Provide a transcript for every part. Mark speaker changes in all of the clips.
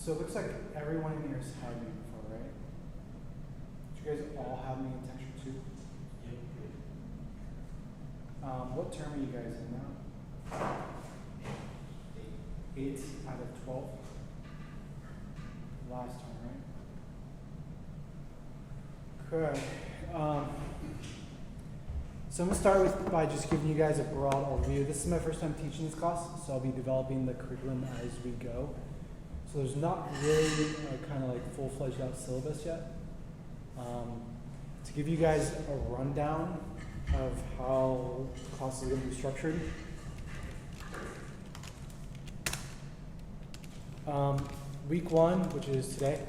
Speaker 1: So it looks like everyone in here has had me before, right? Did you guys all have me in Texture 2?
Speaker 2: Yep.
Speaker 1: What term are you guys in now? 8 out of 12? Last term, right? Okay. So I'm going to start by just giving you guys a broad overview. This is my first time teaching this class, so I'll be developing the curriculum as we go. So there's not really a kind of like full-fledged out syllabus yet. To give you guys a rundown of how the class is going to be structured. Week 1, which is today,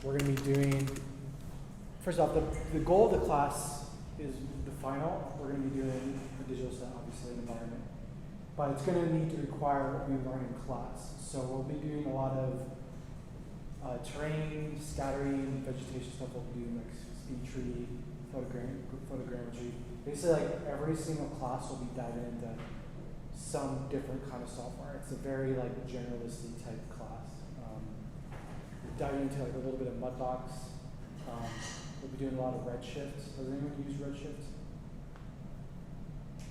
Speaker 1: we're going to be doing, first off, the goal of the class is the final. We're going to be doing a digital set, obviously, an environment. But it's going to need to require what we learn in class. So we'll be doing a lot of terrain, scattering, vegetation stuff. We'll be doing like speed tree, photogrammetry. Basically, like every single class will be diving into some different kind of software. It's a very like generalistic type class. Diving into like a little bit of Mudbox. We'll be doing a lot of Redshift. Does anyone use Redshift?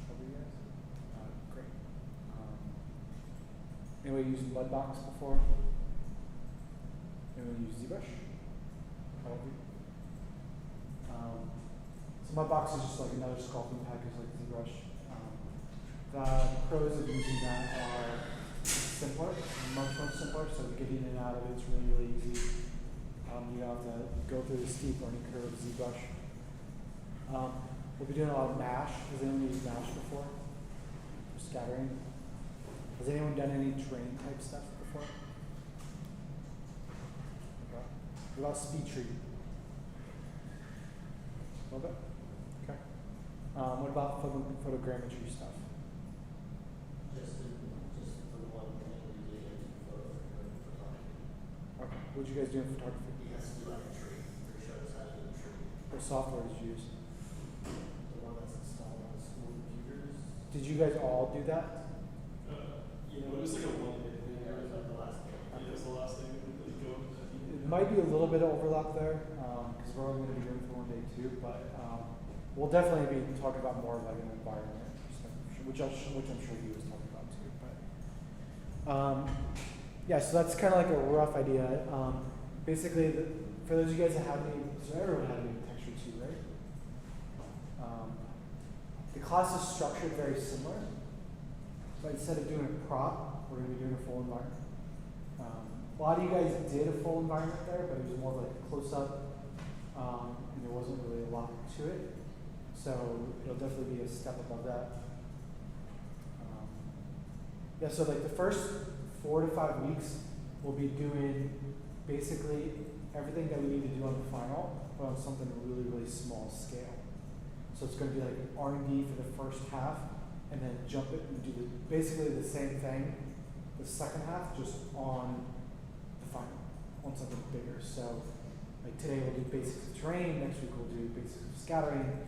Speaker 1: Over you guys? Great. Anyone use Mudbox before? Anyone use ZBrush? All of you? So Mudbox is just like another sculpting package like ZBrush. The pros of using that are simpler, much more simpler, so getting in and out of it's really, really easy. You don't have to go through the steep learning curve of ZBrush. We'll be doing a lot of MASH. Has anyone used MASH before? For scattering? Has anyone done any terrain type stuff before? Okay. What about speed tree? A little bit? Okay. What about photogrammetry stuff?
Speaker 2: Just the one thing we did in photography.
Speaker 1: Okay. What did you guys do in photography?
Speaker 2: He has to do like a tree. Pretty sure it's how to do a tree.
Speaker 1: What software did you use?
Speaker 2: The one that's installed on the school computers.
Speaker 1: Did you guys all do that?
Speaker 3: Yeah, it was like a one-day thing.
Speaker 2: Yeah, it was like the last day.
Speaker 3: Yeah, it was the last thing. Go.
Speaker 1: It might be a little bit of overlap there, because we're only going to be doing for 1 day too, but we'll definitely be talking about more of like an environment perspective, which I'm sure he was talking about too. But yeah, so that's kind of like a rough idea. Basically, for those of you guys that have me, so everyone had me in Texture 2, right? The class is structured very similar, but instead of doing a prop, we're going to be doing a full environment. A lot of you guys did a full environment there, but it was more like a close-up, and there wasn't really a lot to it. So it'll definitely be a step above that. Yeah, so like the first 4 to 5 weeks, we'll be doing basically everything that we need to do on the final, but on something really, really small scale. So it's going to be like an R&D for the first half, and then jump it and do basically the same thing the second half, just on the final, on something bigger. So like today we'll do basics of terrain, next week we'll do basics of scattering,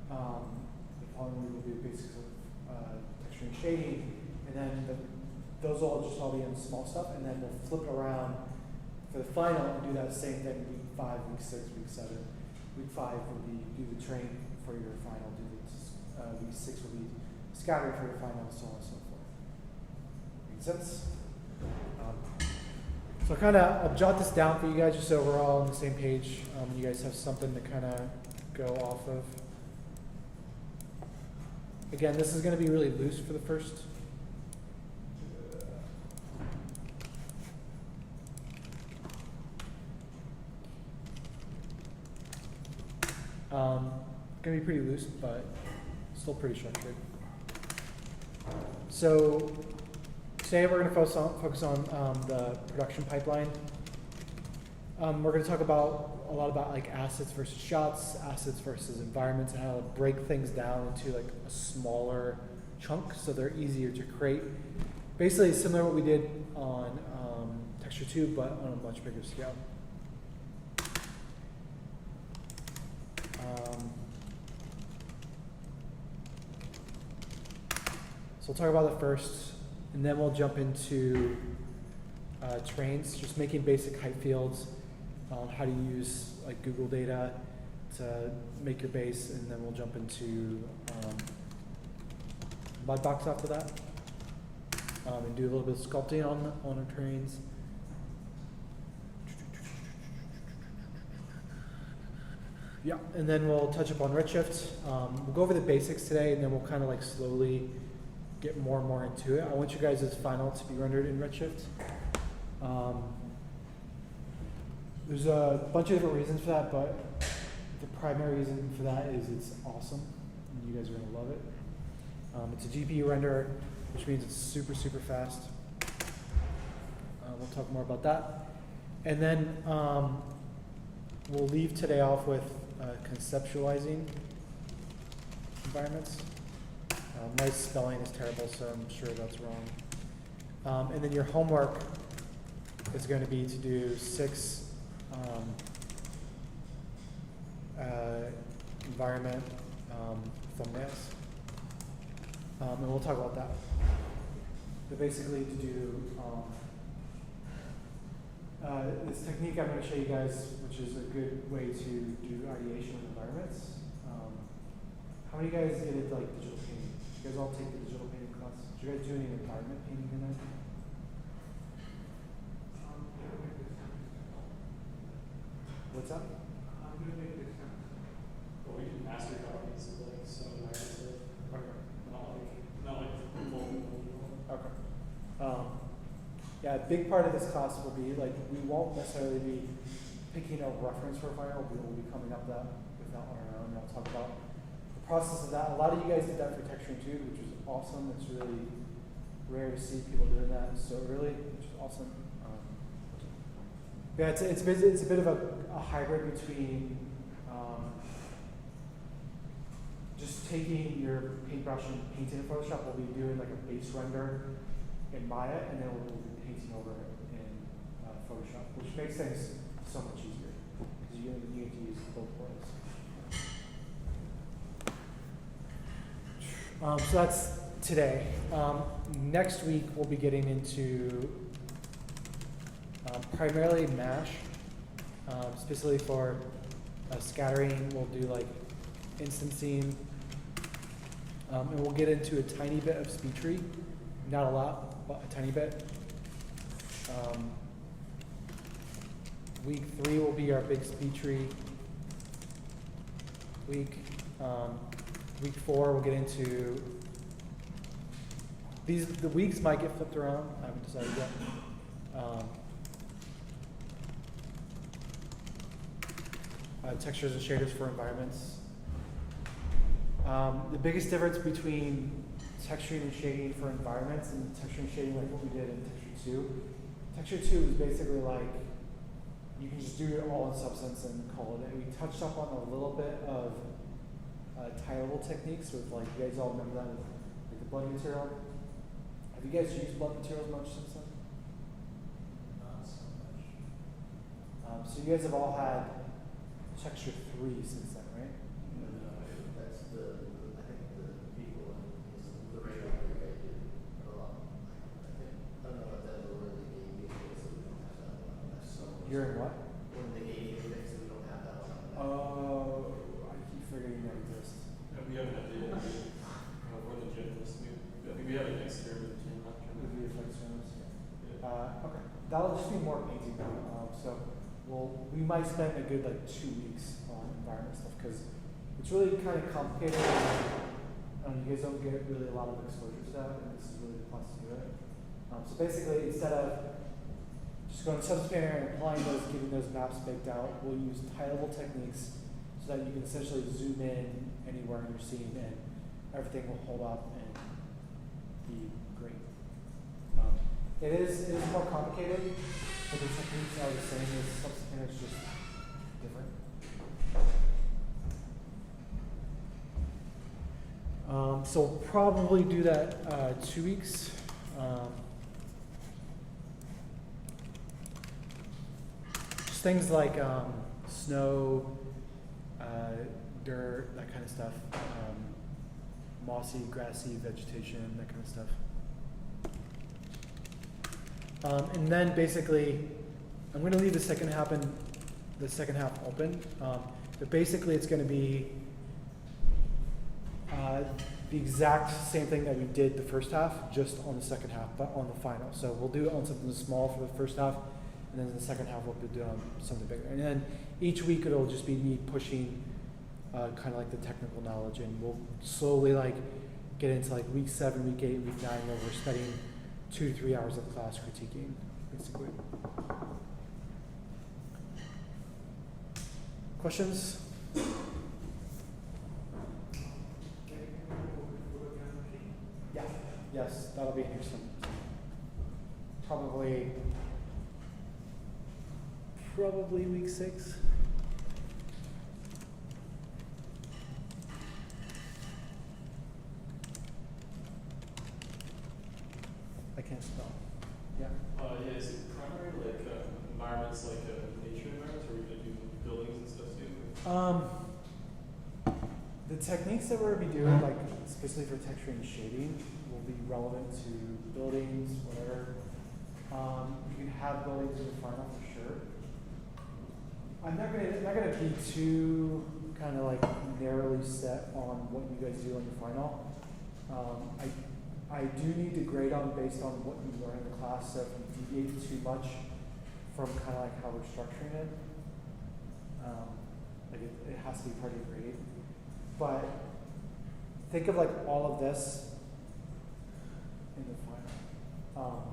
Speaker 1: the following week we'll do basics of texture and shading, and then those will just all be in small stuff, and then we'll flip around for the final and do that same thing week 5, week 6, week 7. Week 5 will be do the terrain for your final, week 6 will be scattering for your final, so on and so forth. Make sense? So I'll jot this down for you guys just so we're all on the same page. You guys have something to kind of go off of. Again, this is going to be really loose for the first. Going to be pretty loose, but still pretty structured. So today we're going to focus on the production pipeline. We're going to talk about a lot about like assets versus shots, assets versus environments, and how to break things down into like a smaller chunk so they're easier to create. Basically similar to what we did on Texture 2, but on a much bigger scale. So we'll talk about the first, and then we'll jump into terrains, just making basic height fields, how to use like Google data to make your base, and then we'll jump into Mudbox after that, and do a little bit of sculpting on our terrains. Yeah, and then we'll touch up on Redshift. We'll go over the basics today, and then we'll kind of like slowly get more and more into it. I want you guys' final to be rendered in Redshift. There's a bunch of different reasons for that, but the primary reason for that is it's awesome, and you guys are gonna love it. It's a GPU renderer, which means it's super, super fast. We'll talk more about that. And then we'll leave today off with conceptualizing environments. My spelling is terrible, so I'm sure that's wrong. And then your homework is going to be to do 6 environment thumbnails. And we'll talk about that. But basically to do this technique I'm going to show you guys, which is a good way to do ideation of environments. How many of you guys did like digital painting? Did you guys all take the digital painting class? Did you guys do any environment painting in there? What's up?
Speaker 2: I'm gonna make this sense.
Speaker 3: Well, we can master copies of like some environments that
Speaker 1: Okay.
Speaker 3: not like full.
Speaker 1: Okay. Yeah, a big part of this class will be like we won't necessarily be picking a reference for a file. We'll be coming up with that on our own. And I'll talk about the process of that. A lot of you guys did that for Texture and Tube, which was awesome. It's really rare to see people doing that so early, which is awesome. Yeah, it's a bit of a hybrid between just taking your paintbrush and painting in Photoshop. We'll be doing like a base render in Maya, and then we'll be painting over it in Photoshop, which makes things so much easier because you get to use both ways. So that's today. Next week we'll be getting into primarily MASH, specifically for scattering. We'll do like instancing, and we'll get into a tiny bit of SpeedTree, not a lot, but a tiny bit. Week 3 will be our big SpeedTree week. Week 4 we'll get into these. The weeks might get flipped around. I haven't decided yet. Textures and shaders for environments. The biggest difference between texturing and shading for environments and texturing and shading like what we did in Texture 2. Texture 2 is basically like you can just do it all in Substance and call it. And we touched up on a little bit of tileable techniques with like, you guys all remember that with like the blood material. Have you guys used blood materials much since then?
Speaker 2: Not so much.
Speaker 1: So you guys have all had Texture 3 since then, right?
Speaker 2: That's I think the people in the radar area did a lot. I don't know what that were in the game database, so we don't have that one. That's so much.
Speaker 1: You're in what?
Speaker 2: We're in the game database, so we don't have that one.
Speaker 1: Oh, I keep forgetting that exists.
Speaker 3: We haven't had the or the generalist. I think we have it next year with the team.
Speaker 1: With the effects terms.
Speaker 3: Yeah.
Speaker 1: Okay, that'll just be more painting. So we might spend a good like 2 weeks on environment stuff because it's really kind of complicated. You guys don't get really a lot of exposure to that, and this is really the class to do it. So basically, instead of just going to Substance Painter and applying those, getting those maps baked out, we'll use tileable techniques so that you can essentially zoom in anywhere in your scene and everything will hold up and be great. It is more complicated, but the techniques are the same as Substance Painter, it's just different. So we'll probably do that 2 weeks. Just things like snow, dirt, that kind of stuff. Mossy, grassy vegetation, that kind of stuff. And then basically, I'm going to leave the second half open. But basically, it's going to be the exact same thing that we did the first half, just on the second half, but on the final. So we'll do it on something small for the first half, and then the second half we'll do it on something bigger. And then each week it'll just be me pushing kind of like the technical knowledge, and we'll slowly like get into like week 7, week 8, week 9, where we're studying 2 to 3 hours of class critiquing, basically. Questions? Yeah. Yes, that'll be here soon. Probably week 6. I can't spell. Yeah.
Speaker 3: Yeah, is it primary like environments like nature environments, or are we gonna do buildings and stuff too?
Speaker 1: The techniques that we're going to be doing, like especially for texturing and shading, will be relevant to buildings, whatever. You can have buildings in the final for sure. I'm not gonna be too kind of like narrowly set on what you guys do in the final. I do need to grade on based on what you learn in the class. So if you deviate too much from kind of like how we're structuring it, like it has to be part of your grade. But think of like all of this in the final.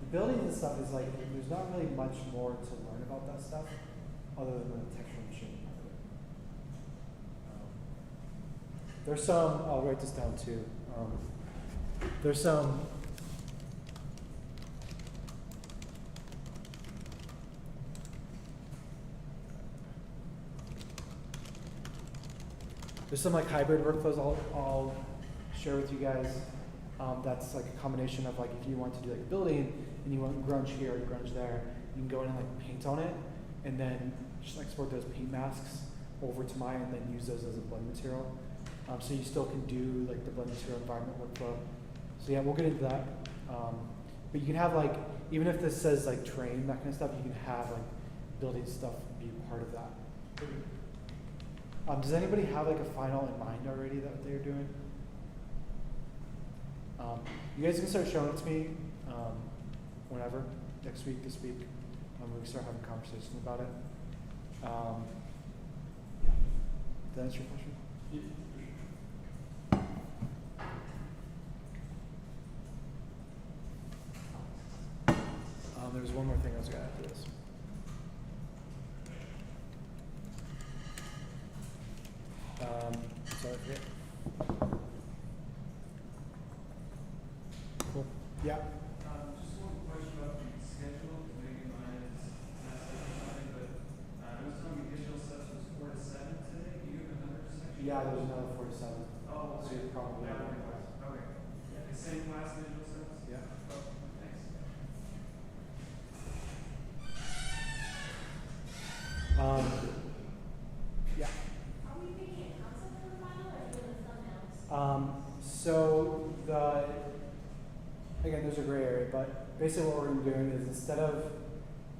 Speaker 1: The building and stuff is like, there's not really much more to learn about that stuff other than the textual machine part of it. There's some, I'll write this down too. There's some like hybrid workflows I'll share with you guys. That's like a combination of like if you want to do like a building and you want grunge here or grunge there, you can go in and like paint on it and then just export those paint masks over to Maya and then use those as a blend material. So you still can do like the blend material environment workflow. So yeah, we'll get into that. But you can have like, even if this says like train, that kind of stuff, you can have like building stuff be part of that. Does anybody have like a final in mind already that they're doing? You guys can start showing it to me whenever, next week, this week. We can start having a conversation about it. Yeah. Did that answer your question?
Speaker 3: Yeah.
Speaker 1: There was one more thing I was going to add to this. Sorry, I forget. Cool. Yeah.
Speaker 4: Just one question about the schedule, maybe mine is not something, but I was telling you additional steps was 4 to 7 today. Do you have another section?
Speaker 1: Yeah, there's another 4 to 7.
Speaker 4: Oh,
Speaker 1: So you're probably
Speaker 4: that
Speaker 1: in
Speaker 4: one
Speaker 1: class.
Speaker 4: Okay. Yeah. The same class visual steps?
Speaker 1: Yeah.
Speaker 4: Oh, thanks.
Speaker 1: Yeah.
Speaker 5: Are we making a concept for the final or doing something else?
Speaker 1: So again, there's a gray area, but basically what we're going to be doing is instead of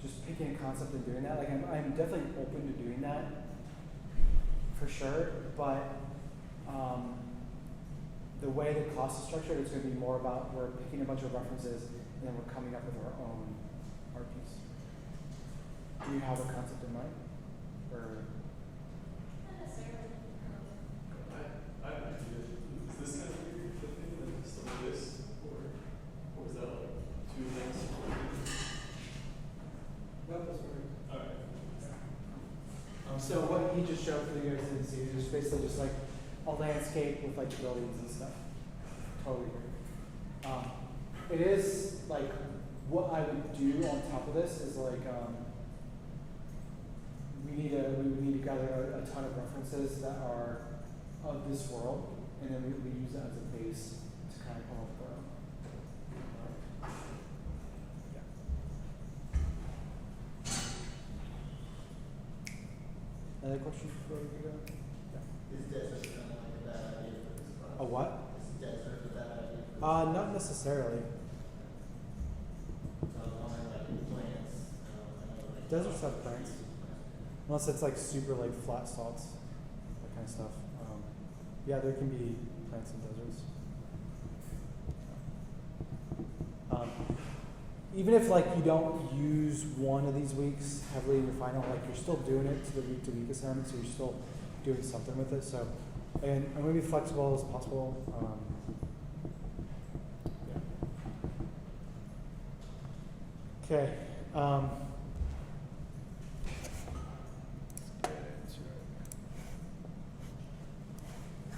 Speaker 1: just picking a concept and doing that, like I'm definitely open to doing that for sure, but the way the class is structured, it's going to be more about we're picking a bunch of references and then we're coming up with our own art piece. Do you have a concept in mind? Or
Speaker 5: Not necessarily.
Speaker 3: I have an idea. Is this kind of weird, the thing, like some of this, or is that like 2 things?
Speaker 1: no, that's right.
Speaker 3: Alright.
Speaker 1: So what he just showed for you guys didn't see is basically just like a landscape with like buildings and stuff. Totally agree. It is like what I would do on top of this is like we would need to gather a ton of references that are of this world, and then we use that as a base to kind of come up with our own. Yeah. Other questions before we go? Yeah.
Speaker 2: Is desert kind of like a bad idea for this class?
Speaker 1: A what?
Speaker 2: Is desert a bad idea for this
Speaker 1: Not necessarily. deserts have plants. Unless it's like super like flat salts, that kind of stuff. Yeah, there can be plants in deserts. Even if like you don't use one of these weeks heavily in your final, like you're still doing it to the week assignment, so you're still doing something with it. So, and I'm gonna be flexible as possible. Yeah. Okay.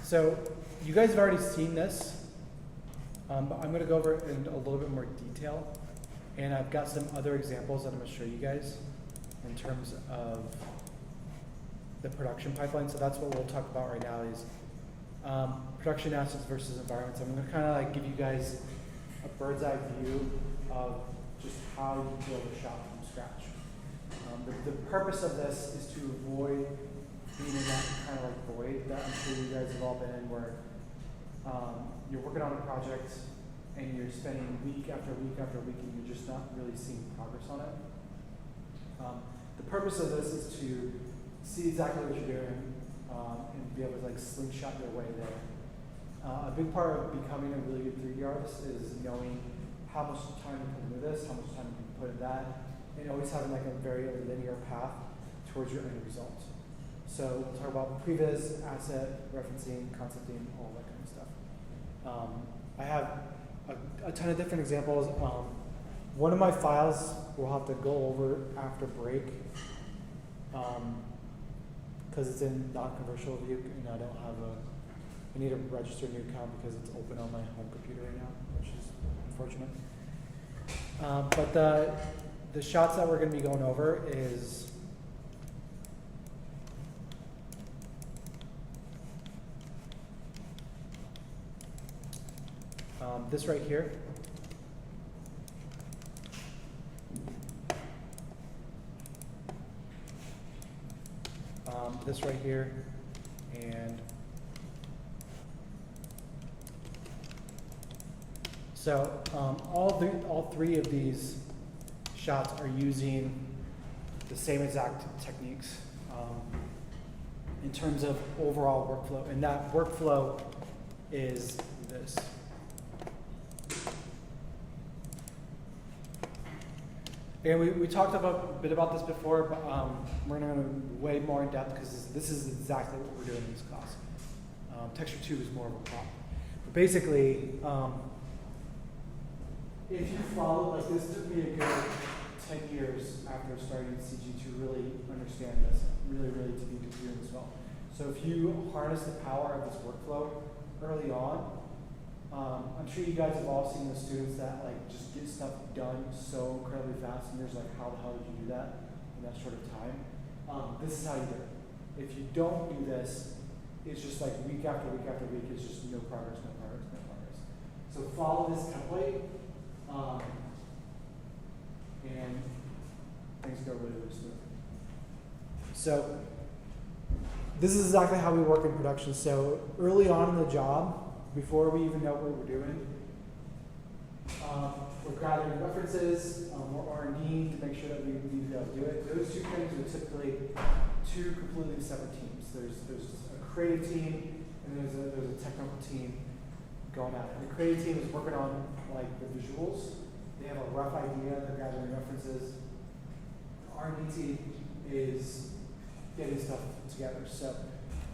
Speaker 1: So you guys have already seen this, but I'm going to go over it in a little bit more detail. And I've got some other examples that I'm going to show you guys in terms of the production pipeline. So that's what we'll talk about right now is production assets versus environments. I'm going to kind of like give you guys a bird's eye view of just how you build a shop from scratch. The purpose of this is to avoid being in that kind of like void that I'm sure you guys have all been in where you're working on a project and you're spending week after week after week and you're just not really seeing progress on it. The purpose of this is to see exactly what you're doing and be able to like slingshot your way there. A big part of becoming a really good 3D artist is knowing how much time you put into this, how much time you can put in that, and always having like a very linear path towards your end result. So we'll talk about previs, asset, referencing, concepting, all that kind of stuff. I have a ton of different examples. One of my files we'll have to go over after break because it's in non-commercial view and I need to register a new account because it's open on my home computer right now, which is unfortunate. But the shots that we're going to be going over is this right here. This right here, and so all three of these shots are using the same exact techniques in terms of overall workflow, and that workflow is this. And we talked a bit about this before, but we're going to go way more in depth because this is exactly what we're doing in this class. Texture 2 is more of a prop. But basically, if you follow, like this took me a good 10 years after starting CG to really understand this, really to be doing this well. So if you harness the power of this workflow early on, I'm sure you guys have all seen the students that like just get stuff done so incredibly fast, and you're just like, how the hell did you do that in that short of time? This is how you do it. If you don't do this, it's just like week after week after week, it's just no progress. So follow this template, and things go really smooth. So this is exactly how we work in production. So early on in the job, before we even know what we're doing, we're gathering references, we're R&D to make sure that we need to be able to do it. Those two things are typically two completely separate teams. There's a creative team and there's a technical team going at it. The creative team is working on like the visuals. They have a rough idea, they're gathering references. The R&D team is getting stuff together. So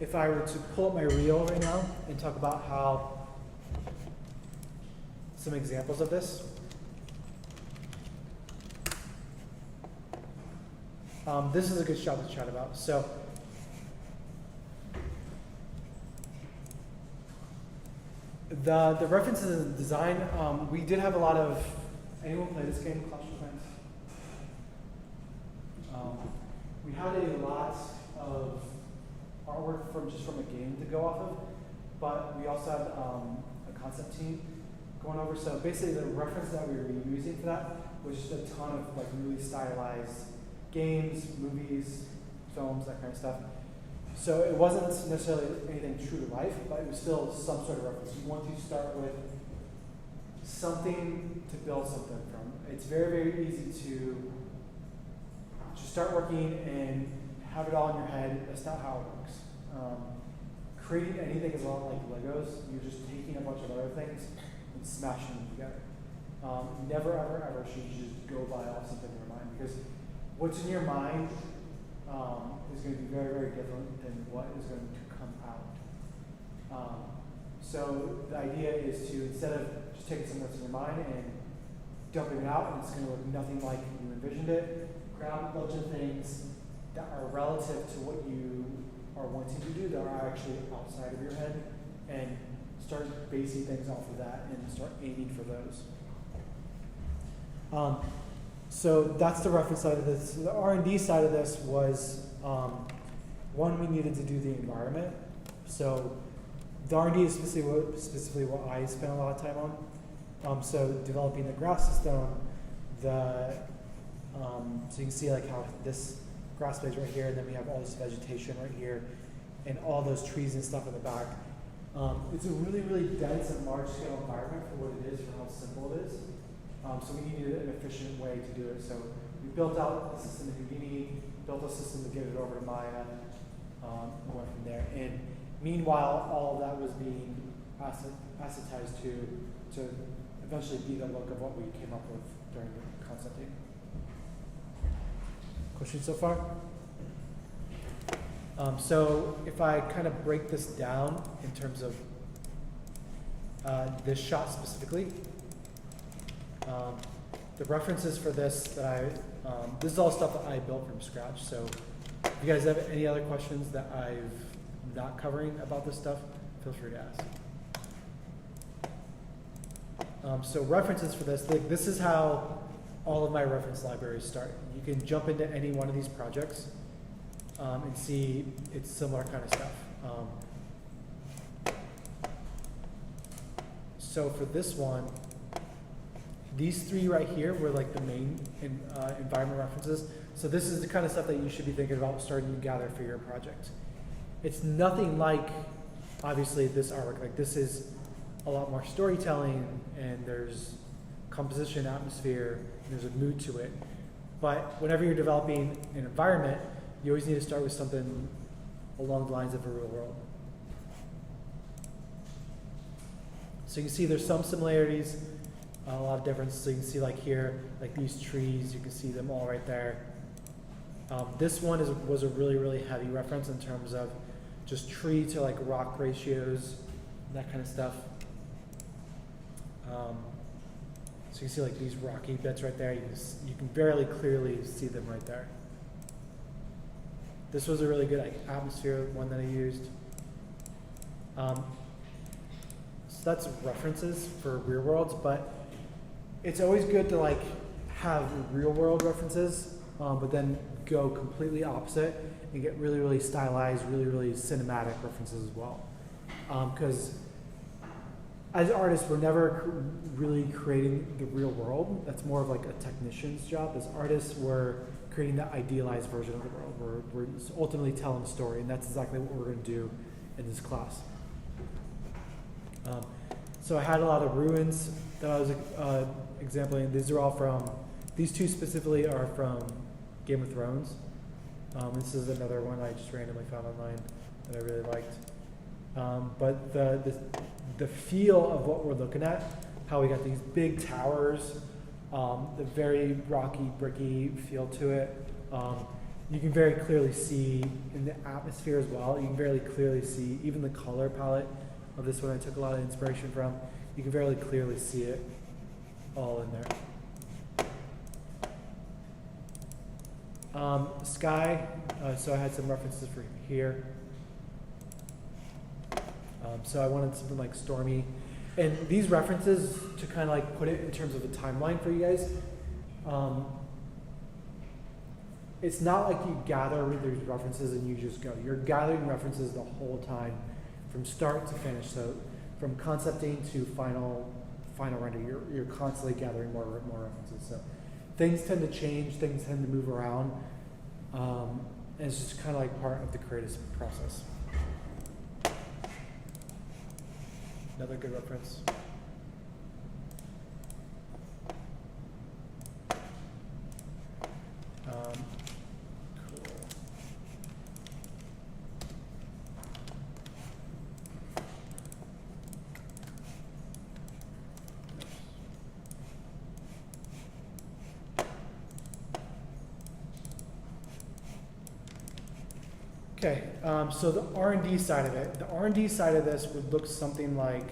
Speaker 1: if I were to pull up my reel right now and talk about how some examples of this. This is a good shot to chat about. So the references in design, we did have a lot of, anyone play this game, Clash of Clans? We had a lot of artwork from a game to go off of, but we also had a concept team going over. So basically the reference that we were using for that was just a ton of like really stylized games, movies, films, that kind of stuff. So it wasn't necessarily anything true to life, but it was still some sort of reference. You want to start with something to build something from. It's very easy to just start working and have it all in your head. That's not how it works. Creating anything is a lot like Legos. You're just taking a bunch of other things and smashing them together. Never, ever, ever should you just go by off something in your mind, because what's in your mind is going to be very, very different than what is going to come out. So the idea is to, instead of just taking something that's in your mind and dumping it out and it's going to look nothing like you envisioned it, grab a bunch of things that are relative to what you are wanting to do, that are actually outside of your head, and start basing things off of that and start aiming for those. So that's the reference side of this. The R&D side of this was, one, we needed to do the environment. So the R&D is specifically what I spent a lot of time on. So developing the grass system, so you can see like how this grass bed right here, and then we have all this vegetation right here, and all those trees and stuff in the back. It's a really, really dense and large-scale environment for what it is, for how simple it is. So we needed an efficient way to do it. So we built out a system in Houdini, built a system to get it over to Maya, and went from there. And meanwhile, all of that was being assetized to eventually be the look of what we came up with during the concepting. Questions so far? So if I kind of break this down in terms of this shot specifically, the references for this this is all stuff that I built from scratch. So if you guys have any other questions that I'm not covering about this stuff, feel free to ask. So references for this, this is how all of my reference libraries start. You can jump into any one of these projects and see it's similar kind of stuff. So for this one, these three right here were like the main environment references. So this is the kind of stuff that you should be thinking about starting to gather for your project. It's nothing like, obviously, this artwork. Like, this is a lot more storytelling, and there's composition, atmosphere, and there's a mood to it. But whenever you're developing an environment, you always need to start with something along the lines of a real world. So you can see there's some similarities, a lot of differences. So you can see like here, like these trees, you can see them all right there. This one was a really, really heavy reference in terms of just tree to like rock ratios, that kind of stuff. So you can see like these rocky bits right there. You can very clearly see them right there. This was a really good like atmosphere one that I used. So that's references for real worlds, but it's always good to like have real world references, but then go completely opposite and get really, really stylized, really, really cinematic references as well. Because as artists, we're never really creating the real world. That's more of like a technician's job. As artists, we're creating the idealized version of the world. We're ultimately telling a story, and that's exactly what we're going to do in this class. So I had a lot of ruins that I was exampling. These are all from, these two specifically are from Game of Thrones. This is another one I just randomly found online that I really liked. But the feel of what we're looking at, how we got these big towers, the very rocky, bricky feel to it. You can very clearly see in the atmosphere as well. You can very clearly see even the color palette of this one I took a lot of inspiration from. You can very clearly see it all in there. Sky, so I had some references for here. So I wanted something like stormy. And these references, to kind of like put it in terms of a timeline for you guys, it's not like you gather these references and you just go. You're gathering references the whole time from start to finish. So from concepting to final render, you're constantly gathering more references. So things tend to change, things tend to move around, and it's just kind of like part of the creative process. Another good reference. Okay, so the R&D side of it, the R&D side of this would look something like,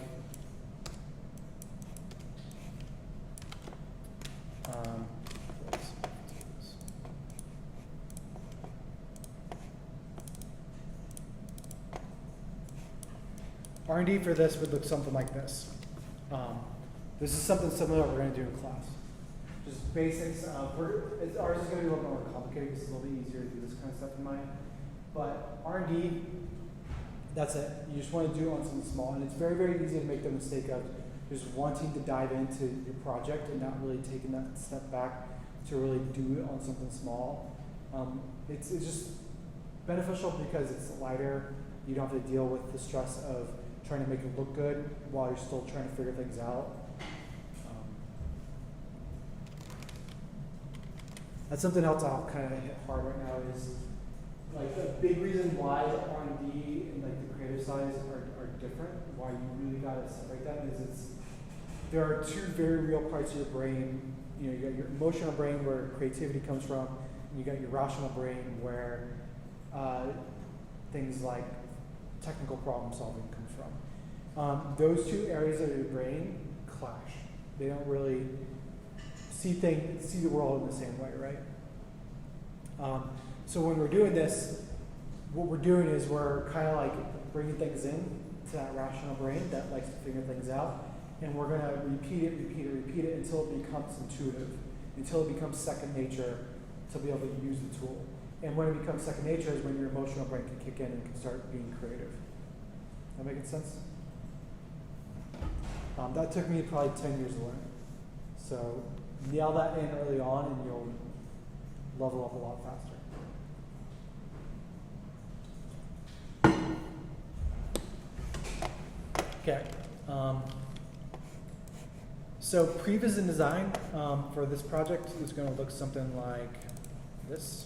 Speaker 1: um, R&D for this would look something like this. This is something similar we're going to do in class. Just basics. Ours is going to be a little more complicated because it's a little bit easier to do this kind of stuff in mine. But R&D, that's it. You just want to do it on something small. And it's very, very easy to make the mistake of just wanting to dive into your project and not really taking that step back to really do it on something small. It's just beneficial because it's lighter. You don't have to deal with the stress of trying to make it look good while you're still trying to figure things out. That's something else I'll kind of hit hard right now is like the big reason why the R&D and like the creative sides are different, why you really got to separate that is there are two very real parts of your brain. You know, you got your emotional brain where creativity comes from, and you got your rational brain where things like technical problem solving comes from. Those two areas of your brain clash. They don't really see the world in the same way, right? So when we're doing this, what we're doing is we're kind of like bringing things in to that rational brain that likes to figure things out, and we're going to repeat it until it becomes intuitive, until it becomes second nature to be able to use the tool. And when it becomes second nature is when your emotional brain can kick in and can start being creative. That making sense? That took me probably 10 years to learn. So nail that in early on and you'll level up a lot faster. Okay. So prevision design for this project is going to look something like this.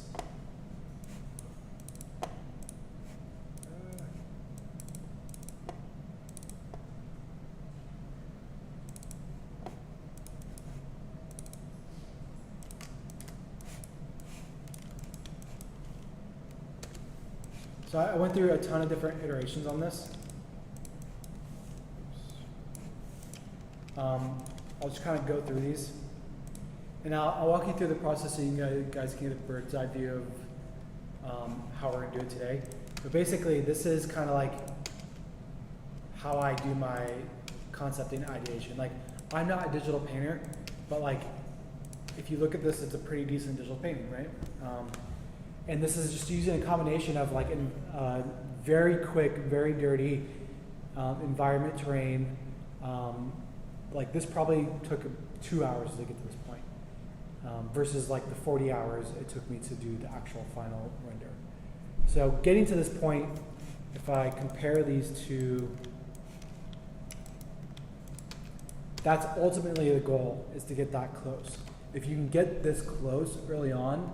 Speaker 1: So I went through a ton of different iterations on this. I'll just kind of go through these. And I'll walk you through the process so you guys can get a bird's eye view of how we're going to do it today. But basically, this is kind of like how I do my concepting ideation. Like, I'm not a digital painter, but like, if you look at this, it's a pretty decent digital painting, right? And this is just using a combination of like a very quick, very dirty environment terrain. Like this probably took 2 hours to get to this point versus like the 40 hours it took me to do the actual final render. So getting to this point, if I compare these two, that's ultimately the goal, is to get that close. If you can get this close early on,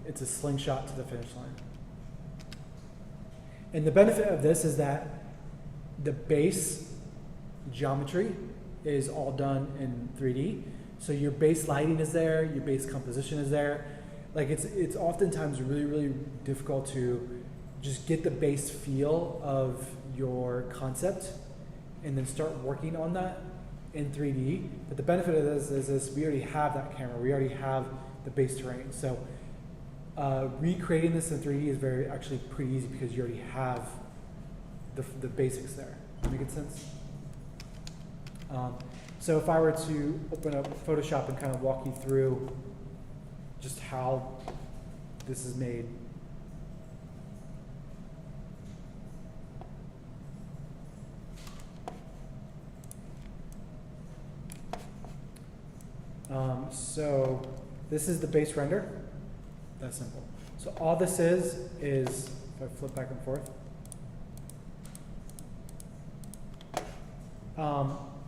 Speaker 1: it's a slingshot to the finish line. And the benefit of this is that the base geometry is all done in 3D. So your base lighting is there, your base composition is there. Like it's oftentimes really, really difficult to just get the base feel of your concept and then start working on that in 3D. But the benefit of this is we already have that camera, we already have the base terrain. So recreating this in 3D is actually pretty easy because you already have the basics there. Making sense? So if I were to open up Photoshop and kind of walk you through just how this is made. So this is the base render. That's simple. So all this is if I flip back and forth,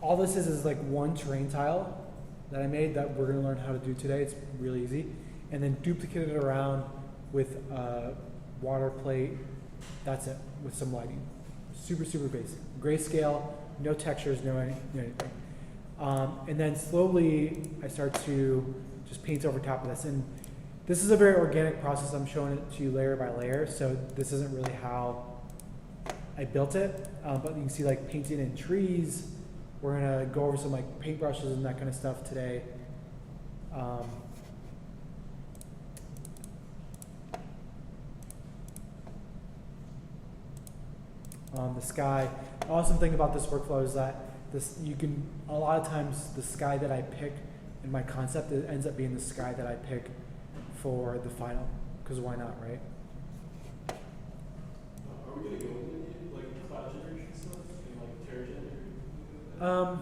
Speaker 1: all this is like one terrain tile that I made that we're going to learn how to do today. It's really easy. And then duplicate it around with a water plate. That's it, with some lighting. Super, super basic. Grayscale, no textures, no anything. And then slowly I start to just paint over top of this. And this is a very organic process. I'm showing it to you layer by layer, so this isn't really how I built it, but you can see like painting in trees. We're gonna go over some like paintbrushes and that kind of stuff today. The sky. Awesome thing about this workflow is that a lot of times the sky that I pick in my concept, it ends up being the sky that I pick for the final, because why not, right?
Speaker 3: Are we gonna go into any, like cloud generation stuff and like Terragen or?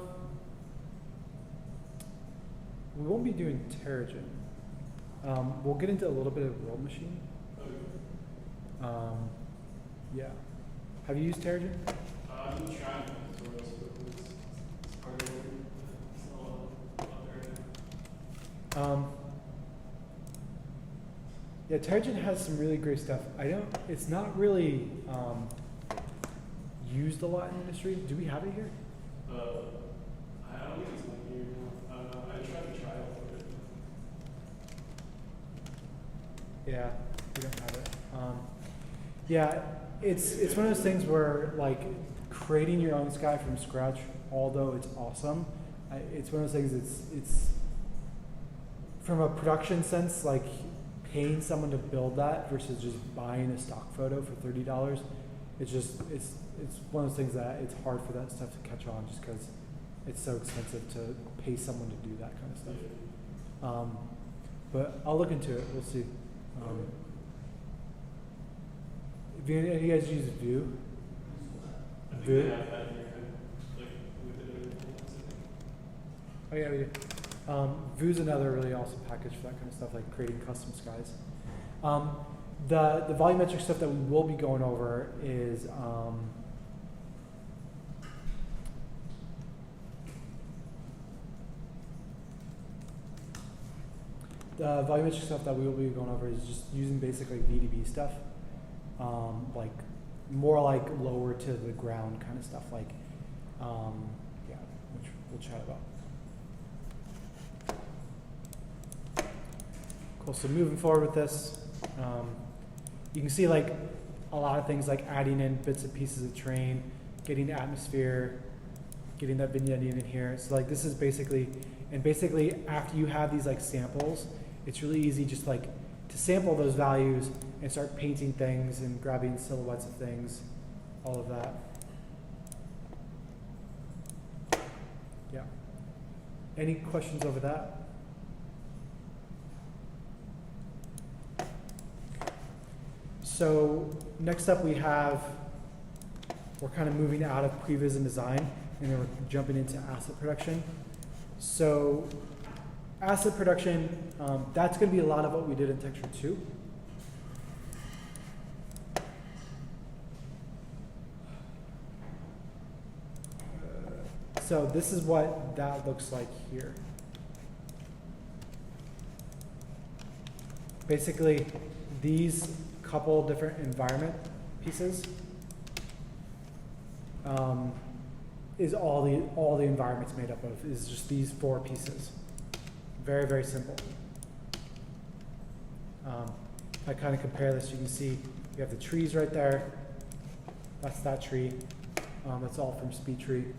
Speaker 1: We won't be doing Terragen. We'll get into a little bit of World Machine.
Speaker 3: Okay.
Speaker 1: Yeah. Have you used Terragen?
Speaker 3: I'm trying to tutorials, but it's part of it. It's not a lot out there right now.
Speaker 1: Yeah, Terragen has some really great stuff. It's not really used a lot in the industry. Do we have it here?
Speaker 3: I don't think it's like here now. I tried to try it for it.
Speaker 1: Yeah, we don't have it. Yeah, it's one of those things where like creating your own sky from scratch, although it's awesome, it's one of those things. It's from a production sense, like paying someone to build that versus just buying a stock photo for $30. It's one of those things that it's hard for that stuff to catch on just because it's so expensive to pay someone to do that kind of stuff. But I'll look into it. We'll see. Have any of you guys use Vue?
Speaker 3: I think
Speaker 1: Vue?
Speaker 3: they have that here, like with it and everything.
Speaker 1: Oh yeah, we do. Vue's another really awesome package for that kind of stuff, like creating custom skies. The volumetric stuff that we will be going over is the volumetric stuff that we will be going over is just using basically VDB stuff, like more like lower to the ground kind of stuff, like yeah, which we'll chat about. Cool. So moving forward with this, you can see like a lot of things like adding in bits and pieces of terrain, getting atmosphere, getting that vignetting in here. So like this is basically after you have these like samples, it's really easy just like to sample those values and start painting things and grabbing silhouettes of things, all of that. Yeah. Any questions over that? So next up we're kind of moving out of previs and design, and then we're jumping into asset production. So asset production, that's going to be a lot of what we did in Texture 2. So this is what that looks like here. Basically, these couple different environment pieces is all the environment's made up of, is just these 4 pieces. Very, very simple. If I kind of compare this, you can see you have the trees right there. That's that tree. That's all from SpeedTree.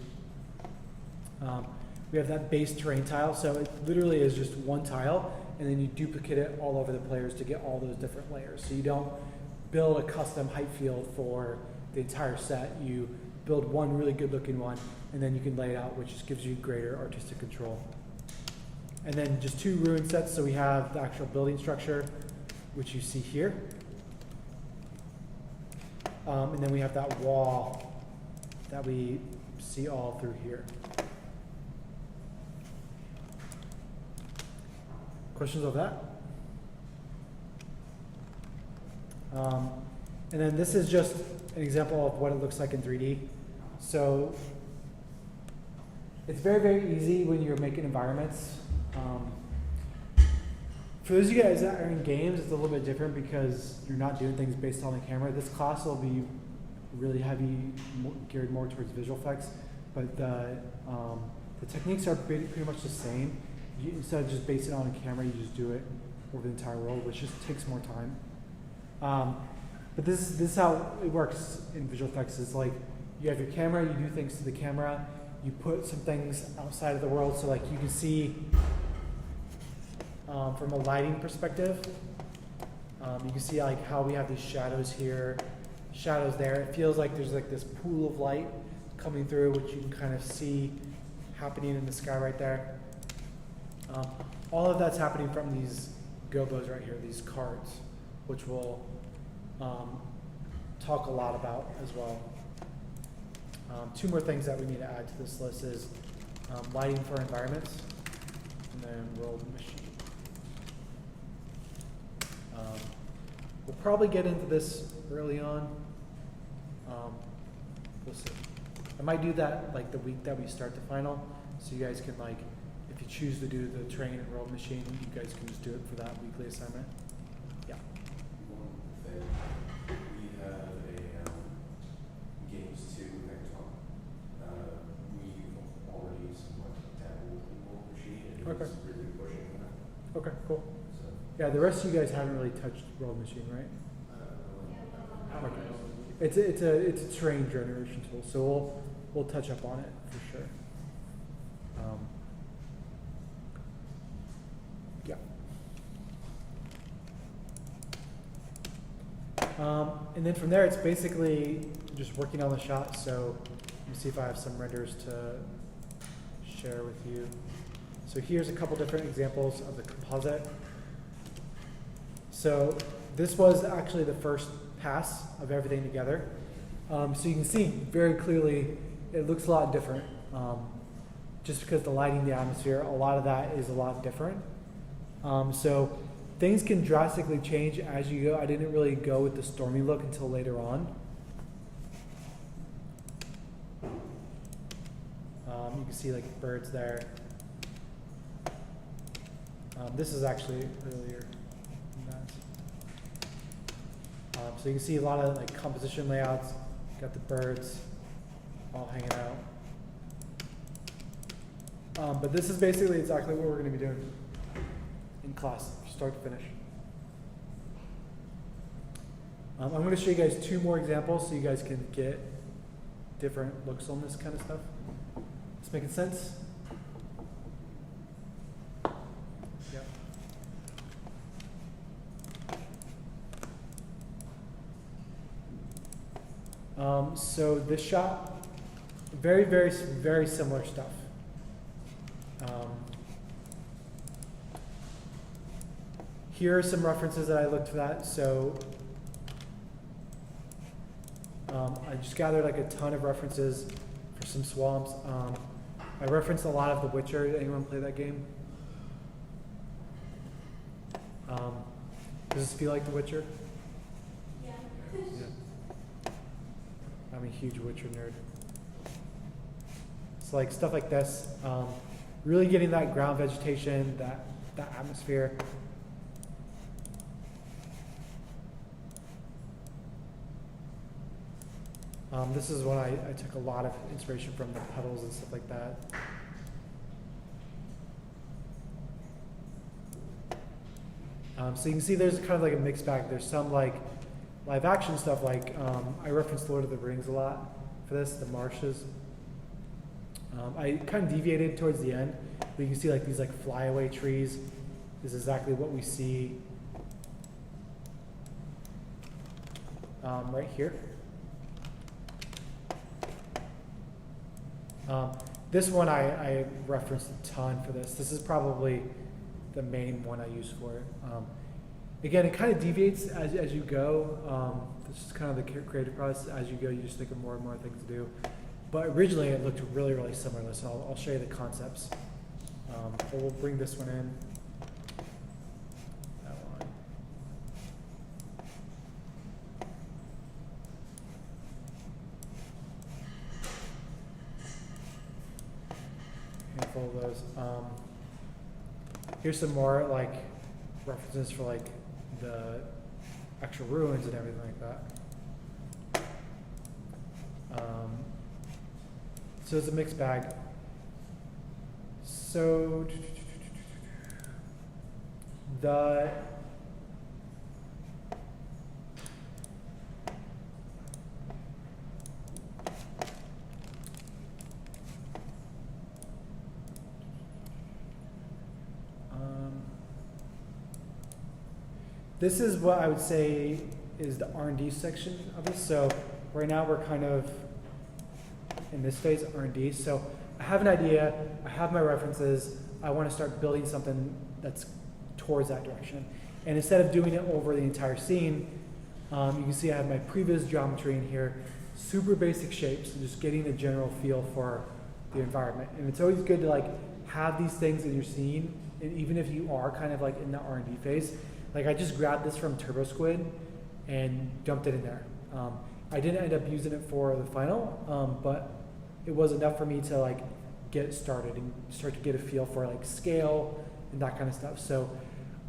Speaker 1: We have that base terrain tile, so it literally is just one tile, and then you duplicate it all over the players to get all those different layers. So you don't build a custom height field for the entire set. You build one really good looking one, and then you can lay it out, which just gives you greater artistic control. And then just 2 ruin sets, so we have the actual building structure, which you see here. And then we have that wall that we see all through here. Questions of that? And then this is just an example of what it looks like in 3D. So it's very, very easy when you're making environments. For those of you guys that are in games, it's a little bit different because you're not doing things based on the camera. This class will be really heavy, geared more towards visual effects, but the techniques are pretty much the same. Instead of just basing it on a camera, you just do it over the entire world, which just takes more time. But this is how it works in visual effects. Is like you have your camera, you do things to the camera, you put some things outside of the world. So like you can see from a lighting perspective, you can see like how we have these shadows here, shadows there. It feels like there's like this pool of light coming through, which you can kind of see happening in the sky right there. All of that's happening from these gobos right here, these cards, which we'll talk a lot about as well. Two more things that we need to add to this list is lighting for environments, and then world machine. We'll probably get into this early on. We'll see. I might do that like the week that we start the final, so you guys can like, if you choose to do the train and world machine, you guys can just do it for that weekly assignment. Yeah.
Speaker 6: One thing, we have a games 2 hackathon. We've already somewhat dabbled in the world machine, and
Speaker 1: Okay.
Speaker 6: it's really pushing that.
Speaker 1: Okay, cool.
Speaker 6: So,
Speaker 1: Yeah, the rest of you guys haven't really touched world machine, right? Okay. It's a terrain generation tool, so we'll touch up on it for sure. Yeah. And then from there, it's basically just working on the shot. So let me see if I have some renders to share with you. So here's a couple different examples of the composite. So this was actually the first pass of everything together. So you can see very clearly it looks a lot different. Just because the lighting, the atmosphere, a lot of that is a lot different. So things can drastically change as you go. I didn't really go with the stormy look until later on. You can see like birds there. This is actually earlier than that. So you can see a lot of like composition layouts. Got the birds all hanging out. But this is basically exactly what we're going to be doing in class, start to finish. I'm going to show you guys two more examples so you guys can get different looks on this kind of stuff. This making sense? Yeah. So this shot, very, very, very similar stuff. Here are some references that I looked at. So I just gathered like a ton of references for some swamps. I referenced a lot of The Witcher. Did anyone play that game? Does this feel like The Witcher?
Speaker 5: Yeah.
Speaker 1: Yeah. I'm a huge Witcher nerd. So like stuff like this, really getting that ground vegetation, that atmosphere. This is when I took a lot of inspiration from the puddles and stuff like that. So you can see there's kind of like a mixed bag. There's some like live action stuff, like I referenced Lord of the Rings a lot for this, the marshes. I kind of deviated towards the end, but you can see like these like flyaway trees is exactly what we see right here. This one I referenced a ton for this. This is probably the main one I use for it. Again, it kind of deviates as you go. This is kind of the creative process. As you go, you just think of more and more things to do. But originally, it looked really, really similar. So I'll show you the concepts. But we'll bring this one in. That one. Handful of those. Here's some more like references for like the actual ruins and everything like that. So it's a mixed bag. So The this is what I would say is the R&D section of this. So right now we're kind of in this phase, R&D. So I have an idea, I have my references, I want to start building something that's towards that direction. And instead of doing it over the entire scene, you can see I have my previous geometry in here, super basic shapes, and just getting a general feel for the environment. And it's always good to like have these things in your scene, and even if you are kind of like in the R&D phase. Like I just grabbed this from TurboSquid and dumped it in there. I didn't end up using it for the final, but it was enough for me to like get started and start to get a feel for like scale and that kind of stuff. So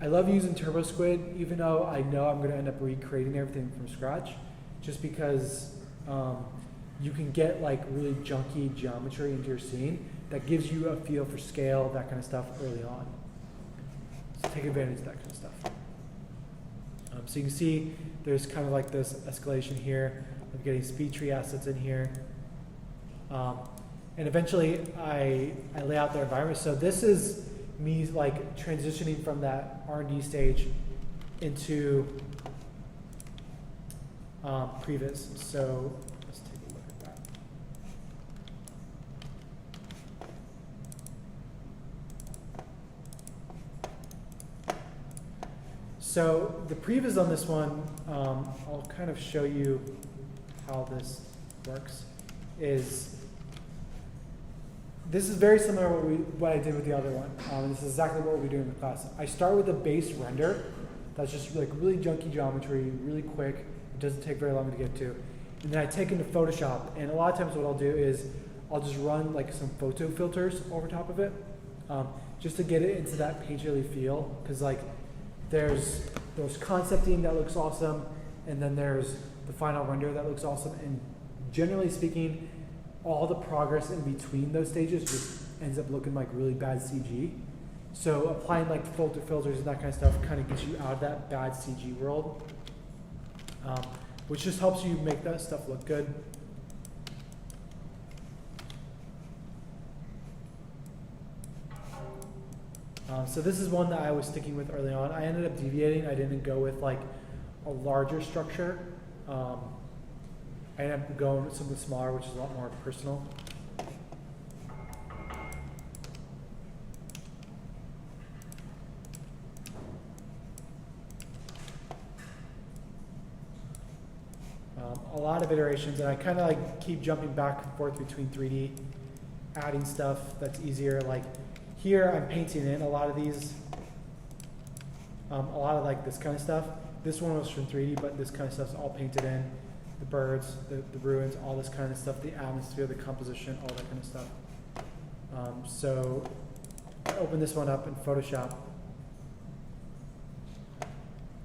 Speaker 1: I love using TurboSquid, even though I know I'm going to end up recreating everything from scratch, just because you can get like really junky geometry into your scene that gives you a feel for scale, that kind of stuff early on. So take advantage of that kind of stuff. So you can see there's kind of like this escalation here of getting speed tree assets in here. And eventually I lay out their environment. So this is me like transitioning from that R&D stage into previs. So let's take a look at that. So the previs on this one, I'll kind of show you how this works, is this is very similar to what I did with the other one. This is exactly what we do in the class. I start with a base render that's just like really junky geometry, really quick. It doesn't take very long to get to. And then I take into Photoshop, and a lot of times what I'll do is I'll just run like some photo filters over top of it, just to get it into that painterly feel. Because like there's concepting that looks awesome, and then there's the final render that looks awesome. And generally speaking, all the progress in between those stages just ends up looking like really bad CG. So applying like photo filters and that kind of stuff kind of gets you out of that bad CG world, which just helps you make that stuff look good. So this is one that I was sticking with early on. I ended up deviating. I didn't go with like a larger structure. I ended up going with something smaller, which is a lot more personal. A lot of iterations, and I kind of like keep jumping back and forth between 3D, adding stuff that's easier. Like here, I'm painting in a lot of these, a lot of like this kind of stuff. This one was from 3D, but this kind of stuff's all painted in. The birds, the ruins, all this kind of stuff, the atmosphere, the composition, all that kind of stuff. So I open this one up in Photoshop.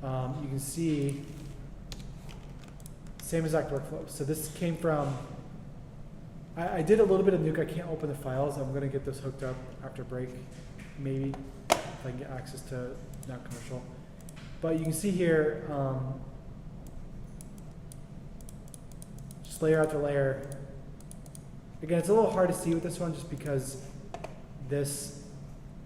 Speaker 1: You can see same exact workflow. So this came from, I did a little bit of Nuke. I can't open the files. I'm going to get this hooked up after break, maybe, if I can get access to not commercial. But you can see here, just layer after layer. Again, it's a little hard to see with this one just because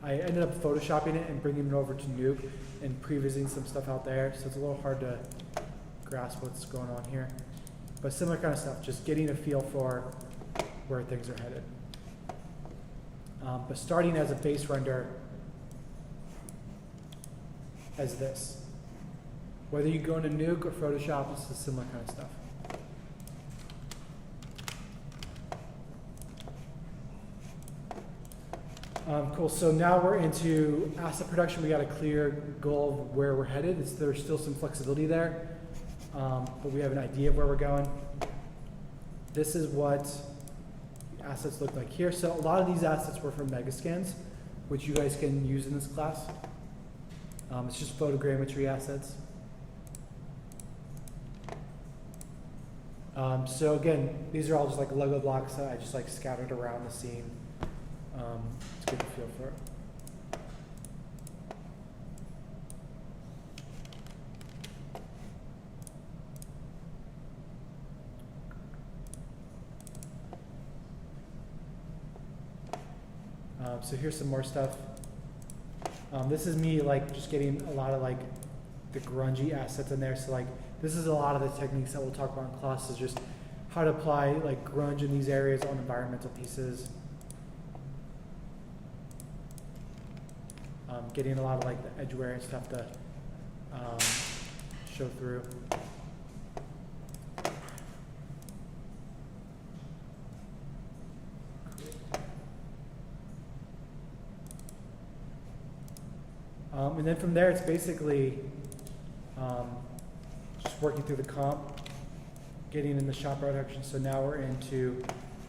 Speaker 1: I ended up photoshopping it and bringing it over to Nuke and prevising some stuff out there. So it's a little hard to grasp what's going on here. But similar kind of stuff, just getting a feel for where things are headed. But starting as a base render as this. Whether you go into Nuke or Photoshop, it's a similar kind of stuff. Cool, so now we're into asset production. We got a clear goal of where we're headed. There's still some flexibility there, but we have an idea of where we're going. This is what assets look like here. So a lot of these assets were from Megascans, which you guys can use in this class. It's just photogrammetry assets. So again, these are all just like Lego blocks that I just like scattered around the scene. To get a feel for it. So here's some more stuff. This is me like just getting a lot of like the grungy assets in there. So like this is a lot of the techniques that we'll talk about in class, is just how to apply like grunge in these areas on environmental pieces. Getting a lot of like the edgeware and stuff to show through. And then from there, it's basically just working through the comp, getting in the shop production. So now we're into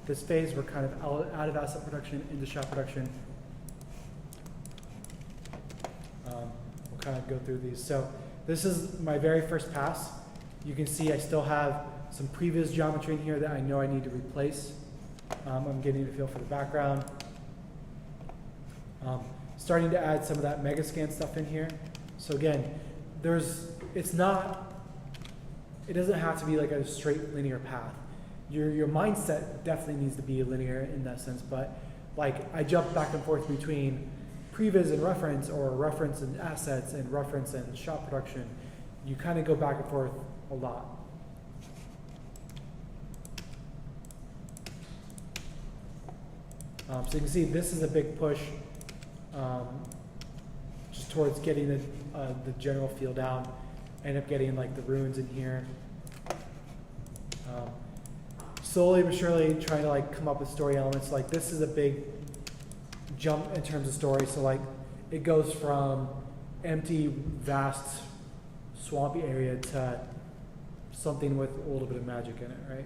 Speaker 1: this phase. We're kind of out of asset production into shop production. We'll kind of go through these. So this is my very first pass. You can see I still have some previous geometry in here that I know I need to replace. I'm getting a feel for the background. Starting to add some of that Megascan stuff in here. So again, it doesn't have to be like a straight linear path. Your mindset definitely needs to be linear in that sense, but like I jump back and forth between previs and reference, or reference and assets, and reference and shop production. You kind of go back and forth a lot. So you can see this is a big push just towards getting the general feel down. End up getting like the ruins in here. Slowly but surely trying to like come up with story elements. Like this is a big jump in terms of story. So like it goes from empty, vast, swampy area to something with a little bit of magic in it, right?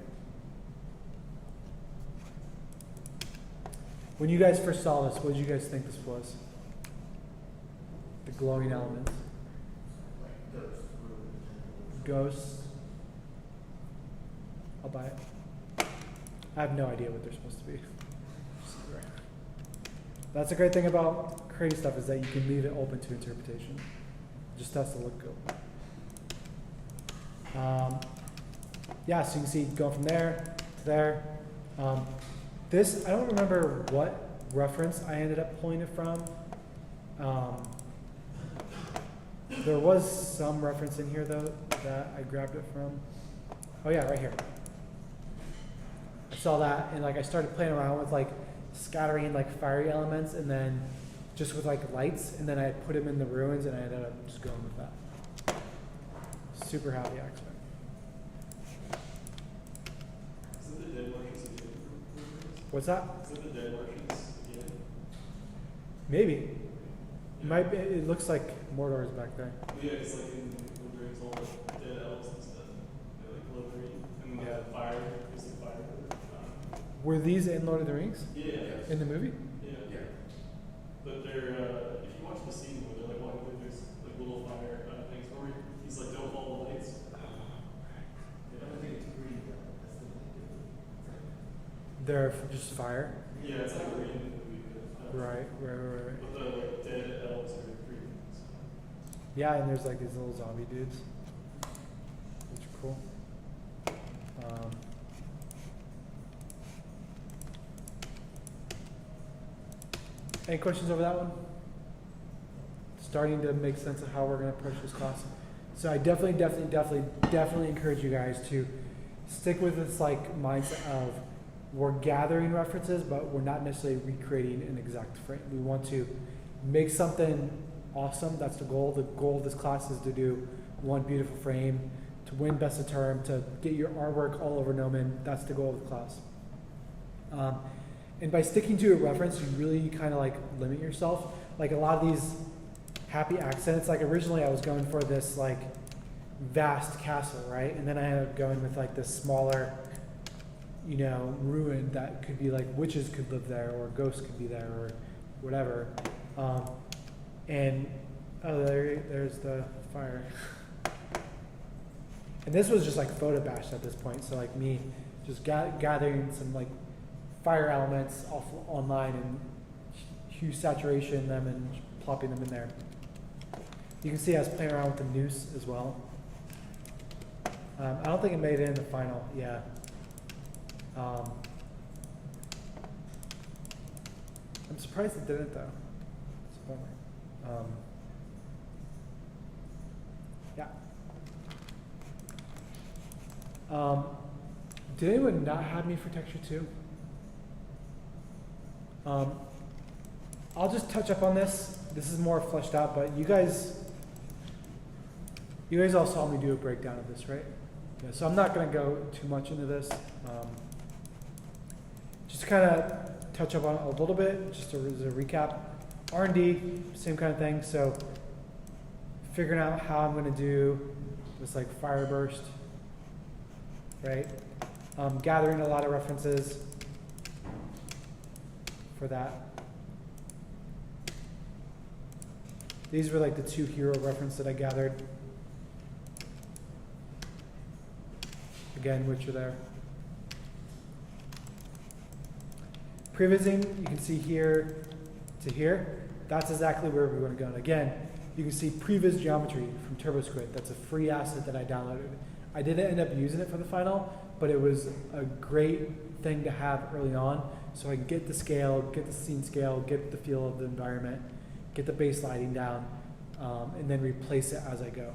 Speaker 1: When you guys first saw this, what did you guys think this was? The glowing elements.
Speaker 2: Like ghosts,
Speaker 1: Ghosts. I'll buy it. I have no idea what they're supposed to be. That's a great thing about creating stuff, is that you can leave it open to interpretation. It just has to look good. Yeah, so you can see going from there to there. This, I don't remember what reference I ended up pulling it from. There was some reference in here though that I grabbed it from. Oh yeah, right here. I saw that, and like I started playing around with like scattering like fiery elements, and then just with like lights, and then I put them in the ruins, and I ended up just going with that. Super happy actually.
Speaker 3: Is it the dead Martians again?
Speaker 1: What's that?
Speaker 3: Is it the dead Martians again?
Speaker 1: Maybe. It might be, it looks like Mordor's back there.
Speaker 3: Yeah, it's like in the Rings, all the dead elves and stuff. They're like glittering, and then the fire, there's the fire.
Speaker 1: Were these in Lord of the Rings?
Speaker 3: Yeah.
Speaker 1: In the movie?
Speaker 3: Yeah.
Speaker 6: Yeah.
Speaker 3: But they're, if you watch the scene where they're like walking through, there's like little fire things where he's like, don't follow the lights.
Speaker 2: I don't think it's green though. That's the only difference.
Speaker 1: They're just fire?
Speaker 3: Yeah, it's like green in the movie.
Speaker 1: Right.
Speaker 3: But the like dead elves are green.
Speaker 1: Yeah, and there's like these little zombie dudes, which are cool. Any questions over that one? Starting to make sense of how we're going to approach this class. So I definitely encourage you guys to stick with this like mindset of we're gathering references, but we're not necessarily recreating an exact frame. We want to make something awesome. That's the goal. The goal of this class is to do one beautiful frame, to win best of term, to get your artwork all over Gnomon. That's the goal of the class. And by sticking to a reference, you really kind of like limit yourself. Like a lot of these happy accents, like originally I was going for this like vast castle, right? And then I ended up going with like this smaller, you know, ruin that could be like witches could live there, or ghosts could be there, or whatever. And oh, there's the fire. And this was just like photo bashed at this point. So like me just gathering some like fire elements off online and hue saturation them and plopping them in there. You can see I was playing around with the noose as well. I don't think it made it in the final, yeah. I'm surprised it didn't though. It's a bummer. Yeah. Did anyone not have me for texture 2? I'll just touch up on this. This is more fleshed out, but you guys all saw me do a breakdown of this, right? Yeah, so I'm not going to go too much into this. Just kind of touch up on it a little bit, just as a recap. R&D, same kind of thing. So figuring out how I'm going to do this like fire burst, right? Gathering a lot of references for that. These were like the 2 hero references that I gathered. Again, which are there. Prevising, you can see here to here. That's exactly where we want to go. And again, you can see previs geometry from TurboSquid. That's a free asset that I downloaded. I didn't end up using it for the final, but it was a great thing to have early on, so I can get the scale, get the scene scale, get the feel of the environment, get the base lighting down, and then replace it as I go.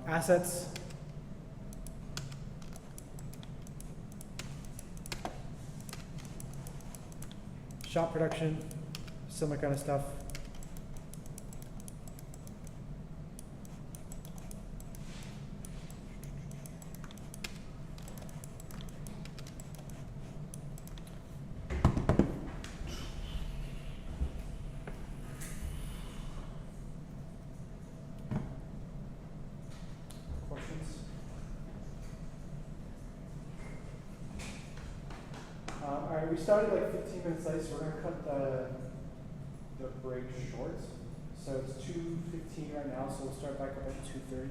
Speaker 1: Assets. Shot production, similar kind of stuff. Questions? All right, we started like 15 minutes late, so we're going to cut the break short. So it's 2:15 right now, so we'll start back up at 2:30.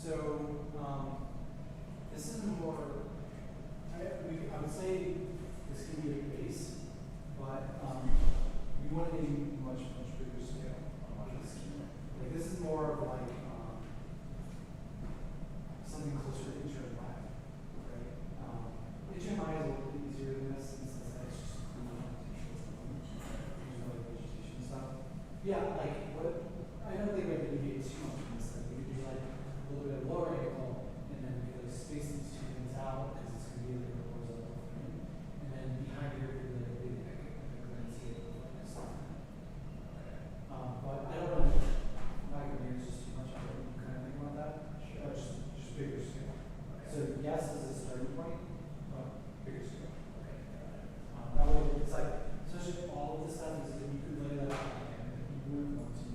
Speaker 1: So this is more, I would say this can be a base, but we want to be much bigger scale on this. Like this is more of like something closer to HMI, right? HMI is a little bit easier than this since it's just vegetation stuff. Yeah, like what I don't think I can deviate too much from this. Like we could do like a little bit of lower angle, and then we could like space these 2 things out because it's going to be like a horizontal frame. And then behind here, we could like a big landscape of like stuff. But I don't know. I'm not going to use just too much. I don't kind of think about that. Sure. Just bigger scale. Okay. So yes, as a starting point, but bigger scale. Okay. That way, it's like, especially all of this stuff is that you could lay that out and you move once.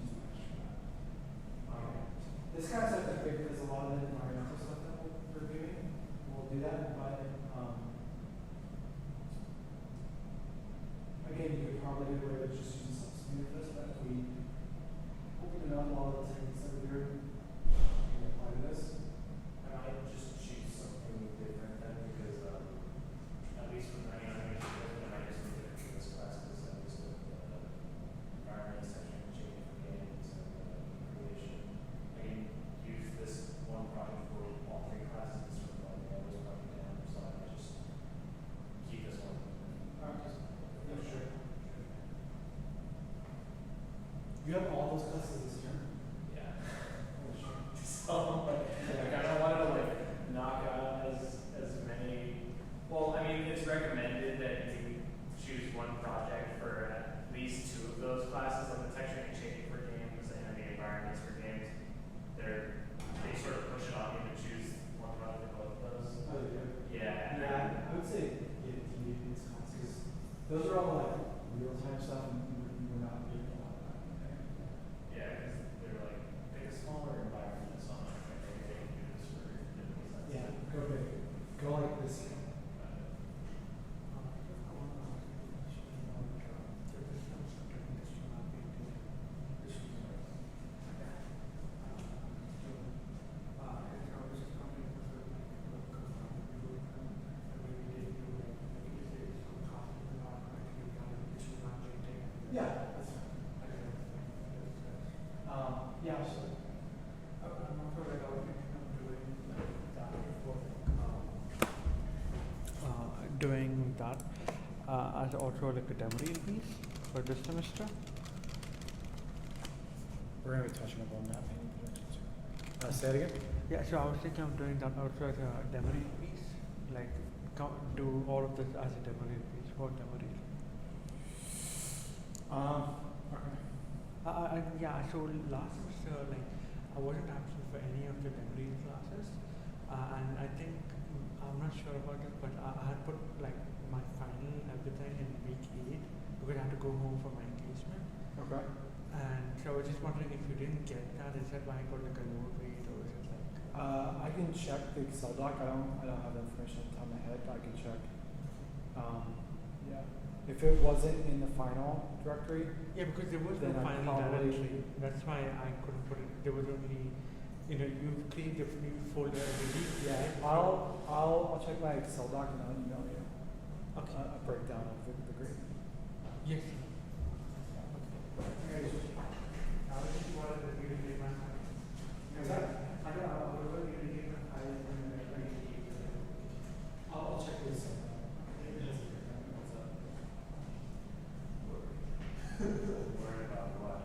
Speaker 1: You have all those classes this year?
Speaker 3: Yeah.
Speaker 1: Holy shit.
Speaker 3: So, I kinda wanted to like knock out as many, well, I mean, it's recommended that you choose one project for at least 2 of those classes, like the texture and changing for games and the environments for games. They sort of push it on you to choose one project for both of those.
Speaker 1: Oh, you do?
Speaker 3: Yeah.
Speaker 1: Yeah, I would say get deviate these classes. Those are all like real time stuff and we're not getting a lot of that.
Speaker 3: Yeah, because they're like, pick a smaller environment, so I'm like, maybe they can do this for different sizes.
Speaker 1: Yeah, go big. Go like this. Yeah, that's fine. Yeah, absolutely.
Speaker 7: Doing that as also like a demo reel piece for this semester.
Speaker 1: We're gonna be touching upon that maybe projections. Say it again?
Speaker 7: Yeah, so I was thinking of doing that also as a demo reel piece, like do all of this as a demo reel piece for demo reel.
Speaker 1: Okay.
Speaker 7: Yeah, so last semester, like, I wasn't absent for any of the demo reel classes, and I think, I'm not sure about it, but I had put like my final everything in week 8 because I had to go home for my engagement.
Speaker 1: Okay.
Speaker 7: And so I was just wondering if you didn't get that, is that why I got like a low grade or is it like?
Speaker 1: I can check the Excel doc. I don't have the information off the top of my head, but I can check. Yeah. If it wasn't in the final directory,
Speaker 7: Yeah, because there was
Speaker 1: then
Speaker 7: no
Speaker 1: I
Speaker 7: final
Speaker 1: probably-
Speaker 7: directory. That's why I couldn't put it. There was only, you create the new folder every week.
Speaker 1: yeah,
Speaker 7: right?
Speaker 1: I'll check my Excel doc and I'll email you
Speaker 7: Okay.
Speaker 1: a breakdown of the grade.
Speaker 7: Yes.
Speaker 1: Okay.
Speaker 7: I was just wanted to give it my time.
Speaker 1: Is that?
Speaker 7: I don't know, I was going to give my time and
Speaker 1: I'll check this.
Speaker 3: Worried about what?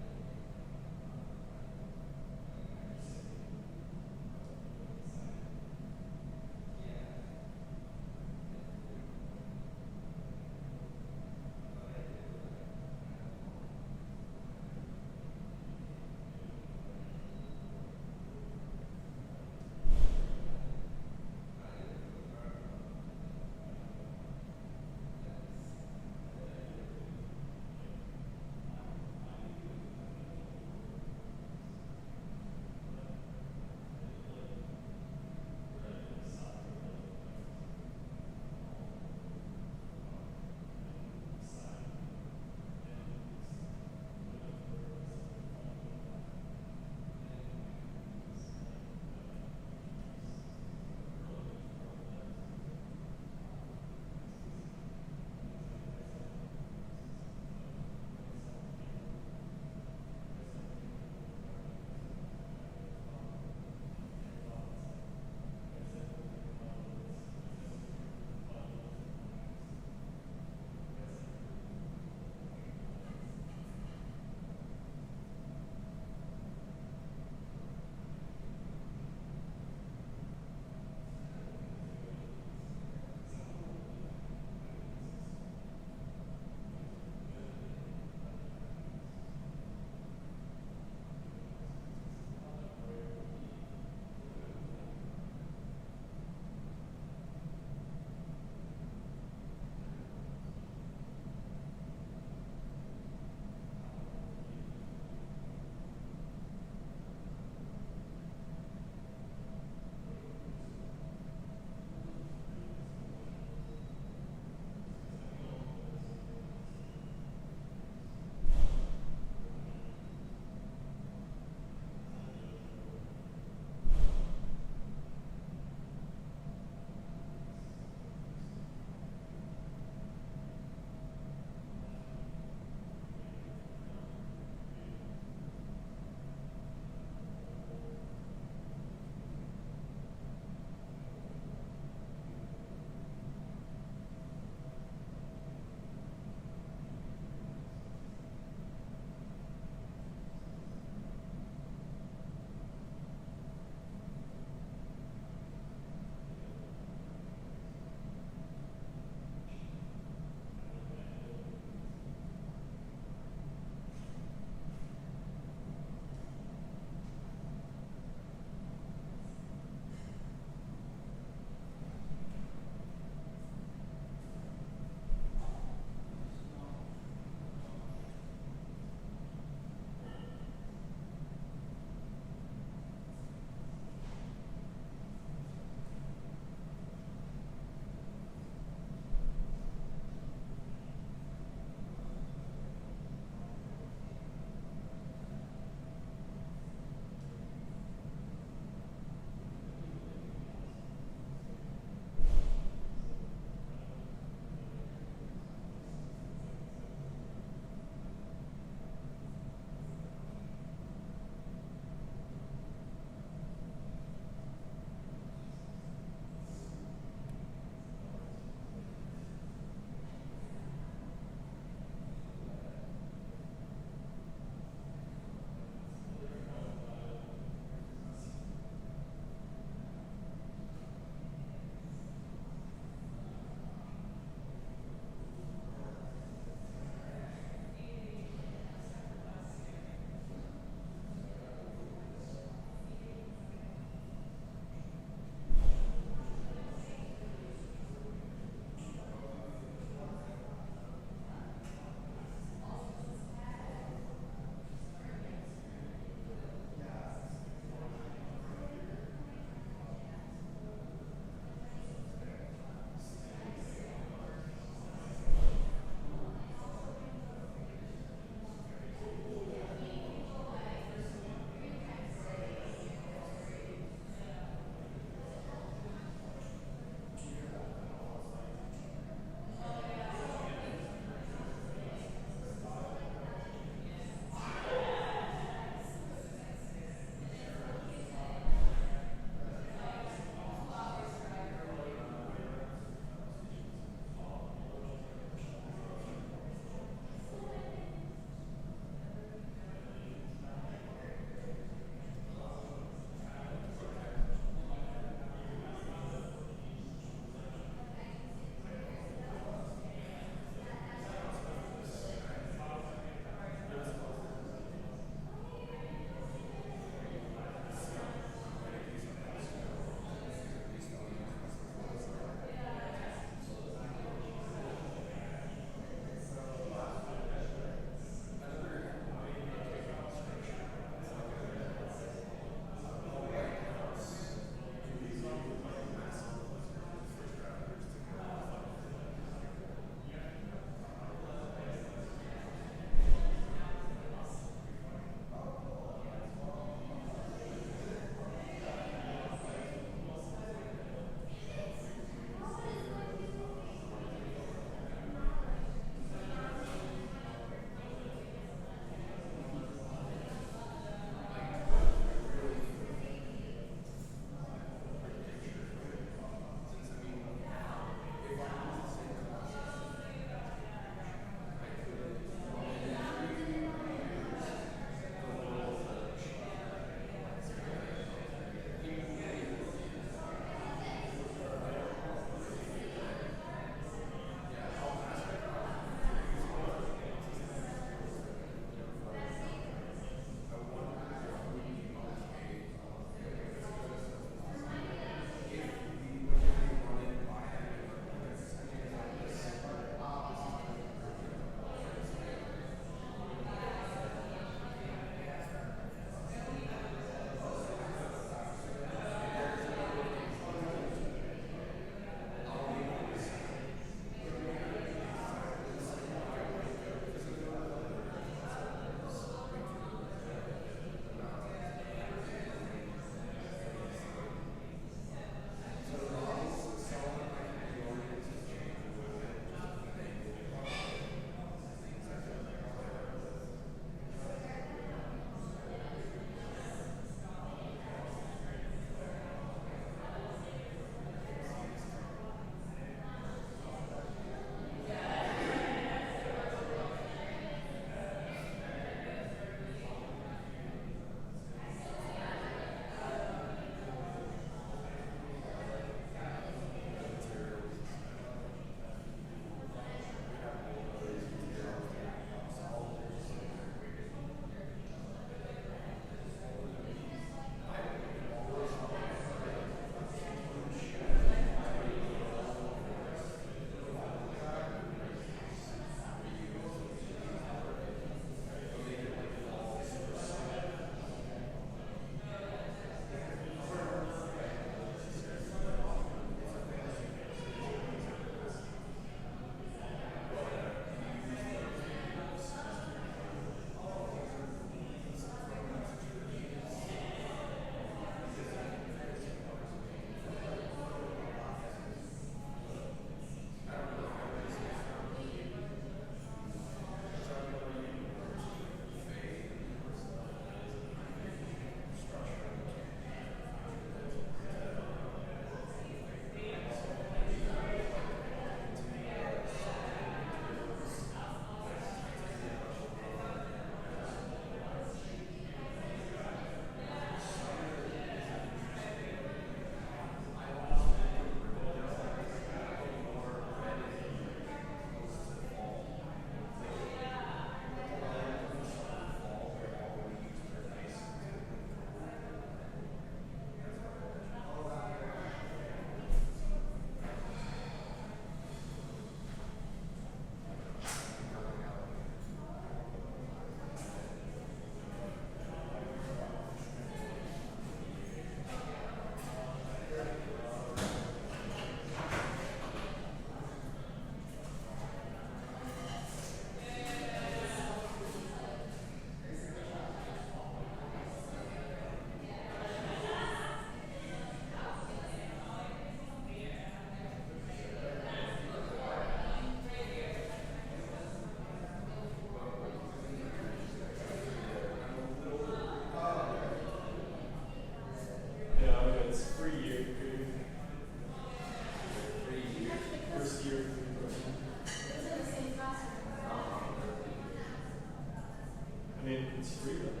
Speaker 8: I mean, it's free though.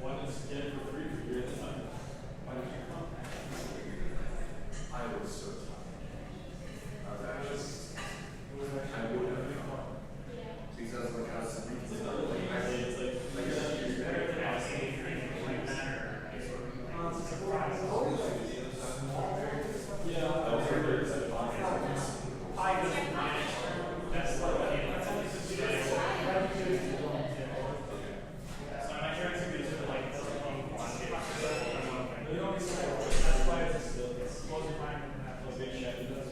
Speaker 8: Why not just get it for free for a year at a time? Why don't you come?
Speaker 6: I was so tired. I was actually, I would have come. Because like I was reading
Speaker 8: It's like yeah, I was very excited about it.
Speaker 3: That's what I mean. That's only 60 days. So I'm not sure it's gonna be to like the
Speaker 8: They always say
Speaker 3: that's why it's still it's supposed to find that
Speaker 8: a big check. It does.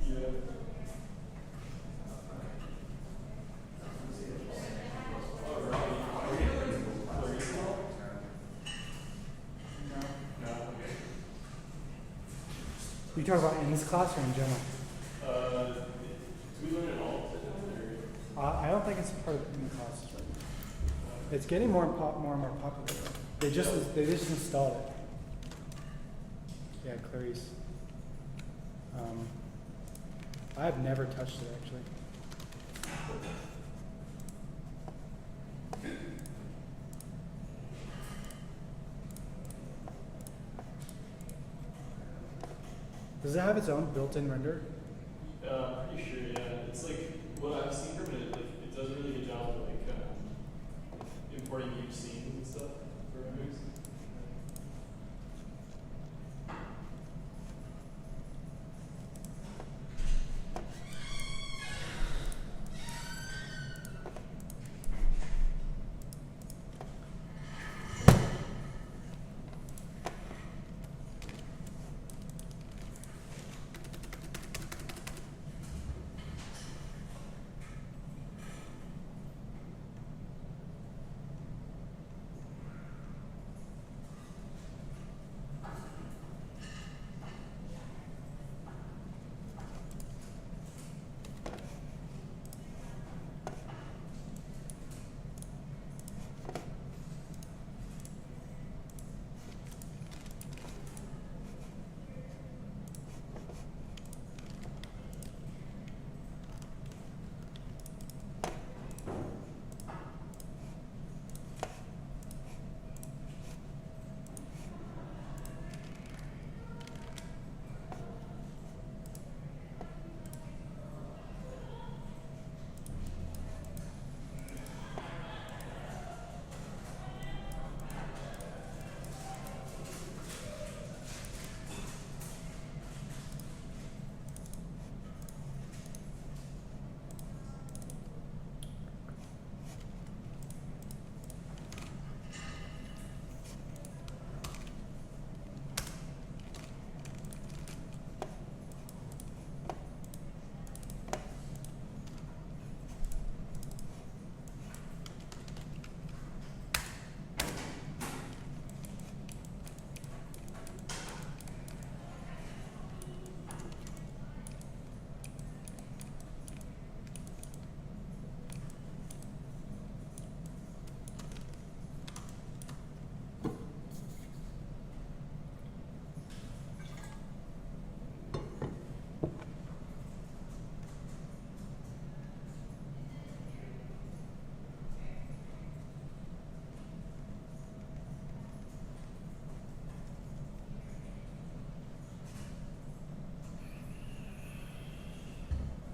Speaker 8: Yeah.
Speaker 1: You talk about in this class or in general?
Speaker 8: Do we learn it all?
Speaker 1: I don't think it's part of in the classes right now. It's getting more and more popular. They just installed it. Yeah, Clarice. I have never touched it actually. Does it have its own built-in render?
Speaker 8: Pretty sure, yeah. It's like what I've seen from it, like it does a really good job of like importing huge scenes and stuff for movies.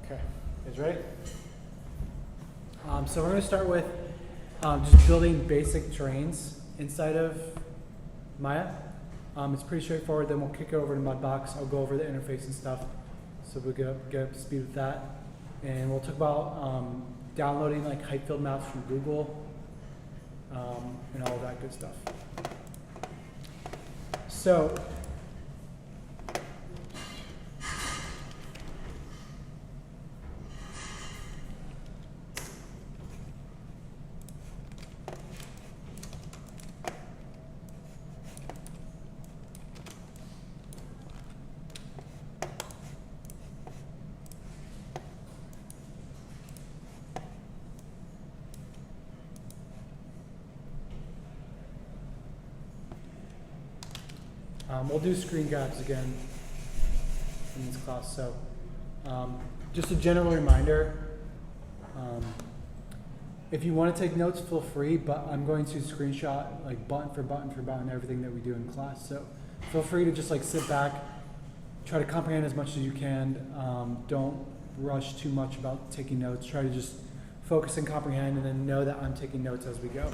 Speaker 1: Okay, you guys ready? So we're going to start with just building basic terrains inside of Maya. It's pretty straightforward. Then we'll kick it over to Mudbox. I'll go over the interface and stuff, so we'll get up to speed with that. And we'll talk about downloading like height field maps from Google and all of that good stuff. So. We'll do screen grabs again. in this class. So just a general reminder, if you want to take notes, feel free, but I'm going to screenshot like button for button for button everything that we do in class. So feel free to just like sit back, try to comprehend as much as you can. Don't rush too much about taking notes. Try to just focus and comprehend, and then know that I'm taking notes as we go.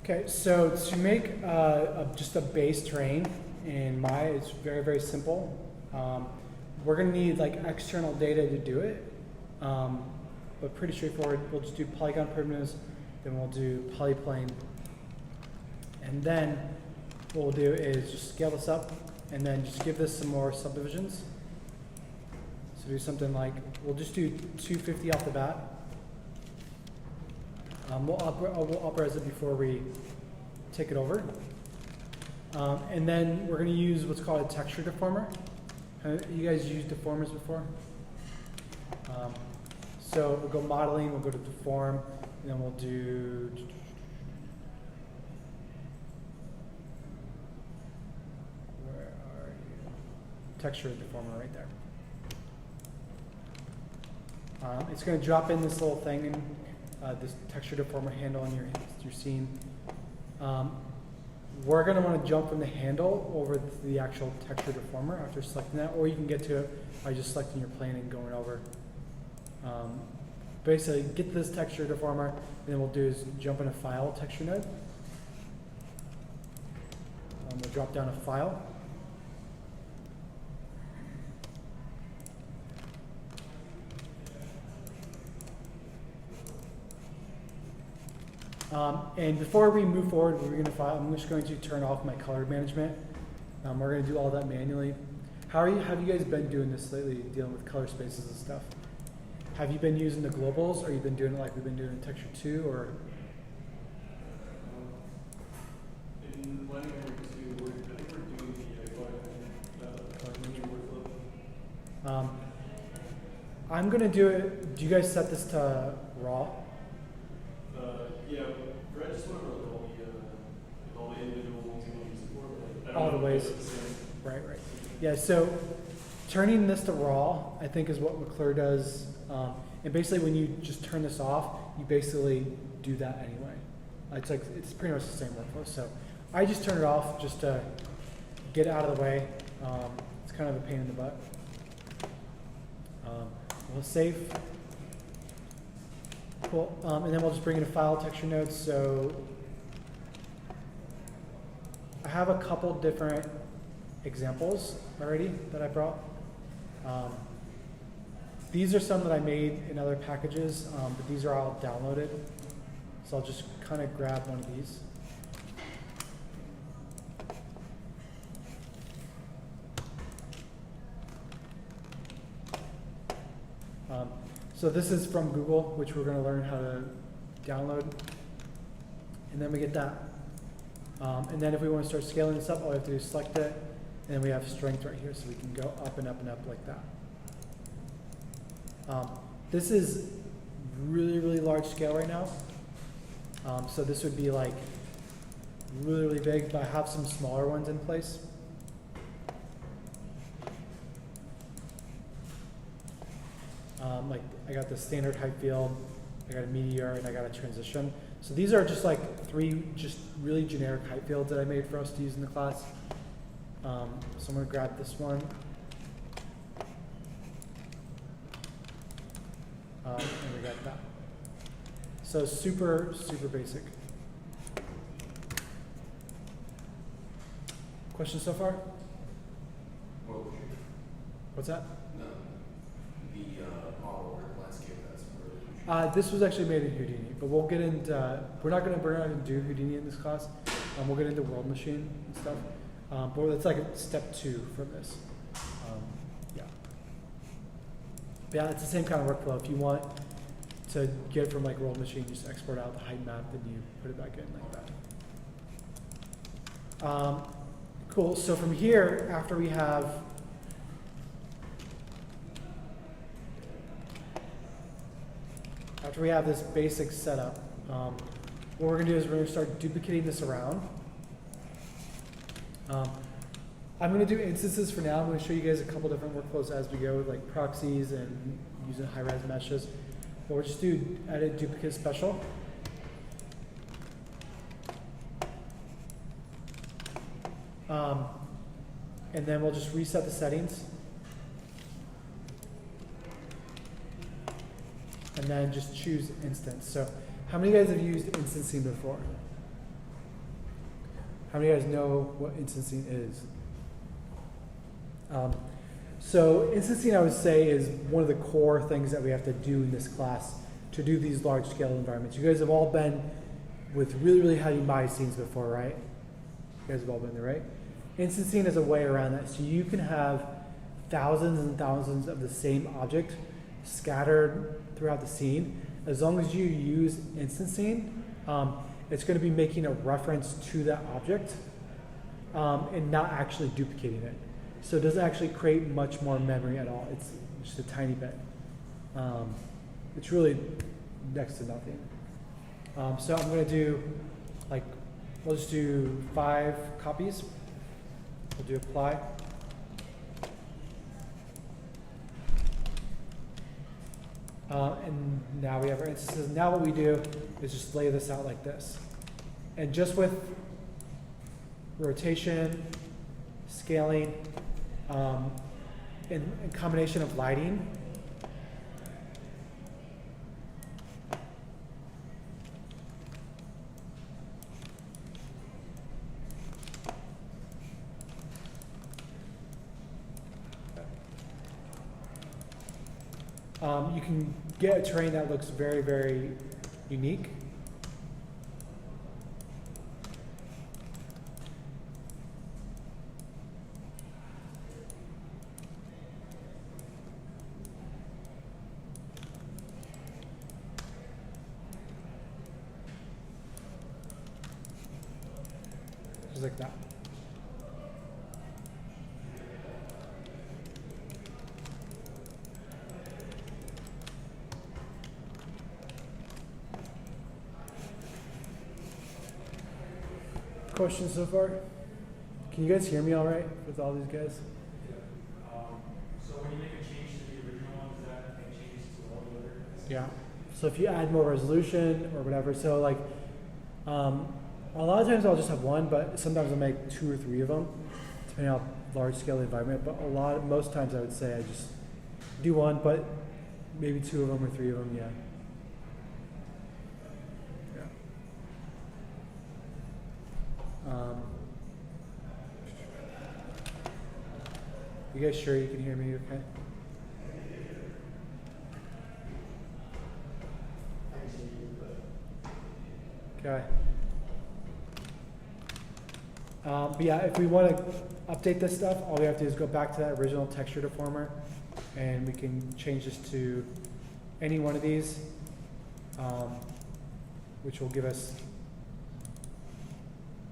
Speaker 1: Okay, so to make just a base terrain in Maya, it's very, very simple. We're going to need like external data to do it, but pretty straightforward. We'll just do polygon primitives, then we'll do polyplane, and then what we'll do is just scale this up, and then just give this some more subdivisions. So do something like, we'll just do 250 off the bat. We'll up-res it before we take it over. And then we're going to use what's called a texture deformer. You guys used deformers before? So we'll go modeling, we'll go to deform, and then we'll do where are you? Texture deformer right there. It's going to drop in this little thing in this texture deformer handle on your scene. We're going to want to jump from the handle over to the actual texture deformer after selecting that, or you can get to it by just selecting your plane and going over. Basically, get this texture deformer, and then we'll do is jump in a file texture node. We'll drop down a file. And before we move forward, I'm just going to turn off my color management. We're going to do all that manually. Have you guys been doing this lately, dealing with color spaces and stuff? Have you been using the globals, or you been doing it like we've been doing in Texture 2, or?
Speaker 8: In Blender 2, I think we're doing the color workflow.
Speaker 1: I'm going to do it. Do you guys set this to raw?
Speaker 8: Yeah, Brett just went over all the individual ones you want to use it for. But
Speaker 1: All the ways. Right. Yeah, so turning this to raw, I think, is what McClure does. And basically, when you just turn this off, you basically do that anyway. It's pretty much the same workflow. So I just turn it off just to get it out of the way. It's kind of a pain in the butt. We'll save. Cool. And then we'll just bring in a file texture node. So I have a couple different examples already that I brought. These are some that I made in other packages, but these are all downloaded. So I'll just kind of grab one of these. So this is from Google, which we're going to learn how to download. And then we get that. And then if we want to start scaling this up, all we have to do is select it. And then we have strength right here, so we can go up and up and up like that. This is really, really large scale right now. So this would be like really, really big, but I have some smaller ones in place. Like I got the standard height field, I got a meteor, and I got a transition. So these are just like 3 just really generic height fields that I made for us to use in the class. So I'm going to grab this one. And we got that. So super, super basic. Questions so far? What's that?
Speaker 6: No. The model or landscape that's
Speaker 1: This was actually made in Houdini, but we'll get into, we're not going to do Houdini in this class. We'll get into World Machine and stuff. But it's like step 2 from this. Yeah. But yeah, it's the same kind of workflow. If you want to get it from like Roll Machine, just export out the height map, then you put it back in like that. Cool. So from here, after we have this basic setup, what we're going to do is we're going to start duplicating this around. I'm going to do instances for now. I'm going to show you guys a couple different workflows as we go, like proxies and using high-res meshes. But we'll just do edit duplicate special. And then we'll just reset the settings. And then just choose instance. So how many of you guys have used instancing before? How many of you guys know what instancing is? So instancing, I would say, is one of the core things that we have to do in this class to do these large scale environments. You guys have all been with really, really heavy scenes before, right? You guys have all been there, right? Instancing is a way around that. So you can have thousands and thousands of the same object scattered throughout the scene. As long as you use instancing, it's going to be making a reference to that object and not actually duplicating it. So it doesn't actually create much more memory at all. It's just a tiny bit. It's really next to nothing. So I'm going to do, like, we'll just do 5 copies. We'll do apply. And now we have our instances. Now what we do is just lay this out like this. And just with rotation, scaling, and combination of lighting, you can get a terrain that looks very, very unique. Just like that. Questions so far? Can you guys hear me all right with all these guys?
Speaker 4: So when you make a change to the original one, does that make changes to all the other?
Speaker 1: Yeah. So if you add more resolution or whatever, so like a lot of times I'll just have one, but sometimes I'll make 2 or 3 of them, depending on how large scale the environment. But most times I would say I just do one, but maybe 2 of them or 3 of them, yeah. You guys sure you can hear me okay? Okay. But yeah, if we want to update this stuff, all we have to do is go back to that original texture deformer, and we can change this to any one of these, which will give us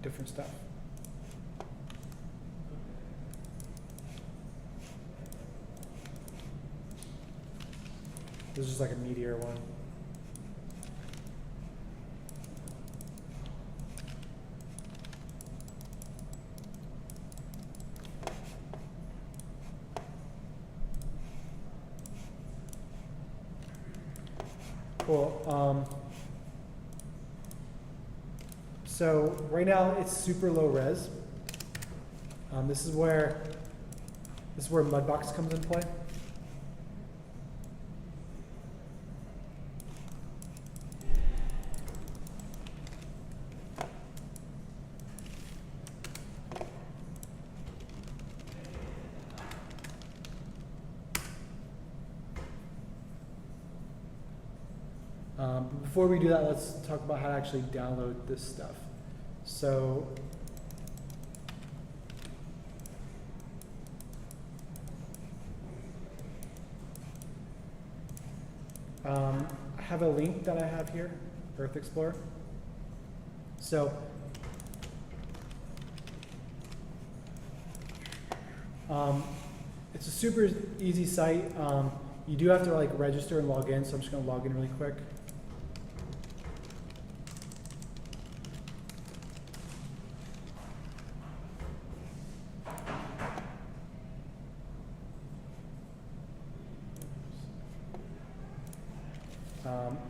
Speaker 1: different stuff. This is just like a meteor one. Cool. So right now it's super low res. This is where Mudbox comes into play. Before we do that, let's talk about how to actually download this stuff. So have a link that I have here, Earth Explorer. So it's a super easy site. You do have to like register and log in, so I'm just going to log in really quick.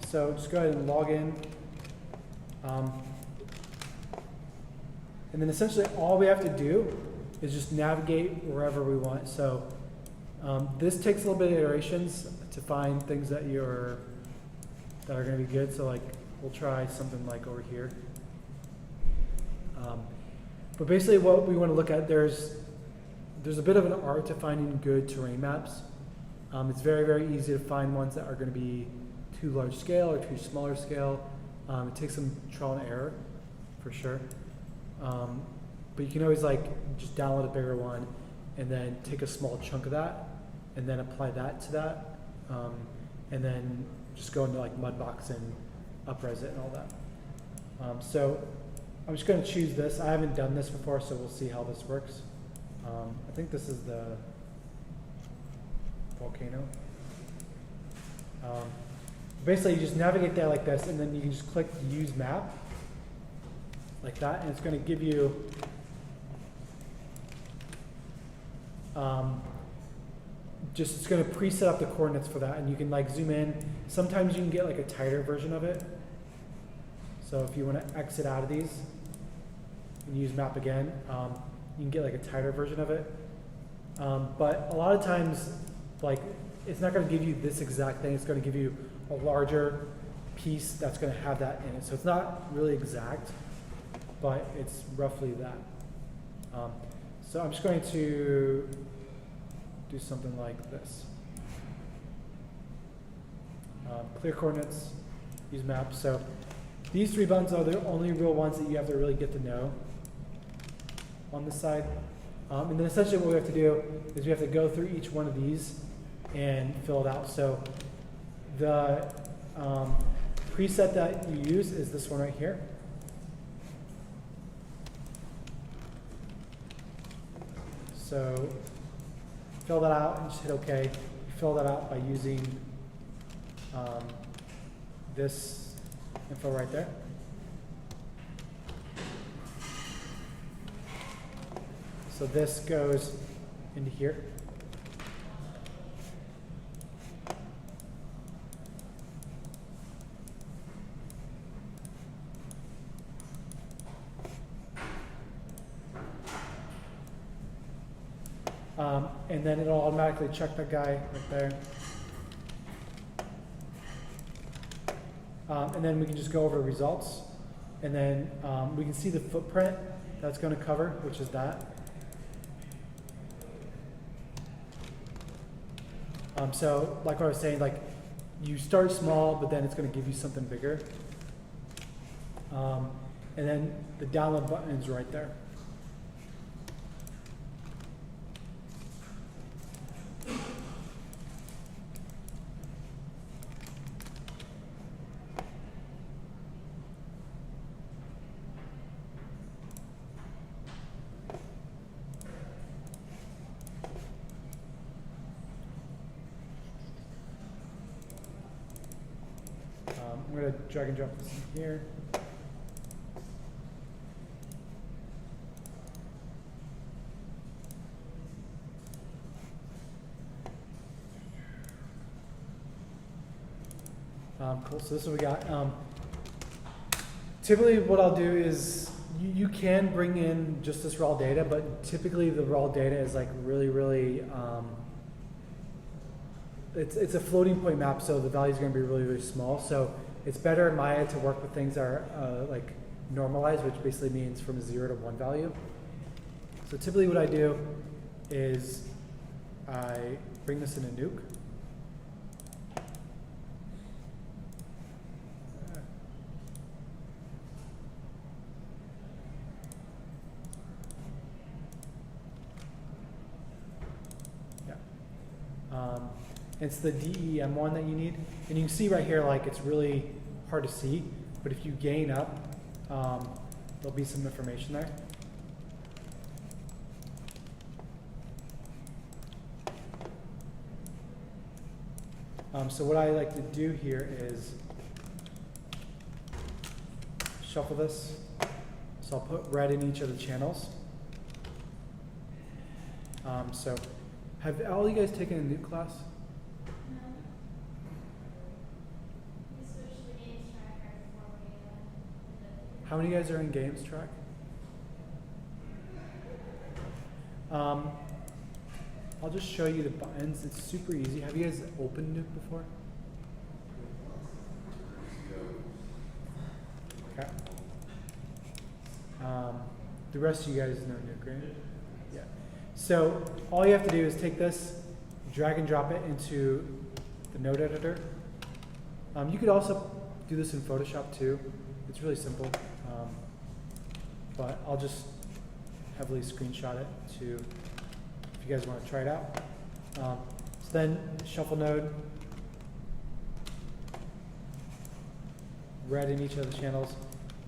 Speaker 1: So just go ahead and log in. And then essentially all we have to do is just navigate wherever we want. So this takes a little bit of iterations to find things that are going to be good. So like we'll try something like over here. But basically what we want to look at, there's a bit of an art to finding good terrain maps. It's very, very easy to find ones that are going to be too large scale or too smaller scale. It takes some trial and error for sure. But you can always like just download a bigger one and then take a small chunk of that and then apply that to that. And then just go into like Mudbox and upres it and all that. So I'm just going to choose this. I haven't done this before, so we'll see how this works. I think this is the volcano. Basically, you just navigate there like this, and then you can just click Use Map, like that, and it's going to give you it's going to preset up the coordinates for that, and you can like zoom in. Sometimes you can get like a tighter version of it. So if you want to exit out of these and use Map again, you can get like a tighter version of it. But a lot of times, like it's not going to give you this exact thing. It's going to give you a larger piece that's going to have that in it. So it's not really exact, but it's roughly that. So I'm just going to do something like this. Clear coordinates, use maps. So these three buttons are the only real ones that you have to really get to know on this side. And then essentially what we have to do is we have to go through each one of these and fill it out. So the preset that you use is this one right here. So fill that out and just hit OK. Fill that out by using this info right there. So this goes into here. And then it'll automatically check that guy right there. And then we can just go over results. And then we can see the footprint that's going to cover, which is that. So like what I was saying, like you start small, but then it's going to give you something bigger. And then the download button is right there. I'm going to drag and drop this in here. Cool, so this is what we got. Typically what I'll do is, you can bring in just this raw data, but typically the raw data is like really, it's a floating point map, so the value is going to be really small. So it's better in Maya to work with things that are like normalized, which basically means from 0 to 1 value. So typically what I do is I bring this in a nuke. It's the DEM one that you need. And you can see right here, like it's really hard to see, but if you gain up, there'll be some information there. So what I like to do here is shuffle this. So I'll put red in each of the channels. So have all you guys taken a new class?
Speaker 5: No. We switched the games track right before we did the.
Speaker 1: How many guys are in games track? I'll just show you the buttons. It's super easy. Have you guys opened Nuke before? Okay. The rest of you guys know Nuke, right? Yeah. So all you have to do is take this, drag and drop it into the node editor. You could also do this in Photoshop too. It's really simple. But I'll just heavily screenshot it to, if you guys want to try it out. So then shuffle node, red in each of the channels.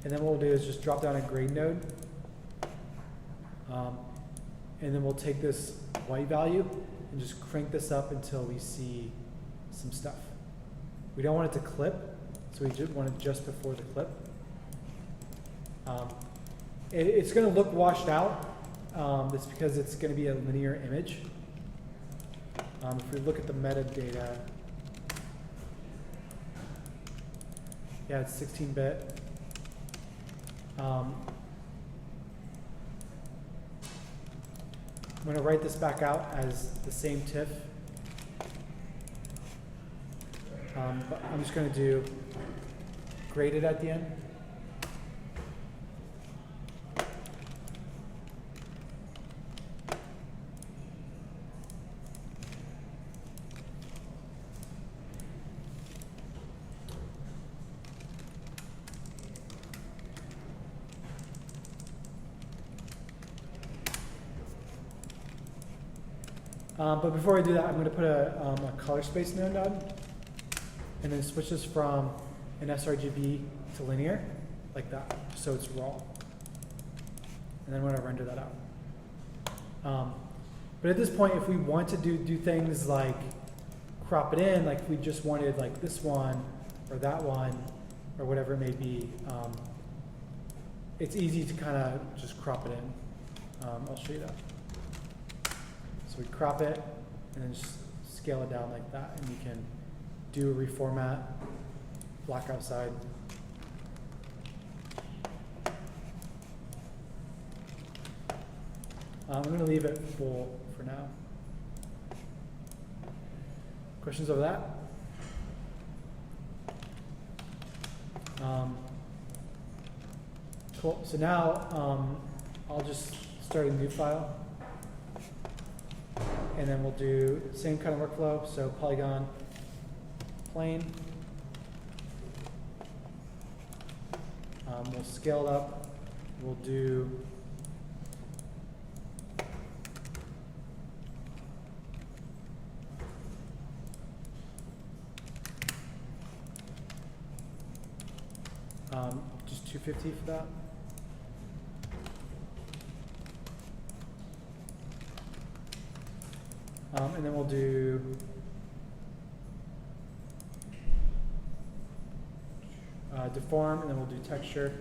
Speaker 1: And then what we'll do is just drop down a grade node. And then we'll take this white value and just crank this up until we see some stuff. We don't want it to clip, so we just want it just before the clip. It's going to look washed out. That's because it's going to be a linear image. If we look at the metadata, yeah, it's 16-bit. I'm going to write this back out as the same TIFF. But I'm just going to do graded at the end. But before I do that, I'm going to put a color space node on, and then switch this from an sRGB to linear, like that, so it's raw. And then I'm going to render that out. But at this point, if we want to do things like crop it in, like if we just wanted like this one or that one or whatever it may be, it's easy to kind of just crop it in. I'll show you that. So we crop it and then just scale it down like that, and you can do a reformat, black outside. I'm going to leave it full for now. Questions over that? Cool. So now I'll just start a new file. And then we'll do the same kind of workflow. So polygon, plane. We'll scale it up. We'll do just 250 for that. And then we'll do deform, and then we'll do texture.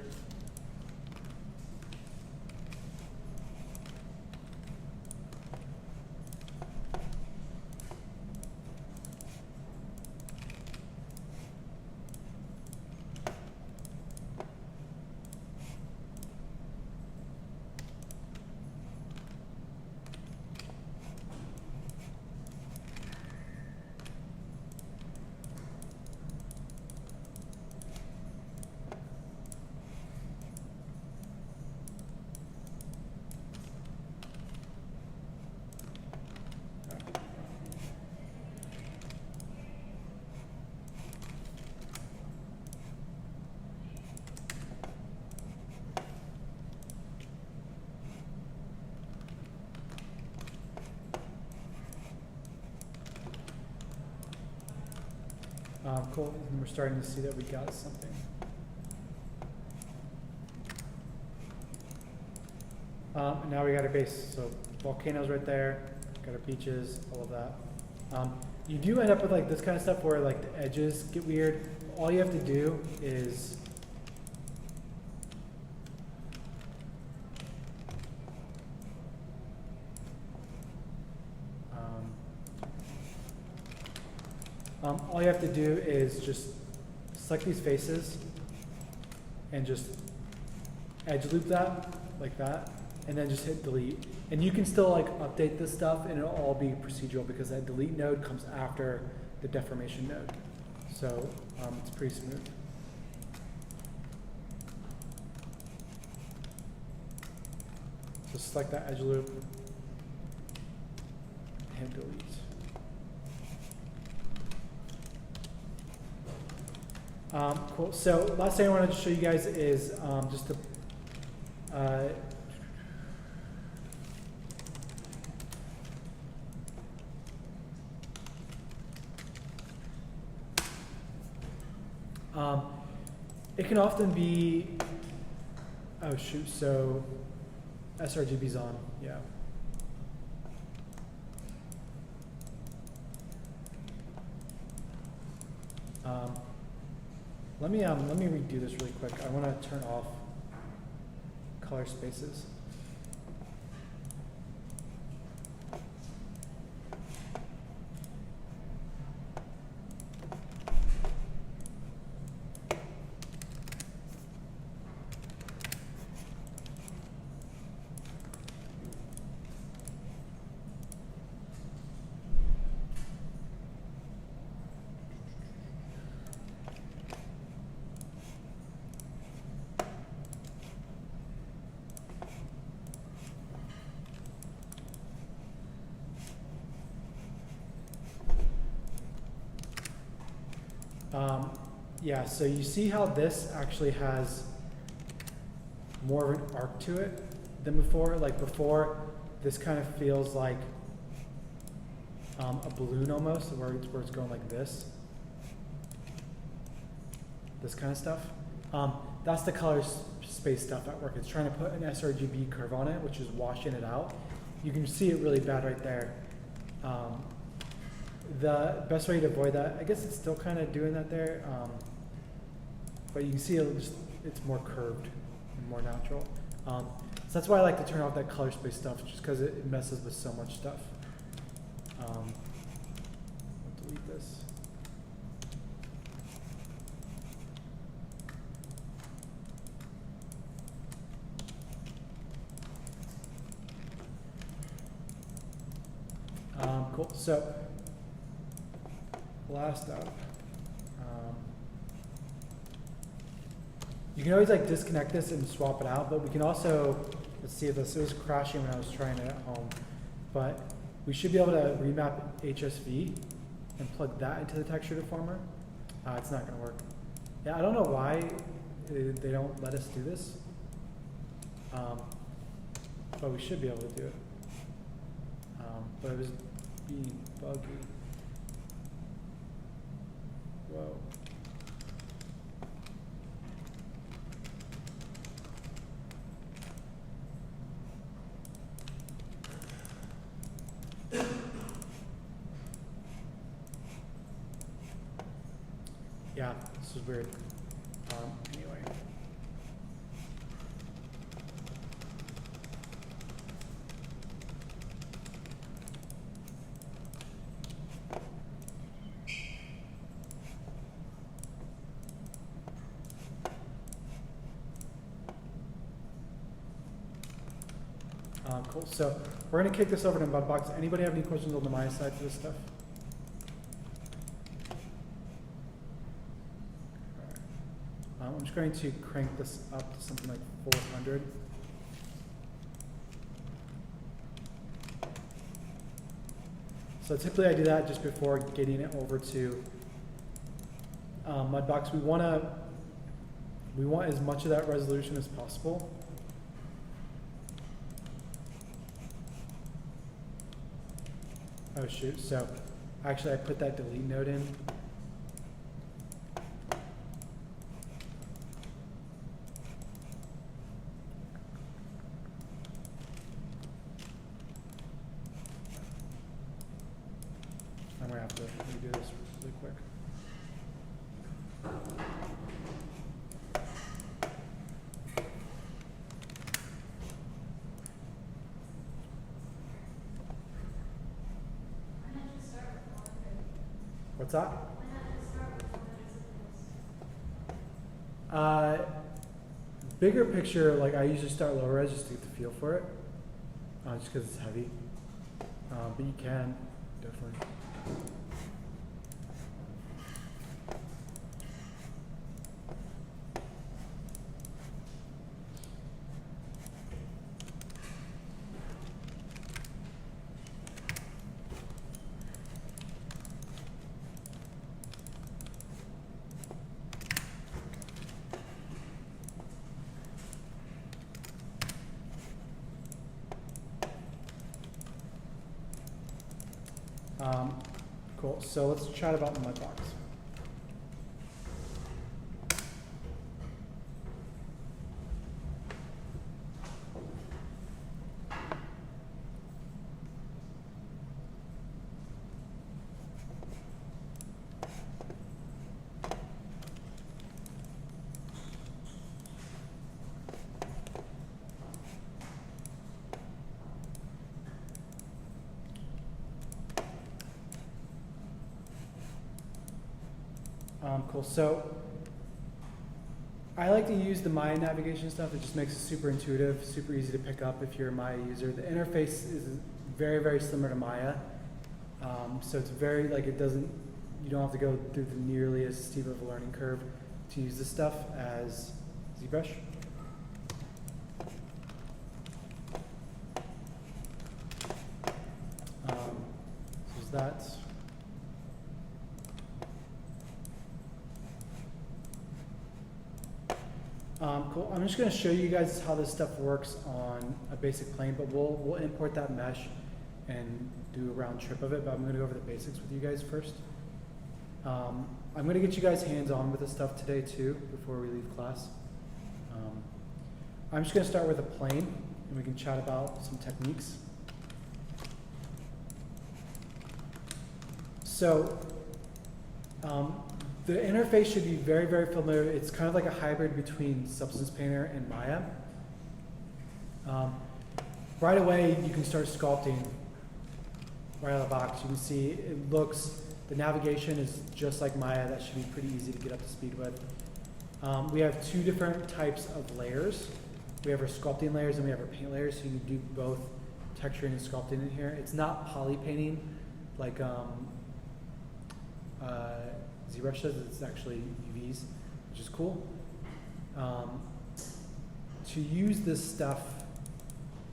Speaker 1: Cool, and we're starting to see that we got something. And now we got our base, so volcanoes right there, got our beaches, all of that. You do end up with like this kind of stuff where like the edges get weird. All you have to do is all you have to do is just select these faces and just edge loop that like that, and then just hit delete. And you can still like update this stuff and it'll all be procedural because that delete node comes after the deformation node. So it's pretty smooth. So select that edge loop, hit delete. Cool. So last thing I wanted to show you guys is just to it can often be, oh shoot, so sRGB's on, yeah. Let me redo this really quick. I want to turn off color spaces. Yeah, so you see how this actually has more of an arc to it than before? Like before, this kind of feels like a balloon almost, where it's going like this. This kind of stuff. That's the color space stuff at work. It's trying to put an sRGB curve on it, which is washing it out. You can see it really bad right there. The best way to avoid that, I guess it's still kind of doing that there, but you can see it's more curved and more natural. So that's why I like to turn off that color space stuff, just because it messes with so much stuff. I'll delete this. Cool. So last up, you can always like disconnect this and swap it out, but we can also, let's see if this was crashing when I was trying it at home, but we should be able to remap HSV and plug that into the texture deformer. It's not going to work. Yeah, I don't know why they don't let us do this, but we should be able to do it. But it was being buggy. Whoa. Yeah, this is weird. Anyway. Cool. So we're going to kick this over to Mudbox. Anybody have any questions on the Maya side for this stuff? I'm just going to crank this up to something like 400. So typically I do that just before getting it over to Mudbox. We want as much of that resolution as possible. Oh shoot, so actually I put that delete node in to redo this really quick.
Speaker 5: Why not just start with 100?
Speaker 1: What's that?
Speaker 5: Why not just start with 100 symbols?
Speaker 1: Bigger picture, like I usually start low res just to get the feel for it, just because it's heavy. But you can, definitely. Cool, so let's chat about Mudbox. Cool, so I like to use the Maya navigation stuff. It just makes it super intuitive, super easy to pick up if you're a Maya user. The interface is very, very similar to Maya. So it's very, like it doesn't, you don't have to go through the nearly as steep of a learning curve to use this stuff as ZBrush. So that's cool. I'm just going to show you guys how this stuff works on a basic plane, but we'll import that mesh and do a round trip of it. But I'm going to go over the basics with you guys first. I'm going to get you guys hands-on with this stuff today too before we leave class. I'm just going to start with a plane, and we can chat about some techniques. So the interface should be very, very familiar. It's kind of like a hybrid between Substance Painter and Maya. Right away, you can start sculpting right out of the box. You can see it looks, the navigation is just like Maya. That should be pretty easy to get up to speed with. We have two different types of layers. We have our sculpting layers and we have our paint layers, so you can do both texturing and sculpting in here. It's not poly painting like ZBrush says. It's actually UVs, which is cool. To use this stuff,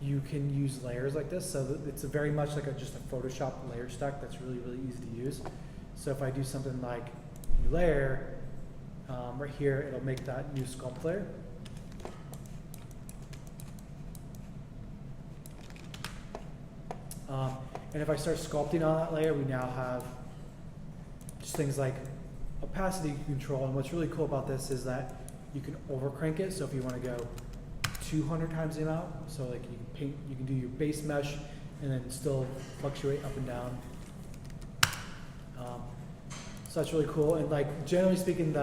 Speaker 1: you can use layers like this. So it's very much like just a Photoshop layer stack that's really, really easy to use. So if I do something like new layer, right here, it'll make that new sculpt layer. And if I start sculpting on that layer, we now have just things like opacity control. And what's really cool about this is that you can overcrank it. So if you want to go 200 times the amount, so like you can paint, you can do your base mesh and then still fluctuate up and down. So that's really cool. And like generally speaking,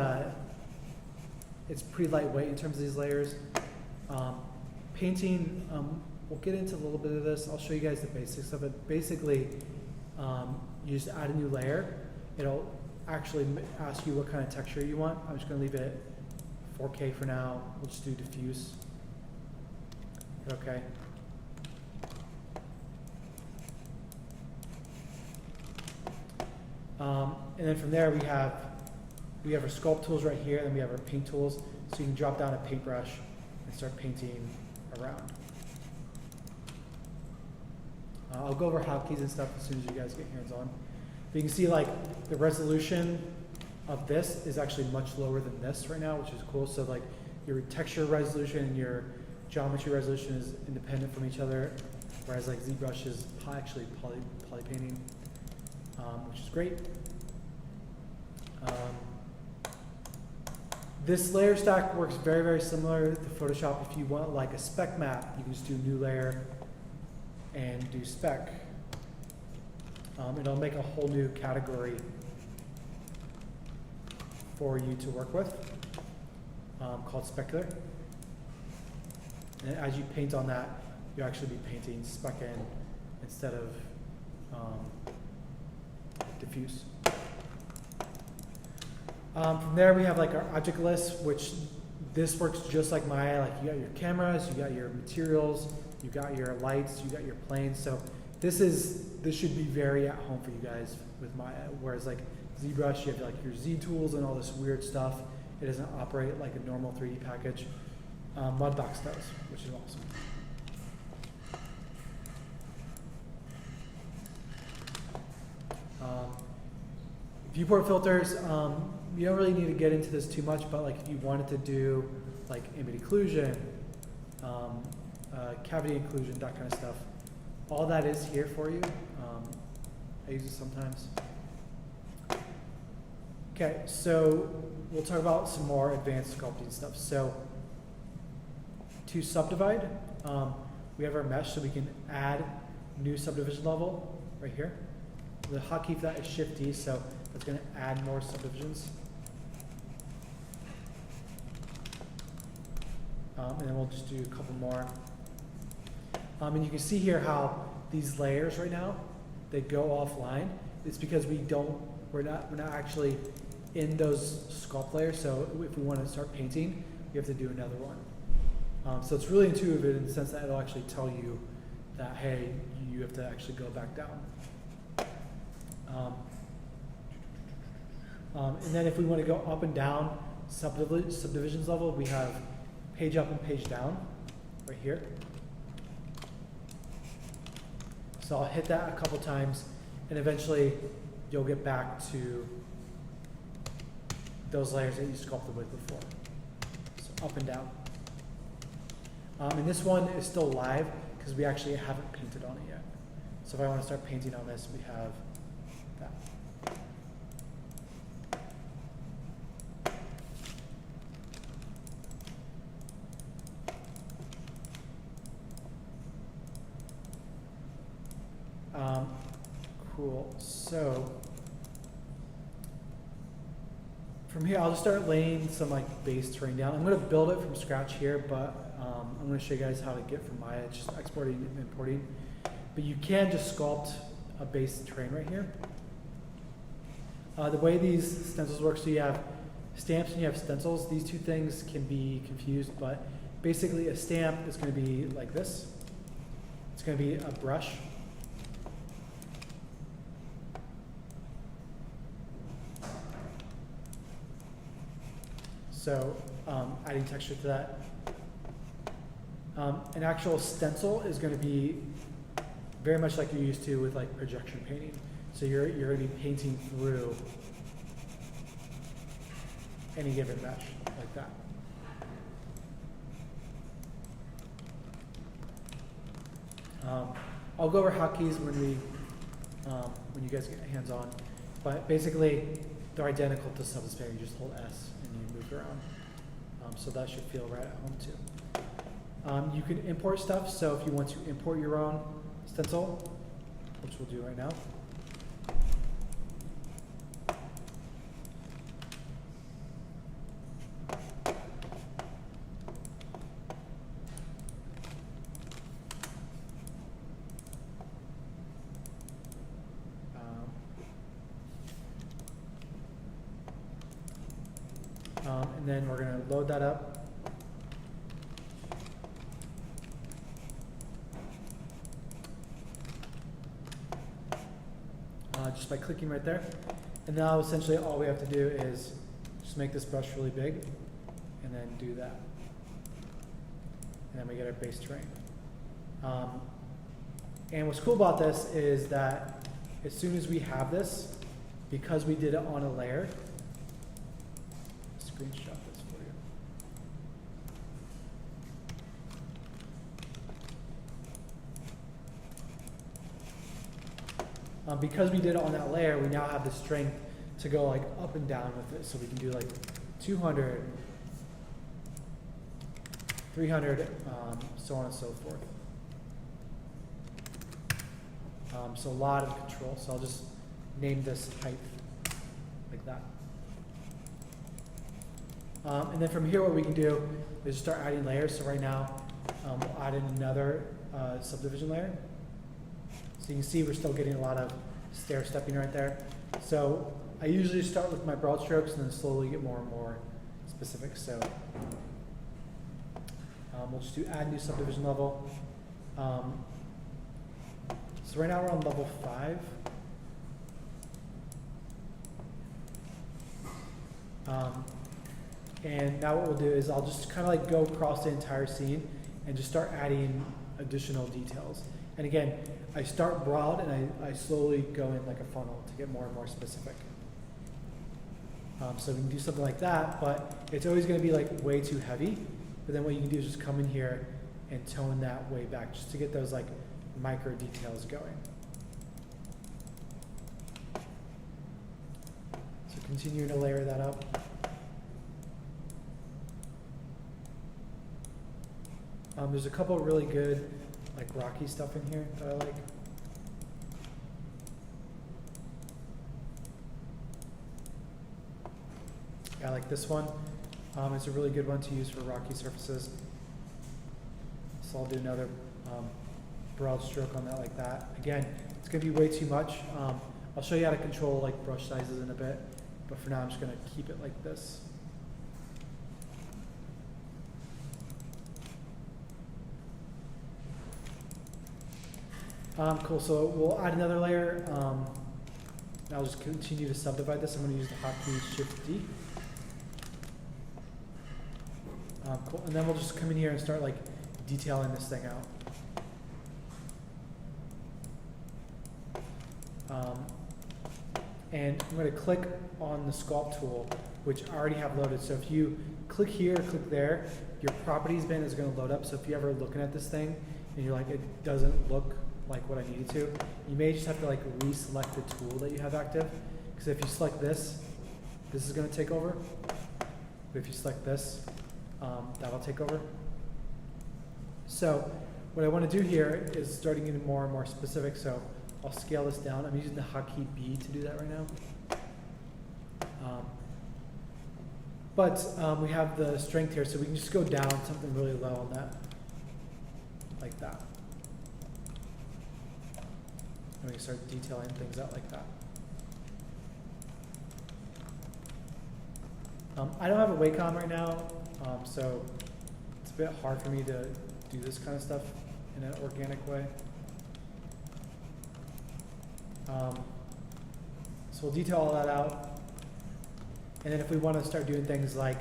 Speaker 1: it's pretty lightweight in terms of these layers. Painting, we'll get into a little bit of this. I'll show you guys the basics of it. Basically, you just add a new layer. It'll actually ask you what kind of texture you want. I'm just going to leave it at 4K for now. We'll just do diffuse. Okay. And then from there we have our sculpt tools right here, and we have our paint tools. So you can drop down a paintbrush and start painting around. I'll go over hotkeys and stuff as soon as you guys get hands-on. But you can see like the resolution of this is actually much lower than this right now, which is cool. So like your texture resolution and your geometry resolution is independent from each other, whereas like ZBrush is actually poly painting, which is great. This layer stack works very, very similar to Photoshop. If you want like a spec map, you can just do new layer and do spec. It'll make a whole new category for you to work with called specular. And as you paint on that, you'll actually be painting spec in instead of diffuse. From there we have like our object list, which this works just like Maya. Like you got your cameras, you got your materials, you got your lights, you got your planes. So this should be very at home for you guys with Maya. Whereas like ZBrush, you have like your Z tools and all this weird stuff. It doesn't operate like a normal 3D package. Mudbox does, which is awesome. Viewport filters, you don't really need to get into this too much, but like if you wanted to do like ambient occlusion, cavity occlusion, that kind of stuff, all that is here for you. I use it sometimes. Okay, so we'll talk about some more advanced sculpting stuff. So to subdivide, we have our mesh, so we can add new subdivision level right here. The hotkey for that is Shift D, so that's going to add more subdivisions. And then we'll just do a couple more. And you can see here how these layers right now, they go offline. It's because we're not actually in those sculpt layers. So if we want to start painting, we have to do another one. So it's really intuitive in the sense that it'll actually tell you that, hey, you have to actually go back down. And then if we want to go up and down subdivisions level, we have page up and page down right here. So I'll hit that a couple times, and eventually you'll get back to those layers that you sculpted with before. So up and down. And this one is still live because we actually haven't painted on it yet. So if I want to start painting on this, we have that. Cool. So from here, I'll just start laying some like base terrain down. I'm going to build it from scratch here, but I'm going to show you guys how to get from Maya, just exporting and importing. But you can just sculpt a base terrain right here. The way these stencils work, so you have stamps and you have stencils. These two things can be confused, but basically a stamp is going to be like this. It's going to be a brush. So adding texture to that. An actual stencil is going to be very much like you're used to with like projection painting. So you're going to be painting through any given mesh like that. I'll go over hotkeys when you guys get hands on, but basically they're identical to Subspace. You just hold S and you move around. So that should feel right at home too. You can import stuff, so if you want to import your own stencil, which we'll do right now. And then we're going to load that up. Just by clicking right there. And now essentially all we have to do is just make this brush really big and then do that. And then we get our base terrain. And what's cool about this is that as soon as we have this, because we did it on a layer, screenshot this for you. Because we did it on that layer, we now have the strength to go like up and down with it. So we can do like 200, 300, so on and so forth. So a lot of control. So I'll just name this height like that. And then from here, what we can do is just start adding layers. So right now, we'll add in another subdivision layer. So you can see we're still getting a lot of stair stepping right there. So I usually start with my broad strokes and then slowly get more and more specific. So we'll just do add new subdivision level. So right now we're on level 5. And now what we'll do is I'll just kind of like go across the entire scene and just start adding additional details. And again, I start broad and I slowly go in like a funnel to get more and more specific. So we can do something like that, but it's always going to be like way too heavy. But then what you can do is just come in here and tone that way back just to get those like micro details going. So continue to layer that up. There's a couple of really good like rocky stuff in here that I like. I like this one. It's a really good one to use for rocky surfaces. So I'll do another broad stroke on that like that. Again, it's going to be way too much. I'll show you how to control like brush sizes in a bit, but for now I'm just going to keep it like this. Cool, so we'll add another layer. I'll just continue to subdivide this. I'm going to use the hotkey Shift-D. Cool, and then we'll just come in here and start like detailing this thing out. And I'm going to click on the sculpt tool, which I already have loaded. So if you click here, click there, your properties bin is going to load up. So if you're ever looking at this thing and you're like, it doesn't look like what I needed to, you may just have to like reselect the tool that you have active. Because if you select this, this is going to take over. But if you select this, that'll take over. So what I want to do here is starting getting more and more specific. So I'll scale this down. I'm using the hotkey B to do that right now. But we have the strength here, so we can just go down something really low on that, like that. And we can start detailing things out like that. I don't have a Wacom right now, so it's a bit hard for me to do this kind of stuff in an organic way. So we'll detail all that out. And then if we want to start doing things like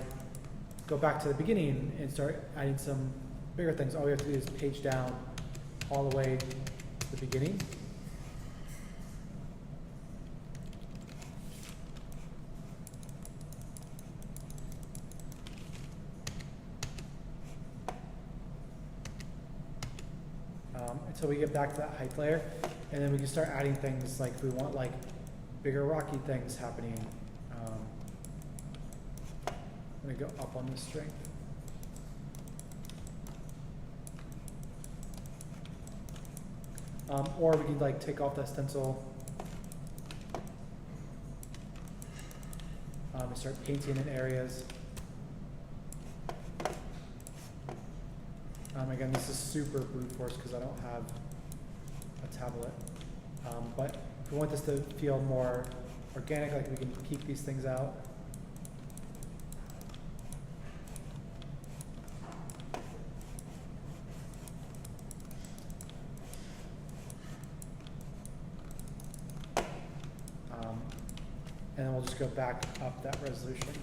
Speaker 1: go back to the beginning and start adding some bigger things, all we have to do is page down all the way to the beginning. Until we get back to that height layer, and then we can start adding things like if we want like bigger rocky things happening. I'm going to go up on this strength. Or we could like take off that stencil and start painting in areas. Again, this is super brute force because I don't have a tablet. But if we want this to feel more organic, like we can keep these things out. And then we'll just go back up that resolution.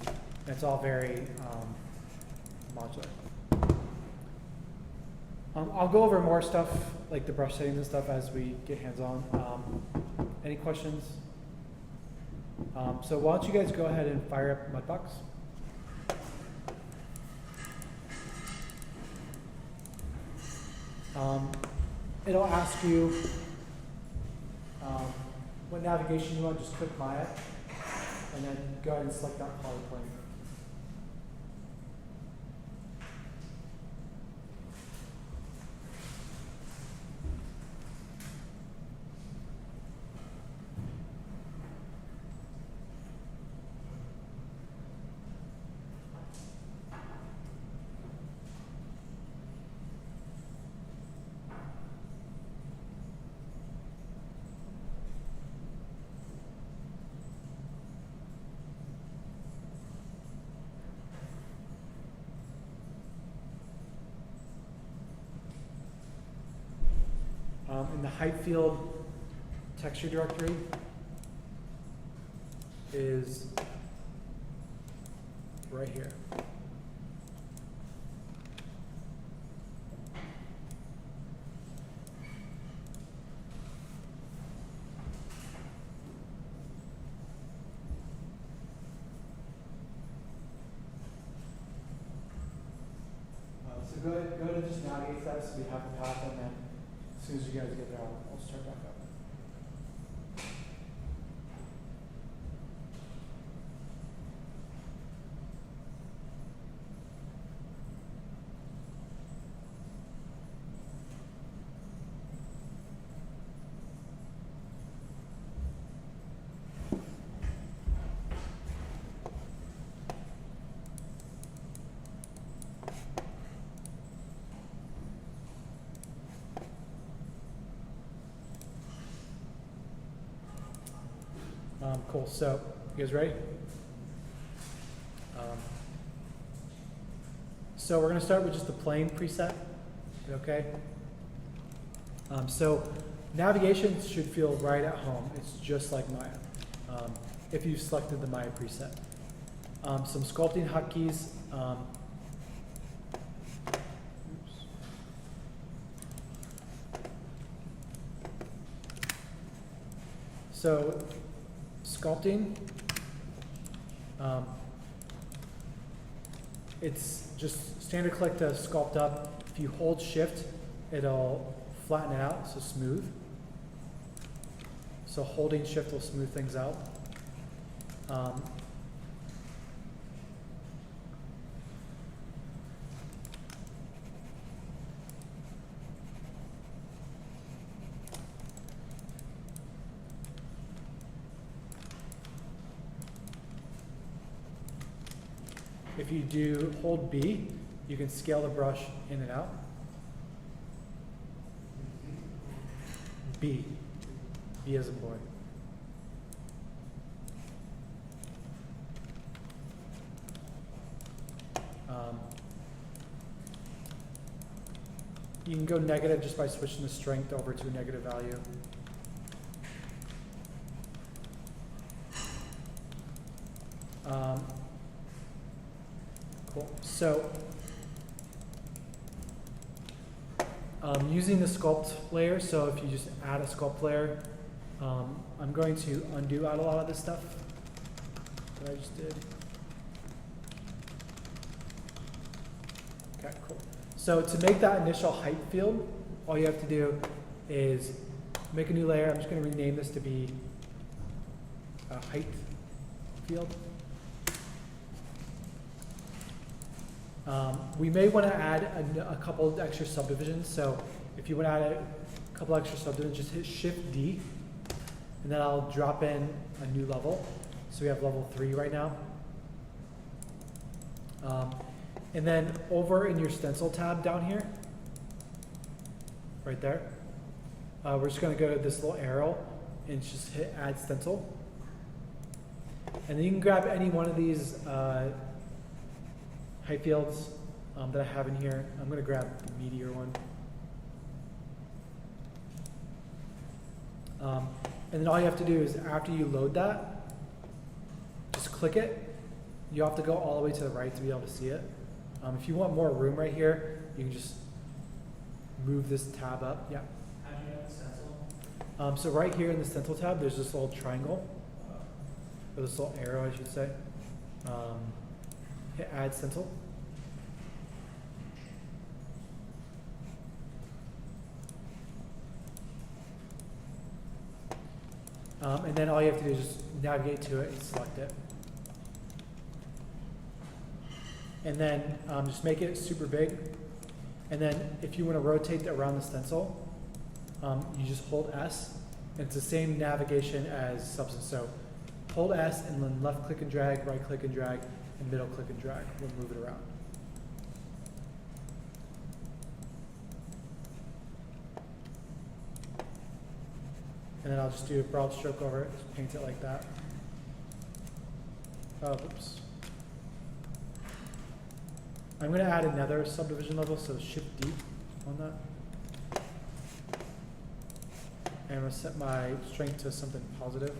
Speaker 1: And it's all very modular. I'll go over more stuff, like the brush settings and stuff, as we get hands-on. Any questions? So why don't you guys go ahead and fire up Mudbox. It'll ask you what navigation you want. Just click Maya, and then go ahead and select that polyplane. In the height field, texture directory is right here. So go to just navigate steps. We have the path, and then as soon as you guys get there, I'll start back up. Cool. So, you guys ready? So we're going to start with just the plane preset. Okay. So navigation should feel right at home. It's just like Maya. If you've selected the Maya preset. Some sculpting hotkeys. So sculpting, it's just standard click to sculpt up. If you hold shift, it'll flatten it out, so smooth. So holding shift will smooth things out. If you do hold B, you can scale the brush in and out. B. B as in boy. You can go negative just by switching the strength over to a negative value. Cool. So, using the sculpt layer, so if you just add a sculpt layer, I'm going to undo out a lot of this stuff that I just did. Okay, cool. So to make that initial height field, all you have to do is make a new layer. I'm just going to rename this to be a height field. We may want to add a couple extra subdivisions. So if you want to add a couple extra subdivisions, just hit Shift D, and then I'll drop in a new level. So we have level 3 right now. And then over in your stencil tab down here, right there, we're just going to go to this little arrow and just hit Add Stencil. And then you can grab any one of these height fields that I have in here. I'm going to grab the meteor one. And then all you have to do is after you load that, just click it. You have to go all the way to the right to be able to see it. If you want more room right here, you can just move this tab up. Yeah.
Speaker 3: How do you add the stencil?
Speaker 1: So right here in the stencil tab, there's this little triangle, or this little arrow, I should say. Hit Add Stencil. And then all you have to do is just navigate to it and select it. And then just make it super big. And then if you want to rotate around the stencil, you just hold S. And it's the same navigation as Substance. So hold S and then left click and drag, right click and drag, and middle click and drag. We'll move it around. And then I'll just do a broad stroke over it, just paint it like that. Oh, oops. I'm going to add another subdivision level, so Shift D on that. And I'm gonna set my strength to something positive.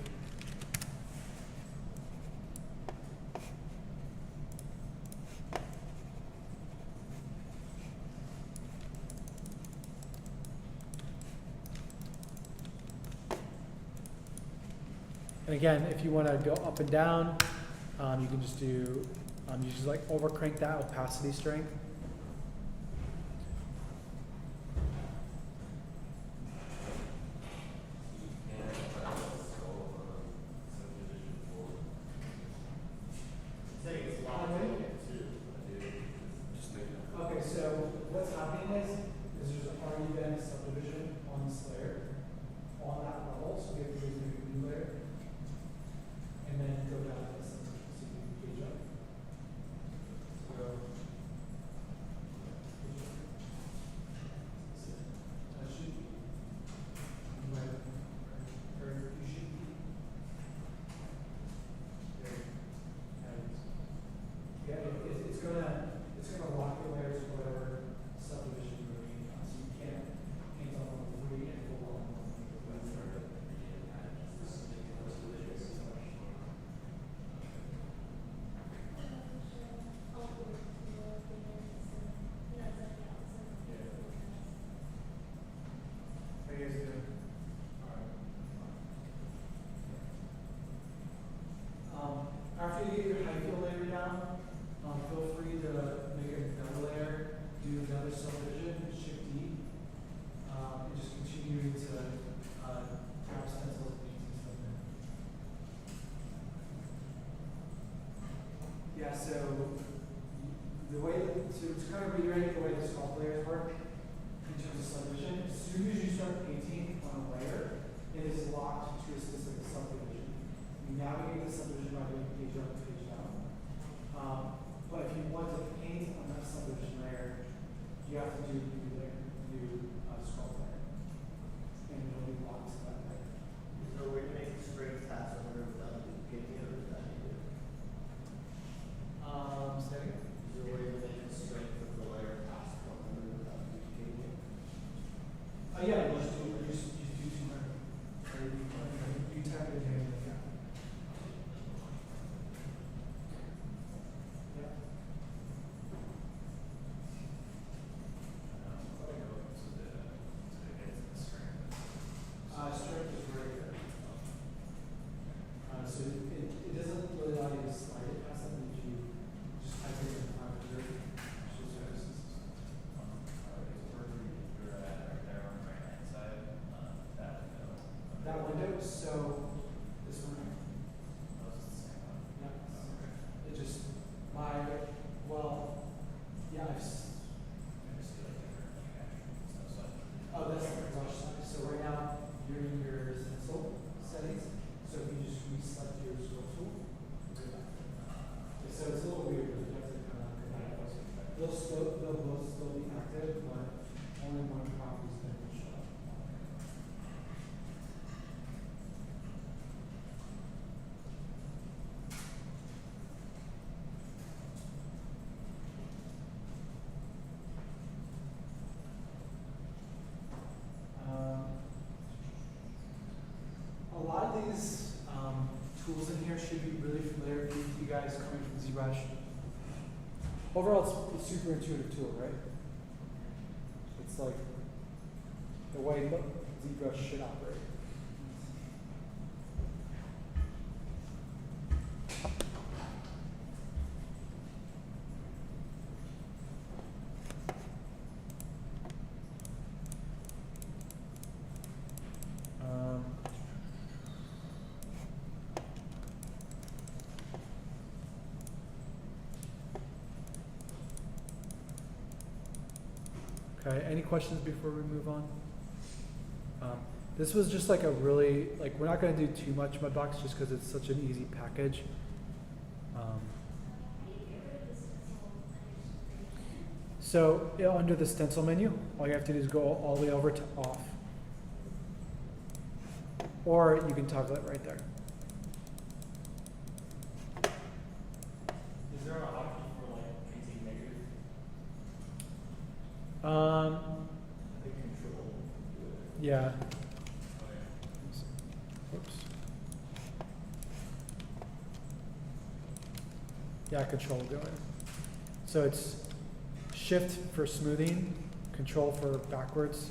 Speaker 1: And again, if you want to go up and down, you can just do, you just like over crank that opacity strength. Okay, so what's happening is there's already been a subdivision on this layer, on that level, so we have to make a new layer, and then go down to the subdivision, so you can gauge up. So, that should be, right, or you should be, there, and, yeah, it's gonna lock the layers of whatever subdivision you're working on, so you can't paint on level 3 and go on level 3. How you guys doing? After you get your high fill layer down, feel free to make another layer, do another subdivision, Shift D, and just continue to grab stencils and paint stuff in. Yeah, so the way to kind of reiterate the way the sculpt layers work in terms of subdivision, as soon as you start painting on a layer, it is locked to a specific subdivision. You navigate the subdivision by doing page up, page down. But if you want to paint on that subdivision layer, you have to do a new layer, new sculpt layer. And it'll be locked to that layer.
Speaker 2: Is there a way to make the spring tats under without duplicating it, or is that needed?
Speaker 1: Steady.
Speaker 2: Is there a way to make the strength of the layer pass one under without duplicating it?
Speaker 1: Yeah, you just do 200. Or you tap it in here. Yeah. Yeah. Strength is right there. So it doesn't really allow you to slide it past that, but you just type it in 500. That window, so this one. Yeah. It just, yeah, oh, that's the brush size. So right now, you're in your stencil settings. So if you just reselect your stroke tool, you'll go back. So it's a little weird, but you have to kind of go back. They'll both still be active, but only one property's going to show up. A lot of these tools in here should be really familiar to you guys coming from ZBrush. Overall, it's a super intuitive tool, right? It's like the way ZBrush should operate. Okay, any questions before we move on? This was just like a really, we're not going to do too much Mudbox just because it's such an easy package. So under the stencil menu, all you have to do is go all the way over to off. Or you can toggle it right there.
Speaker 8: Is there an option for painting negative?
Speaker 2: I think control.
Speaker 1: Yeah.
Speaker 8: Oh, yeah.
Speaker 1: Yeah, control will go in. So it's shift for smoothing, control for backwards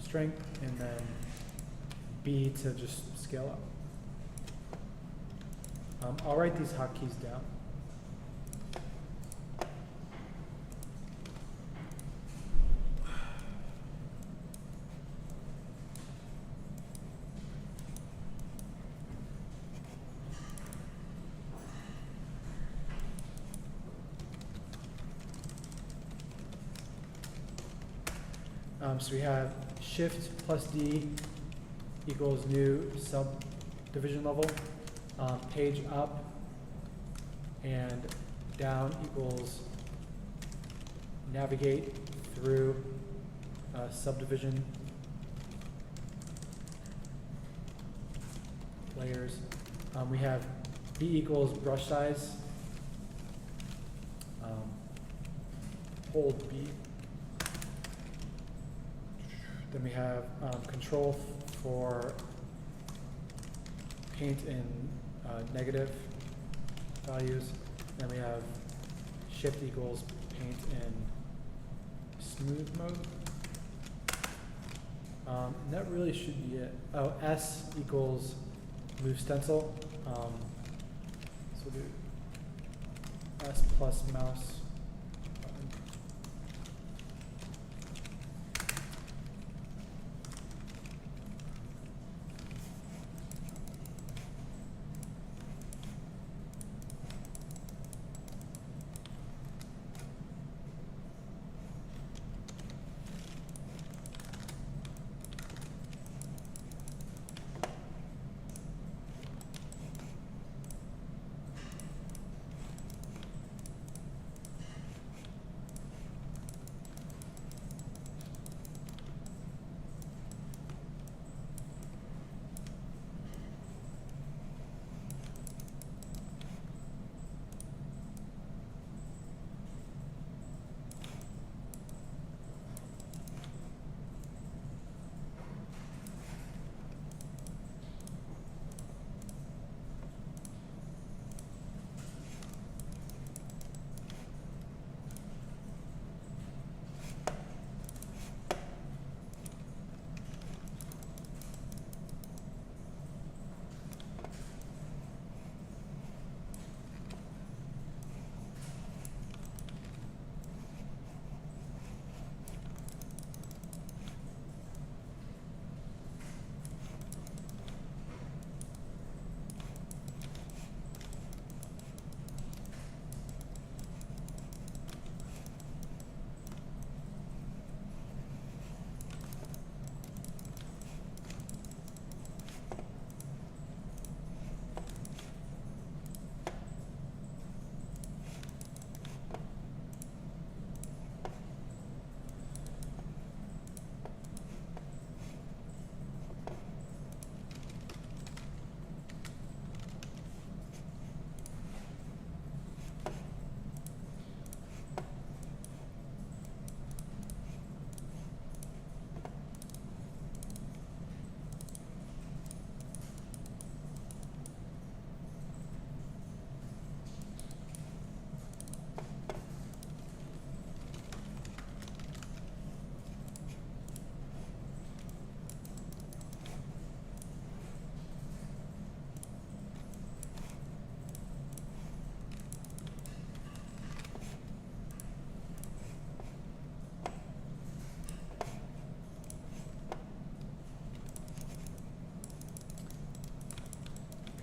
Speaker 1: strength, and then B to just scale up. I'll write these hotkeys down. So we have shift plus D equals new subdivision level. Page up and down equals navigate through subdivision layers. We have B equals brush size. Hold B. Then we have control for paint in negative values. Then we have shift equals paint in smooth mode. And that really should be it. Oh, S equals move stencil. So we'll do S plus mouse.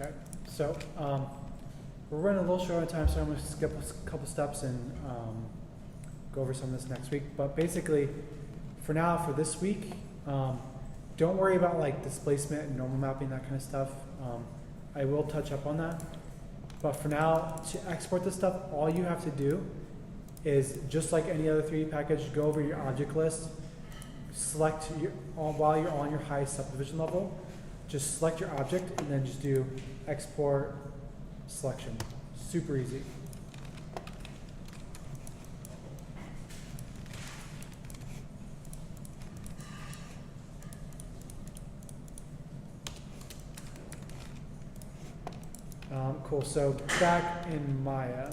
Speaker 1: Okay, so we're running a little short on time, so I'm going to skip a couple steps and go over some of this next week. But basically, for now, for this week, don't worry about like displacement and normal mapping, that kind of stuff. I will touch up on that. But for now, to export this stuff, all you have to do is, just like any other 3D package, go over your object list, select while you're on your highest subdivision level, just select your object and then just do export selection. Super easy. Cool, so back in Maya,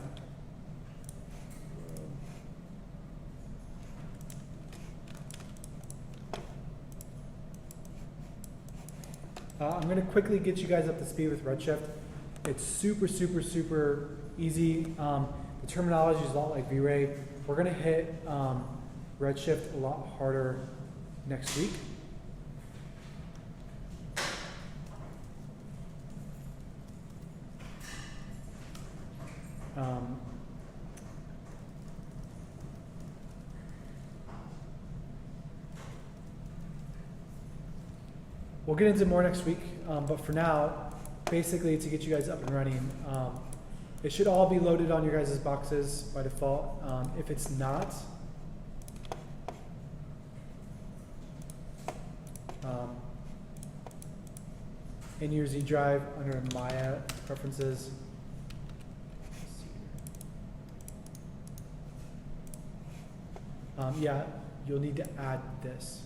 Speaker 1: I'm going to quickly get you guys up to speed with Redshift. It's super, super, super easy. The terminology is a lot like V-Ray. We're going to hit Redshift a lot harder next week. We'll get into more next week, but for now, basically to get you guys up and running, it should all be loaded on your guys' boxes by default. If it's not, in your Z drive under Maya preferences, yeah, you'll need to add this,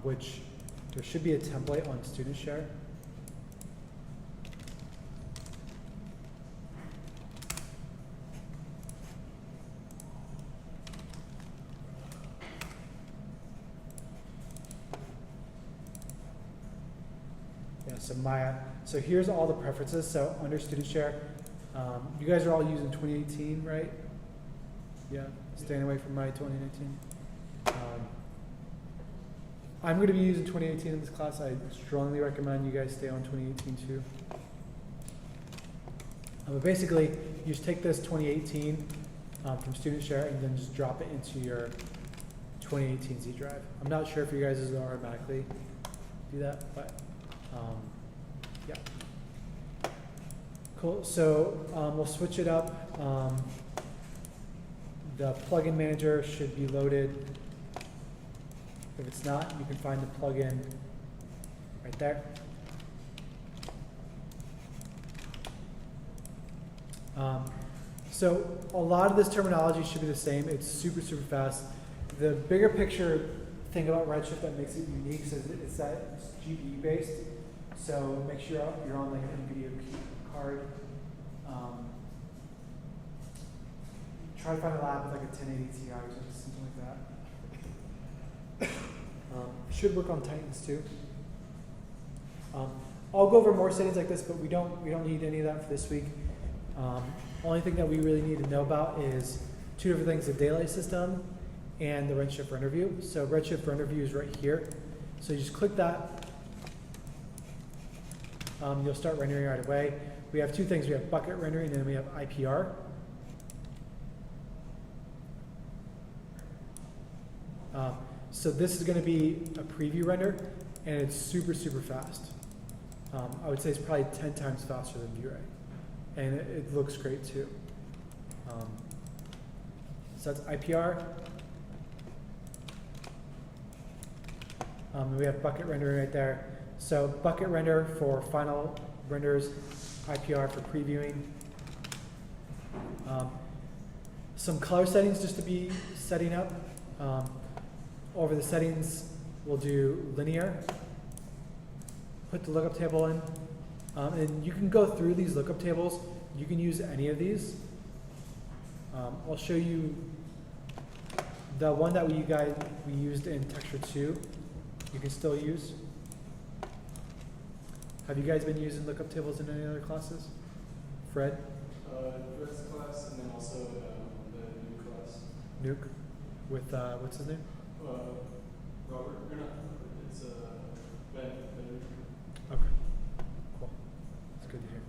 Speaker 1: which there should be a template on Student Share. Yeah, so Maya. So here's all the preferences. So under Student Share, you guys are all using 2018, right? Yeah, staying away from my 2019. I'm going to be using 2018 in this class. I strongly recommend you guys stay on 2018 too. But basically, you just take this 2018 from Student Share and then just drop it into your 2018 Z drive. I'm not sure if you guys will automatically do that, but yeah. Cool. So we'll switch it up. The plugin manager should be loaded. If it's not, you can find the plugin right there. So a lot of this terminology should be the same. It's super, super fast. The bigger picture thing about Redshift that makes it unique is it's that it's GPU based. So make sure you're on like an NVIDIA card. Try to find a lab with like a 1080 Ti or something like that. Should work on Titans too. I'll go over more settings like this, but we don't need any of that for this week. Only thing that we really need to know about is two different things: the daylight system and the Redshift render view. So Redshift render view is right here. So you just click that. You'll start rendering right away. We have two things: we have bucket rendering, and then we have IPR. So this is going to be a preview render, and it's super, super fast. I would say it's probably 10 times faster than V-Ray, and it looks great too. So that's IPR. We have bucket rendering right there. So bucket render for final renders, IPR for previewing. Some color settings just to be setting up. Over the settings, we'll do linear, put the lookup table in, and you can go through these lookup tables. You can use any of these. I'll show you the one that we used in Texture 2. You can still use. Have you guys been using lookup tables in any other classes? Fred?
Speaker 8: Fred's class, and then also the Nuke class.
Speaker 1: Nuke? With, what's his name?
Speaker 8: Robert, or not, it's Ben.
Speaker 1: Okay, cool. That's good to hear.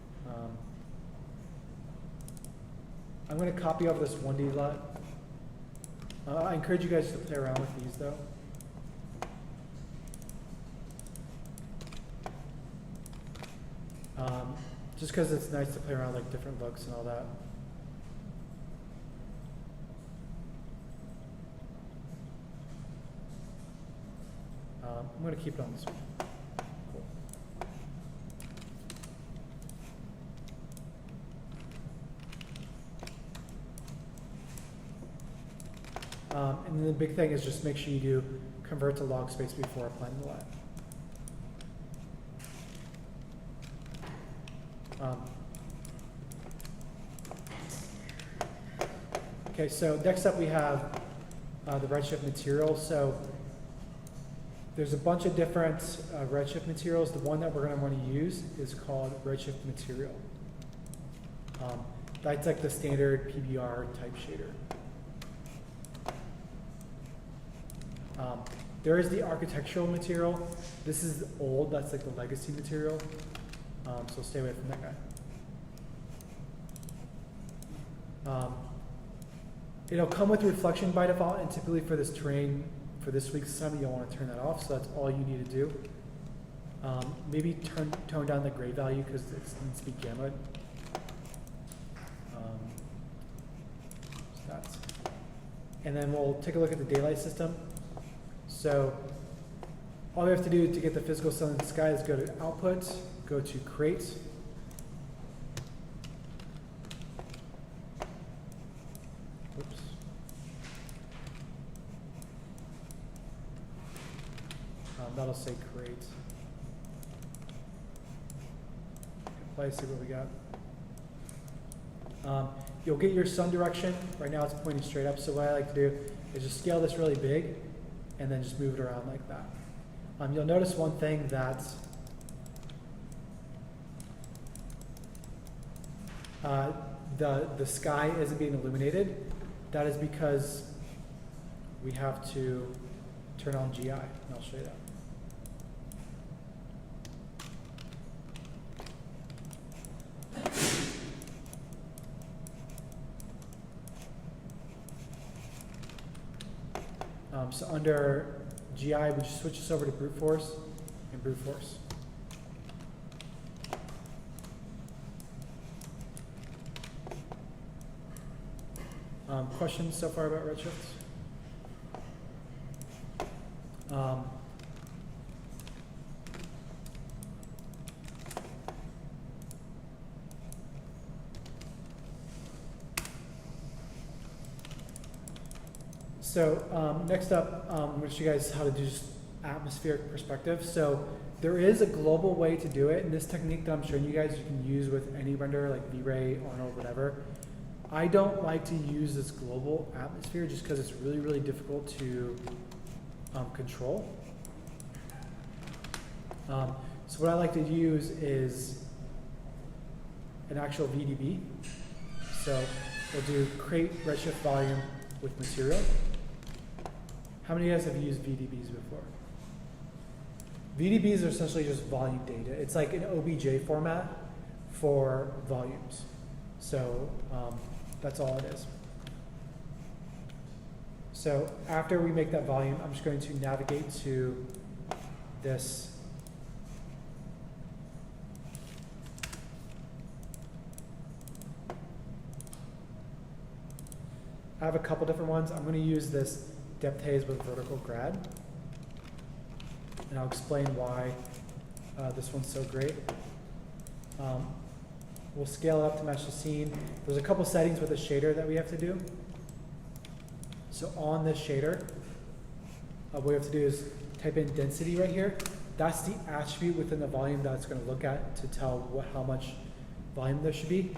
Speaker 1: I'm going to copy over this 1D lot. I encourage you guys to play around with these though. Just because it's nice to play around like different looks and all that. I'm going to keep it on this one. Cool. And then the big thing is just make sure you do convert to log space before applying the lab. Okay, so next up we have the Redshift material. So there's a bunch of different Redshift materials. The one that we're going to want to use is called Redshift Material. That's like the standard PBR type shader. There is the architectural material. This is old, that's like the legacy material. So stay away from that guy. It'll come with reflection by default, and typically for this terrain, for this week's assignment, you'll want to turn that off, so that's all you need to do. Maybe tone down the gray value because it needs to be gamma. Stats. And then we'll take a look at the daylight system. So all we have to do to get the physical sun in the sky is go to Output, go to Create. Oops. That'll say Create. Apply, see what we got. You'll get your sun direction. Right now it's pointing straight up, so what I like to do is just scale this really big and then just move it around like that. You'll notice one thing that the sky isn't being illuminated. That is because we have to turn on GI, and I'll show you that. So under GI, we just switch this over to brute force and brute force. Questions so far about Redshift? So next up, I'm going to show you guys how to do just atmospheric perspective. So there is a global way to do it, and this technique that I'm showing you guys you can use with any renderer like V-Ray, Arnold, whatever. I don't like to use this global atmosphere just because it's really, really difficult to control. So what I like to use is an actual VDB. So we'll do create redshift volume with material. How many of you guys have used VDBs before? VDBs are essentially just volume data. It's like an OBJ format for volumes. So that's all it is. So after we make that volume, I'm just going to navigate to this I have a couple different ones. I'm going to use this depth haze with vertical grad. And I'll explain why this one's so great. We'll scale it up to match the scene. There's a couple settings with the shader that we have to do. So on this shader, what we have to do is type in density right here. That's the attribute within the volume that it's going to look at to tell how much volume there should be.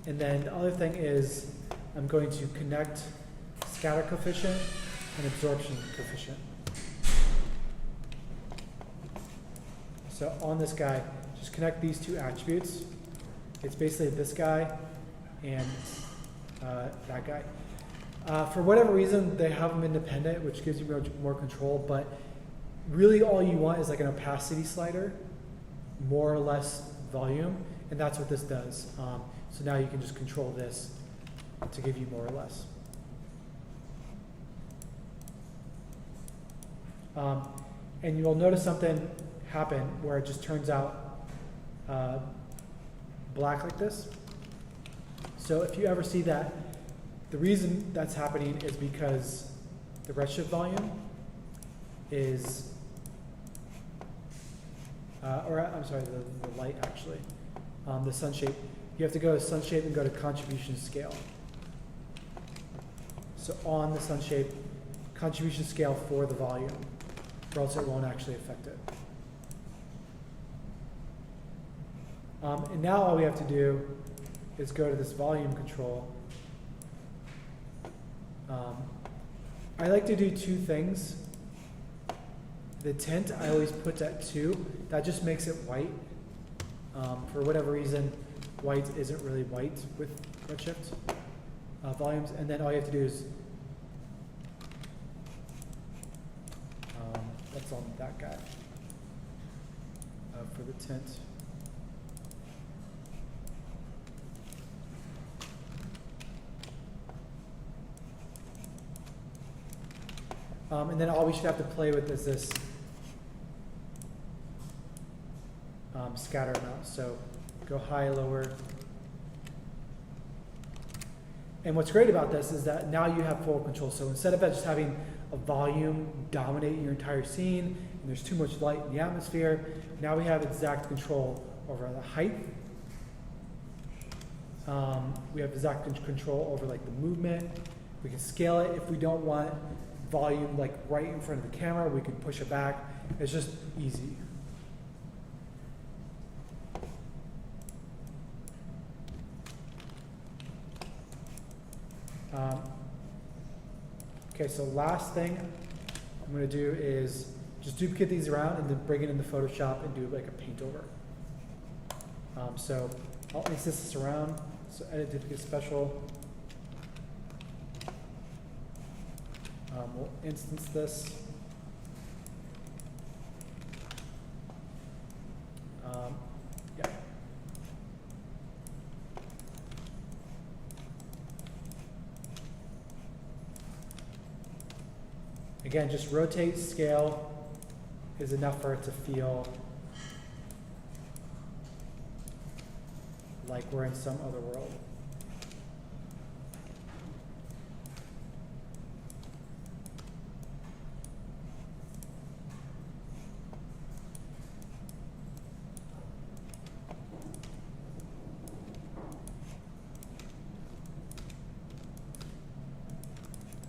Speaker 1: And then the other thing is I'm going to connect scatter coefficient and absorption coefficient. So on this guy, just connect these two attributes. It's basically this guy and that guy. For whatever reason, they have them independent, which gives you more control, but really all you want is like an opacity slider, more or less volume, and that's what this does. So now you can just control this to give you more or less. And you'll notice something happen where it just turns out black like this. So if you ever see that, the reason that's happening is because the redshift volume is, I'm sorry, the light actually, the sun shape. You have to go to sun shape and go to contribution scale. So on the sun shape, contribution scale for the volume, or else it won't actually affect it. And now all we have to do is go to this volume control. I like to do two things. The tint, I always put at 2. That just makes it white. For whatever reason, white isn't really white with Redshift volumes. And then all you have to do is, that's on that guy for the tint. And then all we should have to play with is this scatter amount. So go high, lower. And what's great about this is that now you have full control. So instead of just having a volume dominate your entire scene and there's too much light in the atmosphere, now we have exact control over the height. We have exact control over like the movement. We can scale it if we don't want volume like right in front of the camera. We can push it back. It's just easy. Okay, so last thing I'm going to do is just duplicate these around and then bring it into Photoshop and do like a paint over. So I'll instance this around. So edit duplicate special. We'll instance this. Yeah. Again, just rotate, scale is enough for it to feel like we're in some other world.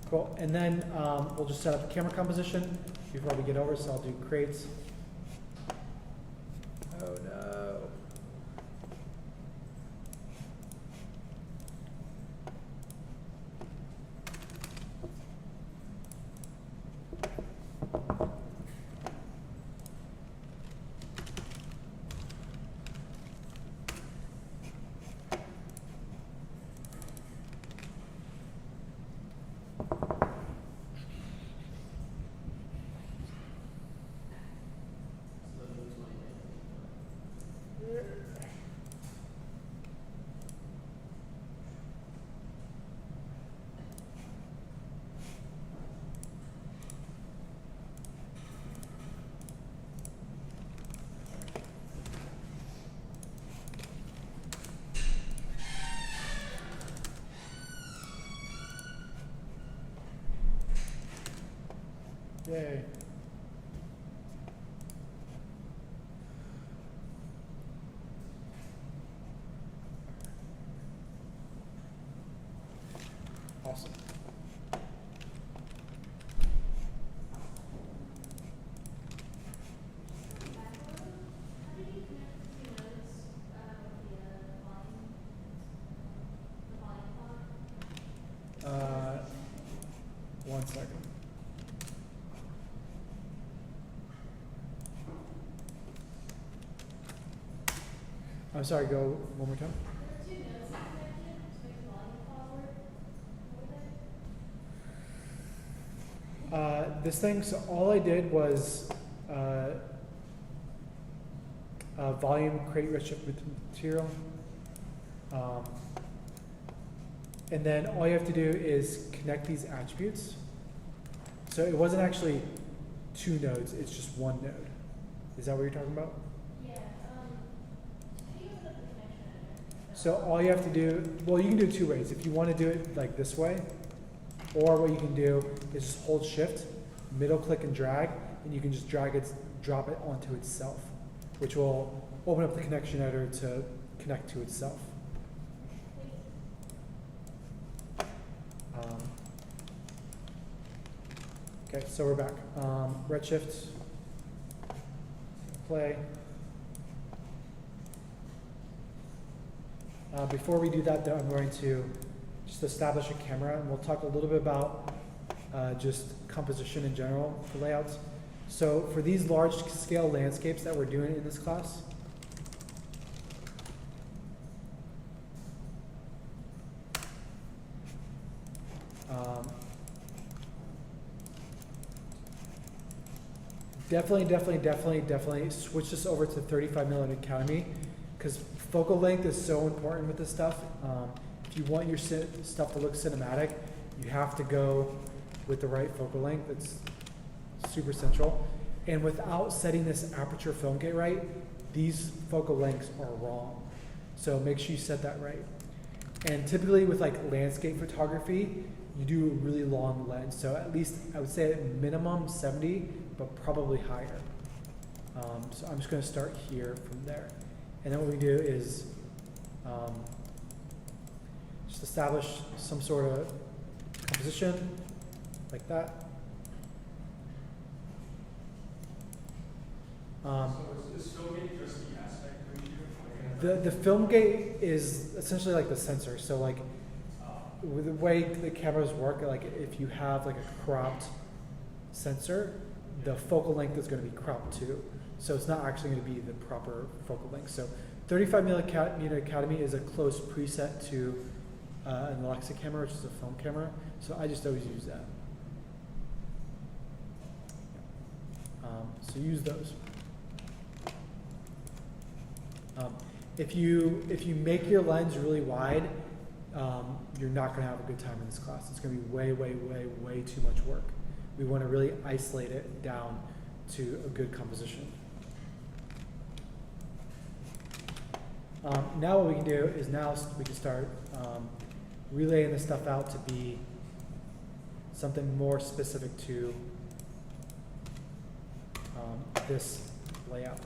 Speaker 1: Cool, and then we'll just set up the camera composition before we get over, so I'll do create. Oh no. Yay. Awesome. One second. I'm sorry, go one more time. This thing, so all I did was volume, create Redshift with material. And then all you have to do is connect these attributes. So it wasn't actually 2 nodes, it's just 1 node. Is that what you're talking about? So all you have to do, well, you can do it 2 ways. If you want to do it like this way, or what you can do is just hold shift, middle click and drag, and you can just drag it, drop it onto itself, which will open up the connection editor to connect to itself. Okay, so we're back. Redshift, play. Before we do that, though, I'm going to just establish a camera, and we'll talk a little bit about just composition in general for layouts. So for these large scale landscapes that we're doing in this class, definitely switch this over to 35mm Academy, because focal length is so important with this stuff. If you want your stuff to look cinematic, you have to go with the right focal length. It's super essential. And without setting this aperture film gate right, these focal lengths are wrong. So make sure you set that right. And typically with like landscape photography, you do a really long lens. So at least I would say at minimum 70, but probably higher. So I'm just gonna start here from there. And then what we do is just establish some sort of composition like that.
Speaker 8: So is film gate just the aspect ratio?
Speaker 1: The film gate is essentially like the sensor. So like with the way the cameras work, like if you have like a cropped sensor, the focal length is going to be cropped too. So it's not actually going to be the proper focal length. So 35mm Academy is a close preset to an Alexa camera, which is a film camera. So I just always use that. So use those. If you make your lens really wide, you're not going to have a good time in this class. It's going to be way too much work. We want to really isolate it down to a good composition. Now what we can do is now we can start relaying this stuff out to be something more specific to this layout.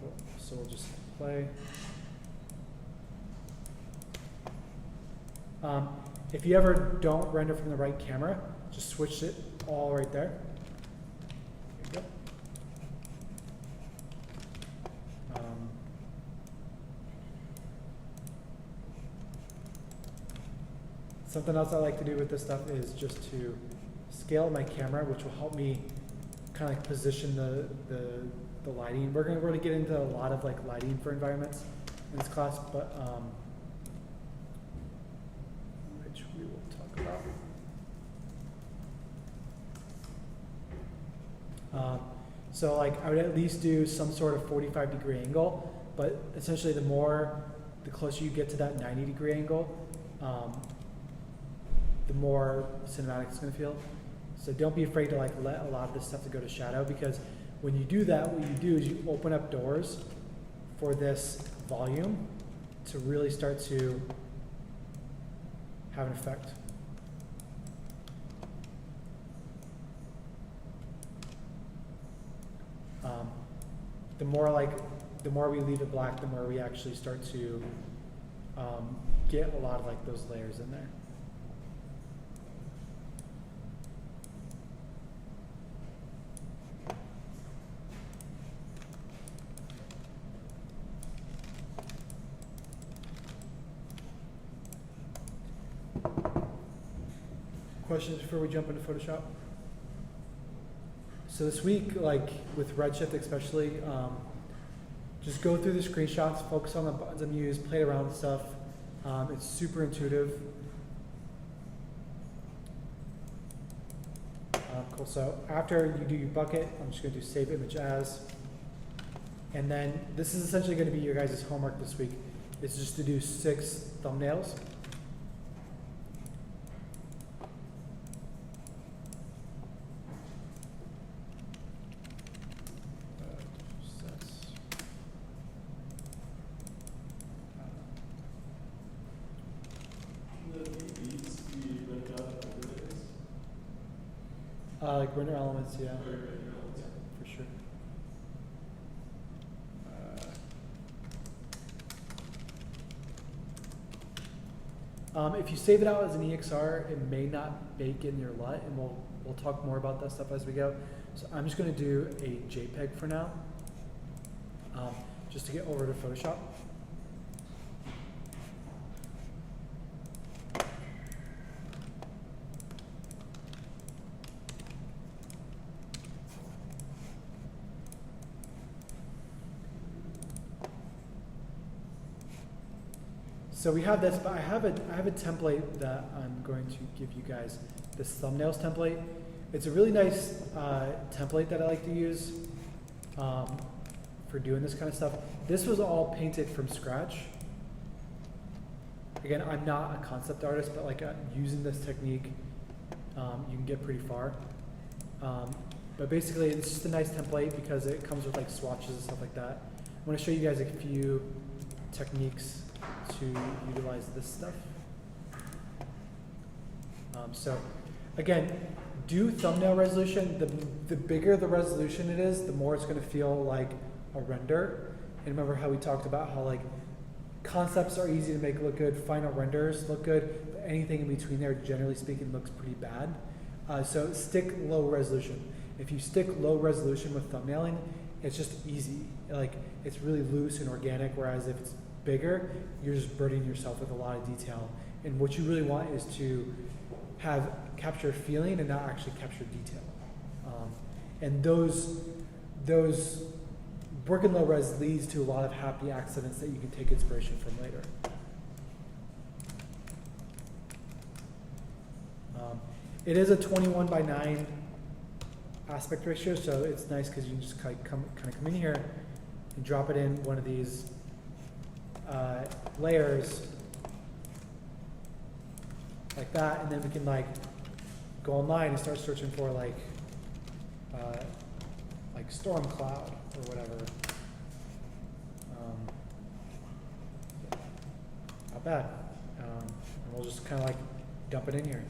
Speaker 1: Cool. So we'll just play. If you ever don't render from the right camera, just switch it all right there. There you go. Something else I like to do with this stuff is just to scale my camera, which will help me kind of like position the lighting. We're gonna get into a lot of like lighting for environments in this class, but which we will talk about. So like I would at least do some sort of 45-degree angle, but essentially the closer you get to that 90-degree angle, the more cinematic it's going to feel. So don't be afraid to like let a lot of this stuff to go to shadow, because when you do that, what you do is you open up doors for this volume to really start to have an effect. The more we leave it black, the more we actually start to get a lot of like those layers in there. Questions before we jump into Photoshop? So this week, like with Redshift especially, just go through the screenshots, focus on the buttons I'm used, play around with stuff. It's super intuitive. Cool. So after you do your bucket, I'm just going to do save image as. And then this is essentially going to be your guys' homework this week. It's just to do 6 thumbnails. Like render elements, yeah. For sure. If you save it out as an EXR, it may not bake in your LUT, and we'll talk more about that stuff as we go. So I'm just going to do a JPEG for now, just to get over to Photoshop. So we have this, but I have a template that I'm going to give you guys, this thumbnails template. It's a really nice template that I like to use for doing this kind of stuff. This was all painted from scratch. Again, I'm not a concept artist, but like using this technique, you can get pretty far. But basically, it's just a nice template because it comes with like swatches and stuff like that. I want to show you guys a few techniques to utilize this stuff. So again, do thumbnail resolution. The bigger the resolution it is, the more it's going to feel like a render. And remember how we talked about how like concepts are easy to make look good, final renders look good, but anything in between there, generally speaking, looks pretty bad. So stick low resolution. If you stick low resolution with thumbnailing, it's just easy. Like it's really loose and organic, whereas if it's bigger, you're just burdening yourself with a lot of detail. And what you really want is to capture feeling and not actually capture detail. And those working low res leads to a lot of happy accidents that you can take inspiration from later. It is a 21:9 aspect ratio, so it's nice because you can just kind of come in here and drop it in one of these layers like that, and then we can like go online and start searching for like storm cloud or whatever. Not bad. And we'll just kind of like dump it in here.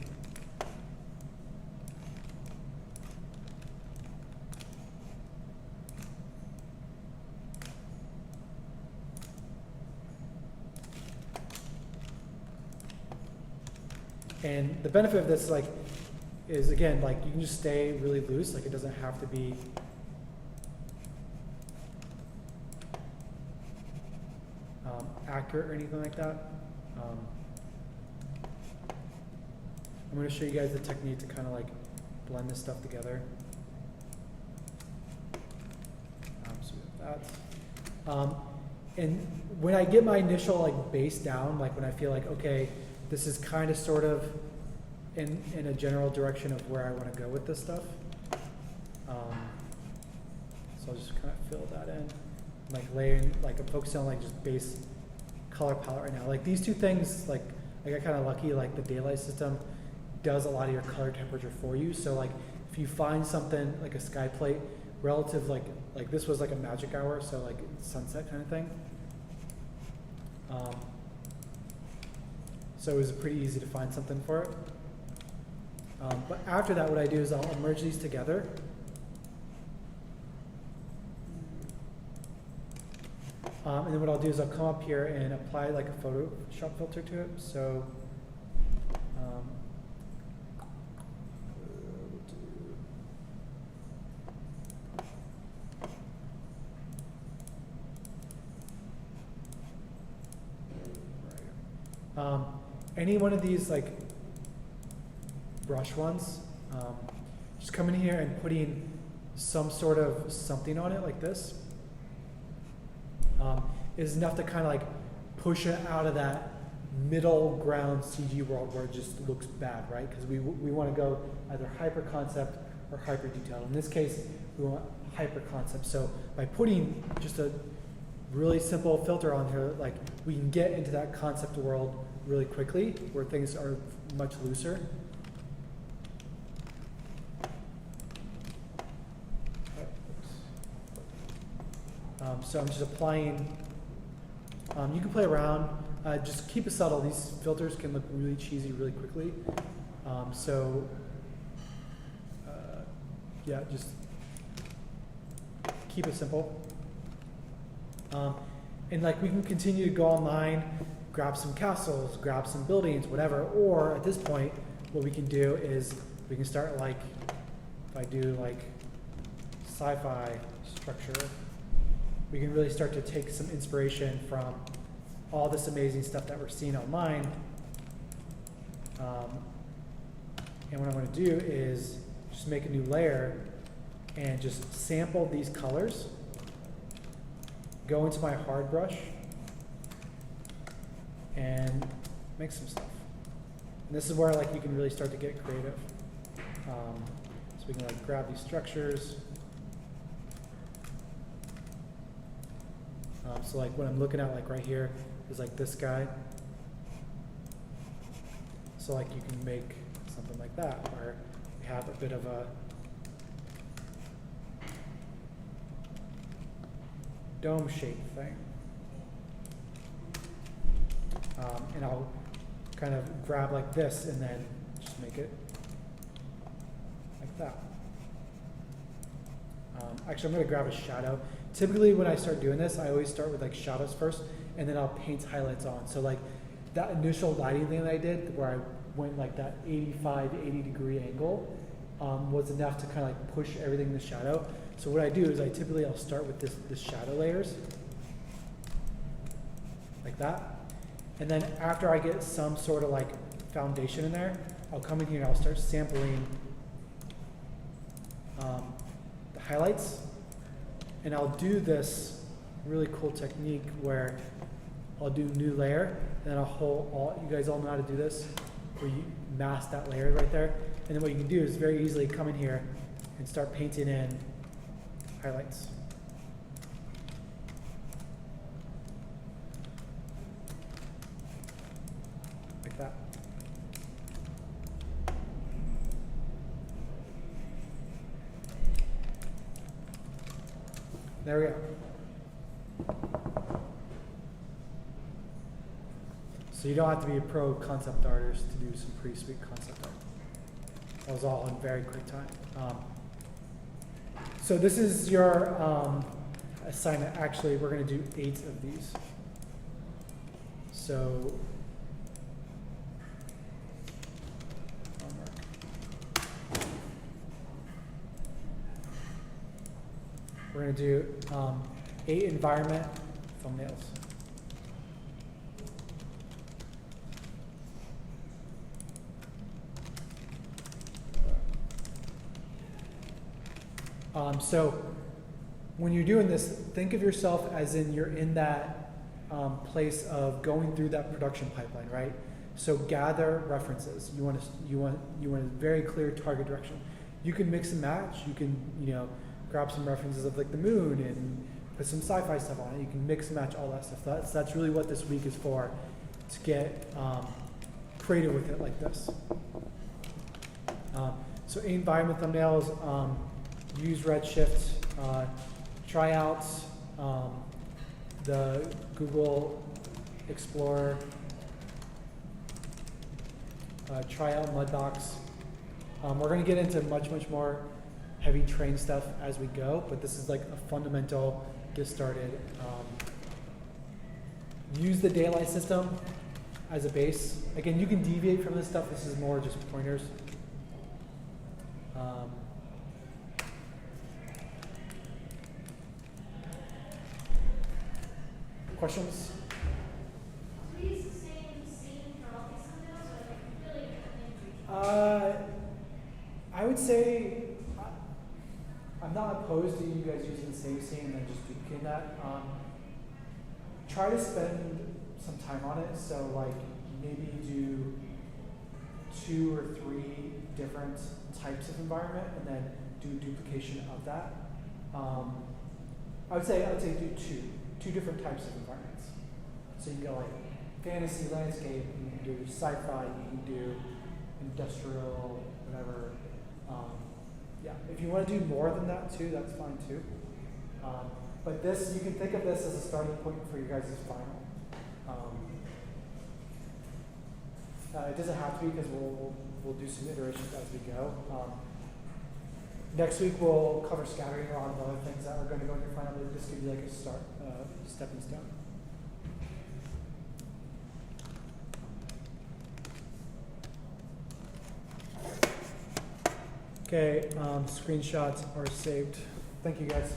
Speaker 1: And the benefit of this is again, like you can just stay really loose, like it doesn't have to be accurate or anything like that. I'm going to show you guys the technique to kind of like blend this stuff together. So we have that. And when I get my initial like base down, like when I feel like, okay, this is kind of sort of in a general direction of where I want to go with this stuff. So I'll just kind of fill that in, like layering, like I'm focusing on like just base color palette right now. Like these two things, like I got kind of lucky, like the daylight system does a lot of your color temperature for you. So like if you find something like a sky plate relative, like this was like a magic hour, so like sunset kind of thing. So it was pretty easy to find something for it. But after that, what I do is I'll merge these together. And then what I'll do is I'll come up here and apply like a Photoshop filter to it. So any one of these like brush ones, just come in here and putting some sort of something on it like this is enough to kind of like push it out of that middle ground CG world where it just looks bad, right? Because we want to go either hyper concept or hyper detailed. In this case, we want hyper concept. So by putting just a really simple filter on here, like we can get into that concept world really quickly where things are much looser. So I'm just applying, you can play around, just keep it subtle. These filters can look really cheesy really quickly. Yeah, just keep it simple. And like we can continue to go online grab some castles, grab some buildings, whatever. Or at this point, what we can do is we can start like, if I do like sci-fi structure, we can really start to take some inspiration from all this amazing stuff that we're seeing online. And what I'm going to do is just make a new layer and just sample these colors, go into my hard brush, and make some stuff. And this is where like you can really start to get creative. So we can like grab these structures. So like what I'm looking at like right here is like this guy. So like you can make something like that where we have a bit of a dome shape thing. And I'll kind of grab like this and then just make it like that. Actually, I'm going to grab a shadow. Typically, when I start doing this, I always start with like shadows first, and then I'll paint highlights on. So like that initial lighting thing that I did, where I went like that 85, 80 degree angle, was enough to kind of like push everything in the shadow. So what I do is I'll start with this shadow layers, like that. And then after I get some sort of like foundation in there, I'll come in here and I'll start sampling the highlights. And I'll do this really cool technique where I'll do new layer, and then I'll hold all, you guys all know how to do this, where you mask that layer right there. And then what you can do is very easily come in here and start painting in highlights. Like that. There we go. So you don't have to be a pro concept artist to do some pretty sweet concept art. That was all in very quick time. So this is your assignment. Actually, we're going to do 8 of these. So we're going to do 8 environment thumbnails. So when you're doing this, think of yourself as in you're in that place of going through that production pipeline, right? So gather references. You want a very clear target direction. You can mix and match. You can grab some references of like the moon and put some sci-fi stuff on it. You can mix and match all that stuff. That's really what this week is for, to get creative with it like this. So environment thumbnails. Use Redshift, try out the Google Explorer, try out Mudbox. We're going to get into much more heavy train stuff as we go, but this is like a fundamental get started. Use the daylight system as a base. Again, you can deviate from this stuff. This is more just pointers. Questions?
Speaker 5: Do we use the same scene for all these thumbnails, or like really different things?
Speaker 1: I would say I'm not opposed to you guys using the same scene and then just duplicating that. Try to spend some time on it. So like maybe do 2 or 3 different types of environment and then do duplication of that. I would say do 2 different types of environments. So you can go like fantasy landscape, you can do sci-fi, you can do industrial, whatever. Yeah, if you want to do more than that too, that's fine too. But this, you can think of this as a starting point for your guys' final. It doesn't have to be, because we'll do some iterations as we go. Next week we'll cover scattering and a lot of other things that are going to go in your final, but just give you like a start, stepping stone. Okay, screenshots are saved. Thank you guys.